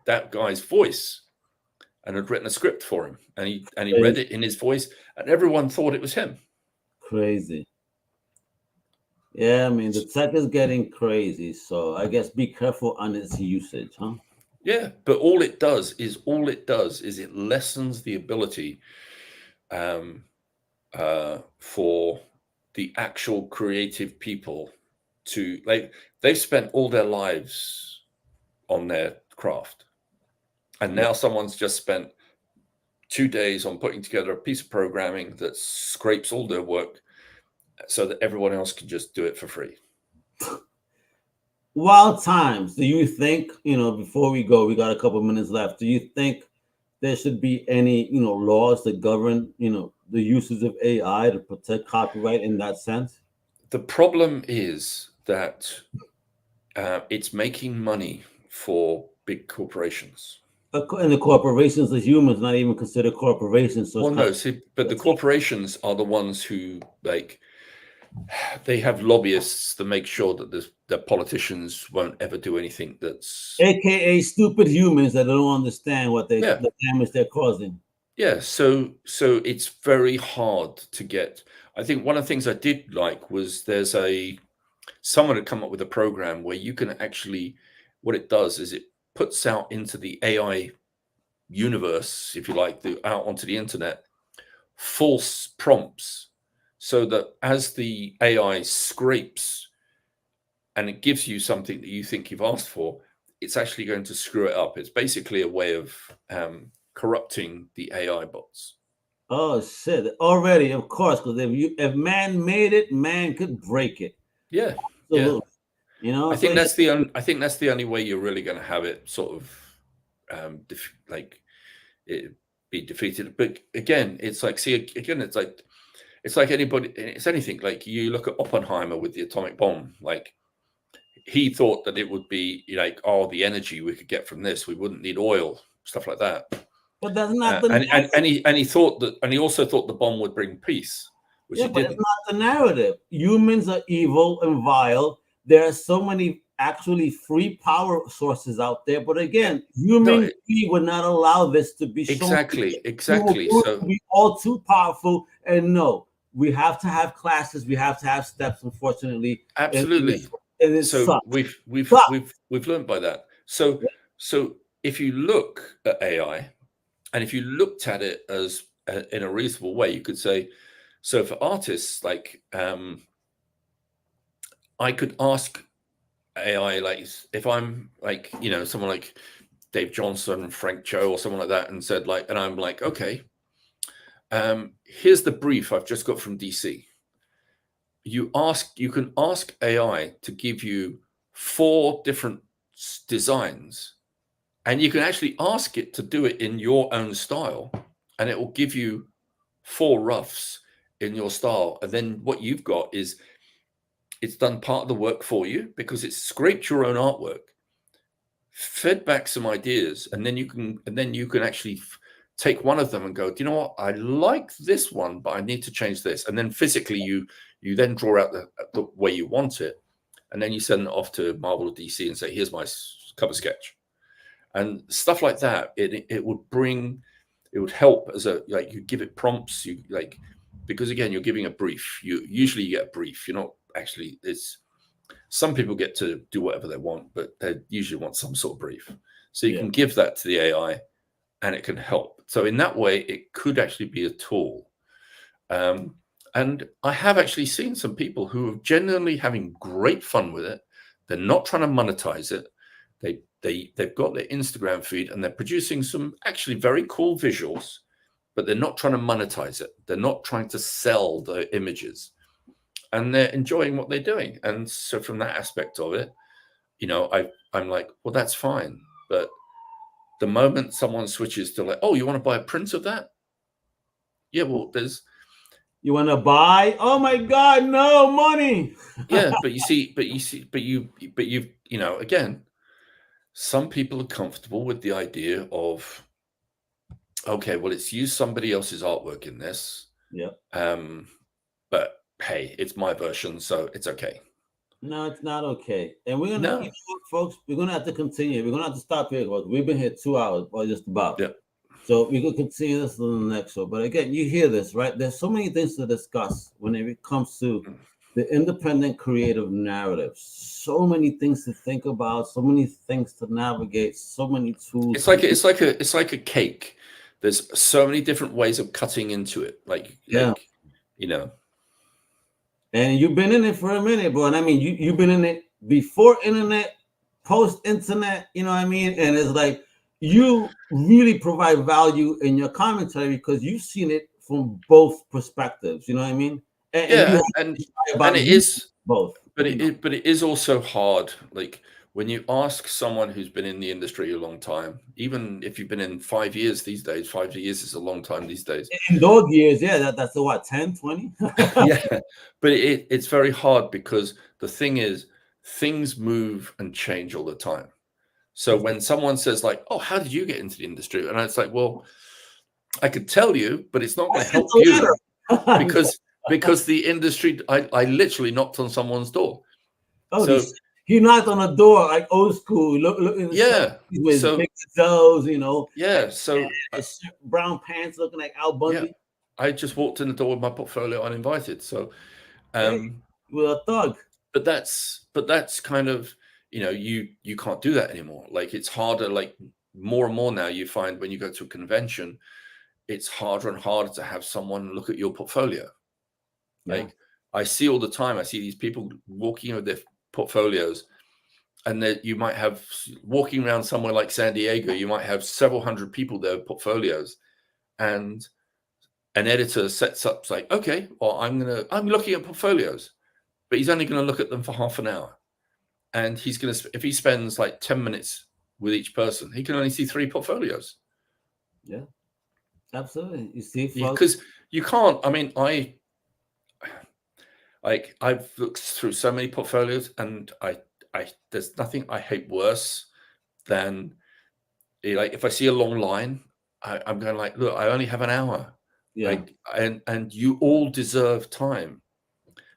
[SPEAKER 2] that guy's voice, and had written a script for him, and he read it in his voice, and everyone thought it was him.
[SPEAKER 1] Crazy. Yeah, I mean, the tech is getting crazy, so I guess be careful on its usage, huh?
[SPEAKER 2] Yeah, but all it does is it lessens the ability for the actual creative people to, they've spent all their lives on their craft, and now someone's just spent 2 days on putting together a piece of programming that scrapes all their work so that everyone else can just do it for free.
[SPEAKER 1] Wild times. Do you think, before we go, we got a couple minutes left, do you think there should be any, laws that govern, the uses of AI to protect copyright in that sense?
[SPEAKER 2] The problem is that it's making money for big corporations.
[SPEAKER 1] And the corporations, the humans, not even considered corporations. So
[SPEAKER 2] but the corporations are the ones who, they have lobbyists to make sure that the politicians won't ever do anything that's,
[SPEAKER 1] AKA stupid humans that don't understand what the damage they're causing.
[SPEAKER 2] Yeah, so it's very hard to get. I think one of the things I did like was someone had come up with a program where you can actually, what it does is it puts out into the AI universe, if you like, out onto the internet, false prompts, so that as the AI scrapes and it gives you something that you think you've asked for, it's actually going to screw it up. It's basically a way of corrupting the AI bots.
[SPEAKER 1] Oh shit! Already, of course, because if man made it, man could break it.
[SPEAKER 2] Yeah, yeah.
[SPEAKER 1] Absolutely. You know,
[SPEAKER 2] I
[SPEAKER 1] so
[SPEAKER 2] think
[SPEAKER 1] yeah,
[SPEAKER 2] that's the only way you're really going to have it sort of like it be defeated. But again, it's like, see, again, it's like anybody, it's anything. Like you look at Oppenheimer with the atomic bomb. Like he thought that it would be like, oh, the energy we could get from this, we wouldn't need oil, stuff like that.
[SPEAKER 1] but that's not the
[SPEAKER 2] And he thought that, and he also thought the bomb would bring peace, which
[SPEAKER 1] yeah,
[SPEAKER 2] it
[SPEAKER 1] but it's
[SPEAKER 2] didn't.
[SPEAKER 1] not the narrative. Humans are evil and vile. There are so many actually free power sources out there, but again,
[SPEAKER 2] No,
[SPEAKER 1] human greed would not allow this to be shown. We will
[SPEAKER 2] exactly.
[SPEAKER 1] prove
[SPEAKER 2] So
[SPEAKER 1] to be all too powerful, and no, we have to have classes. We have to have steps. Unfortunately,
[SPEAKER 2] absolutely.
[SPEAKER 1] and it
[SPEAKER 2] So
[SPEAKER 1] sucks.
[SPEAKER 2] we've learned by that. So if you look at AI, and if you looked at it as in a reasonable way, you could say, so for artists, like I could ask AI, like if I'm like, someone like Dave Johnson, Frank Cho, or someone like that, and said like, and I'm like, okay, here's the brief I've just got from DC. You can ask AI to give you 4 different designs, and you can actually ask it to do it in your own style, and it will give you 4 roughs in your style. And then what you've got is it's done part of the work for you because it's scraped your own artwork, fed back some ideas, and then you can actually take one of them and go, do you know what? I like this one, but I need to change this. And then physically you then draw out the way you want it. And then you send it off to Marvel or DC and say, here's my cover sketch. And stuff like that, it would help as you give it prompts, because again, you're giving a brief. You usually get a brief. You're not actually, some people get to do whatever they want, but they usually want some sort of brief. So you can give that to the AI and it can help. So in that way, it could actually be a tool. And I have actually seen some people who are genuinely having great fun with it. They're not trying to monetize it. They've got their Instagram feed and they're producing some actually very cool visuals, but they're not trying to monetize it. They're not trying to sell the images, and they're enjoying what they're doing. And so from that aspect of it, I'm like, well, that's fine. But the moment someone switches to like, oh, you want to buy a print of that? Yeah, well,
[SPEAKER 1] you want to buy? Oh my God, no money.
[SPEAKER 2] Yeah, but again, some people are comfortable with the idea of, okay, well, it's used somebody else's artwork in this.
[SPEAKER 1] Yeah.
[SPEAKER 2] But hey, it's my version, so it's okay.
[SPEAKER 1] No, it's not okay. And we're gonna, folks, we're gonna have to continue. We're gonna have to stop here, folks. We've been here 2 hours, or just about.
[SPEAKER 2] Yeah.
[SPEAKER 1] So we could continue this in the next show. But again, you hear this, right? There's so many things to discuss when it comes to the independent creative narrative. So many things to think about, so many things to navigate, so many tools.
[SPEAKER 2] It's like a cake. There's so many different ways of cutting into it.
[SPEAKER 1] And you've been in it for a minute, bro. And I mean, you've been in it before internet, post internet, you know what I mean? And it's like you really provide value in your commentary because you've seen it from both perspectives, you know what I mean?
[SPEAKER 2] And it is
[SPEAKER 1] both.
[SPEAKER 2] But it is also hard. Like when you ask someone who's been in the industry a long time, even if you've been in 5 years these days, 5 years is a long time these days.
[SPEAKER 1] In those years, yeah, that's the what, 10, 20?
[SPEAKER 2] Yeah, but it's very hard because the thing is, things move and change all the time. So when someone says like, oh, how did you get into the industry? And it's like, well, I could tell you, but it's not going to help you because the industry, I literally knocked on someone's door.
[SPEAKER 1] Oh, so he knocked on a door like old school. Look with big toes, you know.
[SPEAKER 2] Yeah, so
[SPEAKER 1] brown pants looking like Al Bundy.
[SPEAKER 2] Yeah, I just walked in the door with my portfolio uninvited. So
[SPEAKER 1] we're a thug.
[SPEAKER 2] But that's kind of, you can't do that anymore. Like it's harder, like more and more now you find when you go to a convention, it's harder and harder to have someone look at your portfolio. Like I see all the time, I see these people walking with their portfolios, and that you might have walking around somewhere like San Diego, you might have several hundred people there with portfolios, and an editor sets up like, okay, well, I'm looking at portfolios, but he's only going to look at them for half an hour. And he's going to, if he spends like 10 minutes with each person, he can only see 3 portfolios.
[SPEAKER 1] Yeah, absolutely. You see,
[SPEAKER 2] because you can't, I mean, I've looked through so many portfolios, and there's nothing I hate worse than like if I see a long line, I'm going like, look, I only have an hour.
[SPEAKER 1] Yeah.
[SPEAKER 2] Like, and you all deserve time.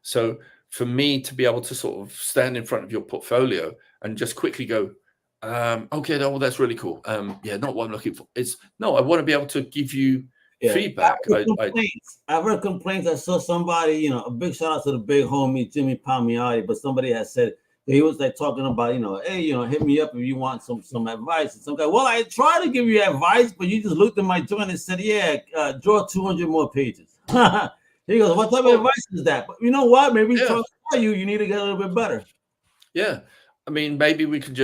[SPEAKER 2] So for me to be able to sort of stand in front of your portfolio and just quickly go, okay, well, that's really cool. Yeah, not what I'm looking for. I want to be able to give you feedback.
[SPEAKER 1] I've heard complaints. I saw somebody, a big shout out to the big homie Jimmy Palmiotti, but somebody has said he was like talking about, hey, hit me up if you want some advice. And some guy, well, I tried to give you advice, but you just looked at my joint and said, yeah, draw 200 more pages. He goes, what type of advice is that? But you know what? Maybe you need to get a little bit better.
[SPEAKER 2] Yeah. I mean, maybe we could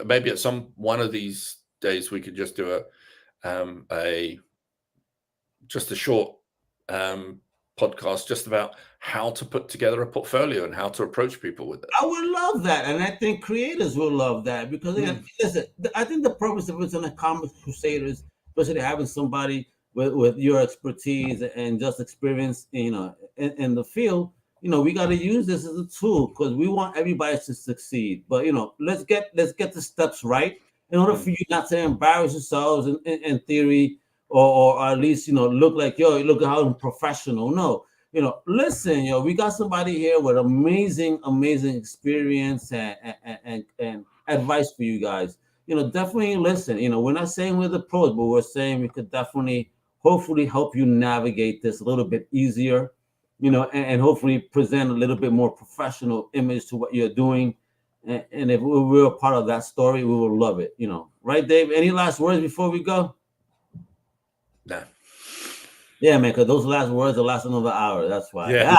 [SPEAKER 2] maybe at one of these days we could just do a short podcast just about how to put together a portfolio and how to approach people with it.
[SPEAKER 1] I would love that, and I think creators will love that because listen, I think the purpose of it in the Comic Crusaders, especially having somebody with your expertise and just experience, in the field, we got to use this as a tool because we want everybody to succeed. But let's get the steps right in order for you not to embarrass yourselves in theory, or at least look like look at how unprofessional. No, listen, we got somebody here with amazing experience and advice for you guys. Definitely listen. We're not saying we're the pros, but we're saying we could definitely, hopefully, help you navigate this a little bit easier. And hopefully present a little bit more professional image to what you're doing. And if we're a part of that story, we will love it. Right, Dave? Any last words before we go?
[SPEAKER 2] No.
[SPEAKER 1] Yeah, man, because those last words will last another hour. That's why.
[SPEAKER 2] Yeah.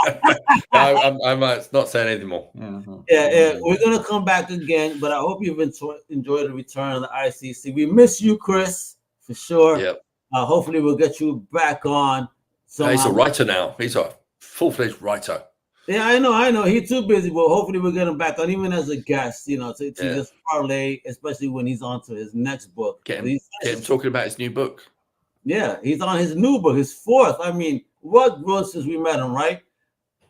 [SPEAKER 2] I'm not saying anything more.
[SPEAKER 1] Mm-hmm. Yeah, we're going to come back again, but I hope you've enjoyed the return of the ICC. We miss you, Chris, for sure.
[SPEAKER 2] Yep.
[SPEAKER 1] Hopefully we'll get you back on.
[SPEAKER 2] He's a writer now. He's a full-fledged writer.
[SPEAKER 1] Yeah, I know. He's too busy, but hopefully we'll get him back on, even as a guest, to just parlay, especially when he's on to his next book.
[SPEAKER 2] Get him talking about his new book.
[SPEAKER 1] Yeah, he's on his new book, his 4th. I mean, what growth since we met him, right?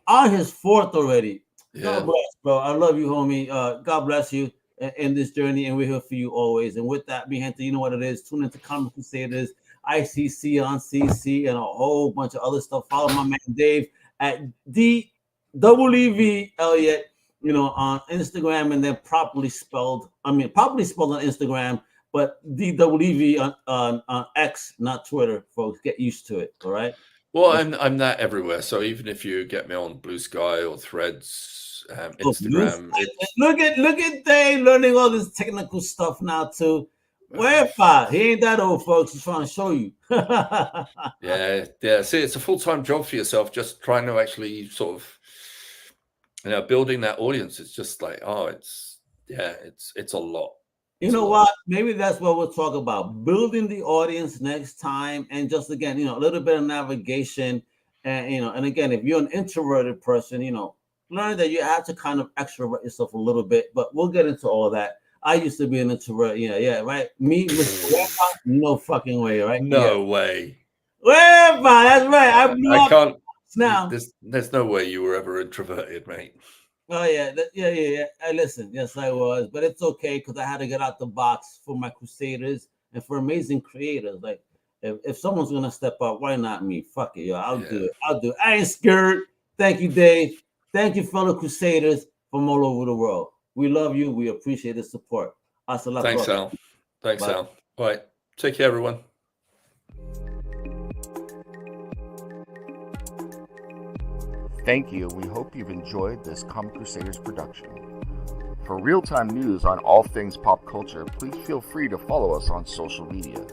[SPEAKER 1] On his 4th already. Yeah. God bless, bro. I love you, homie. God bless you in this journey, and we're here for you always. And with that, mi gente, you know what it is. Tune into Comic Crusaders, ICC on CC, and a whole bunch of other stuff. Follow my man Dave at DEEV Elliott, on Instagram, and then properly spelled on Instagram, but DEEV on X, not Twitter, folks. Get used to it, all right?
[SPEAKER 2] Well, I'm that everywhere. So even if you get me on Blue Sky or Threads, Instagram,
[SPEAKER 1] look at Dave learning all this technical stuff now too. He ain't that old, folks. He's trying to show you.
[SPEAKER 2] Yeah. See, it's a full-time job for yourself, just trying to actually sort of, building that audience. It's just like, it's a lot.
[SPEAKER 1] You know what? Maybe that's what we'll talk about. Building the audience next time, and just again, a little bit of navigation, and and again, if you're an introverted person, learn that you have to kind of extrovert yourself a little bit. But we'll get into all that. I used to be an introvert. Yeah, right. Me, Mr. Webber, no fucking way, right?
[SPEAKER 2] No way.
[SPEAKER 1] Webber, that's right. I
[SPEAKER 2] can't.
[SPEAKER 1] Now,
[SPEAKER 2] there's no way you were ever introverted, mate.
[SPEAKER 1] Oh yeah. I listen. Yes, I was, but it's okay because I had to get out the box for my Crusaders and for amazing creators. Like, if someone's gonna step up, why not me? Fuck it, yo. I'll do it. I ain't scared. Thank you, Dave. Thank you, fellow Crusaders from all over the world. We love you. We appreciate the support.
[SPEAKER 2] Thanks, Al. Thanks, Al. All right. Take care, everyone.
[SPEAKER 3] Thank you. We hope you've enjoyed this Comic Crusaders production. For real-time news on all things pop culture, please feel free to follow us on social media.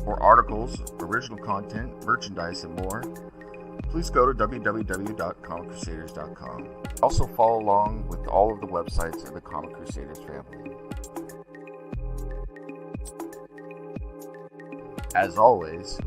[SPEAKER 3] For articles, original content, merchandise, and more, please go to www.comiccrusaders.com. Also follow along with all of the websites in the Comic Crusaders family. As always,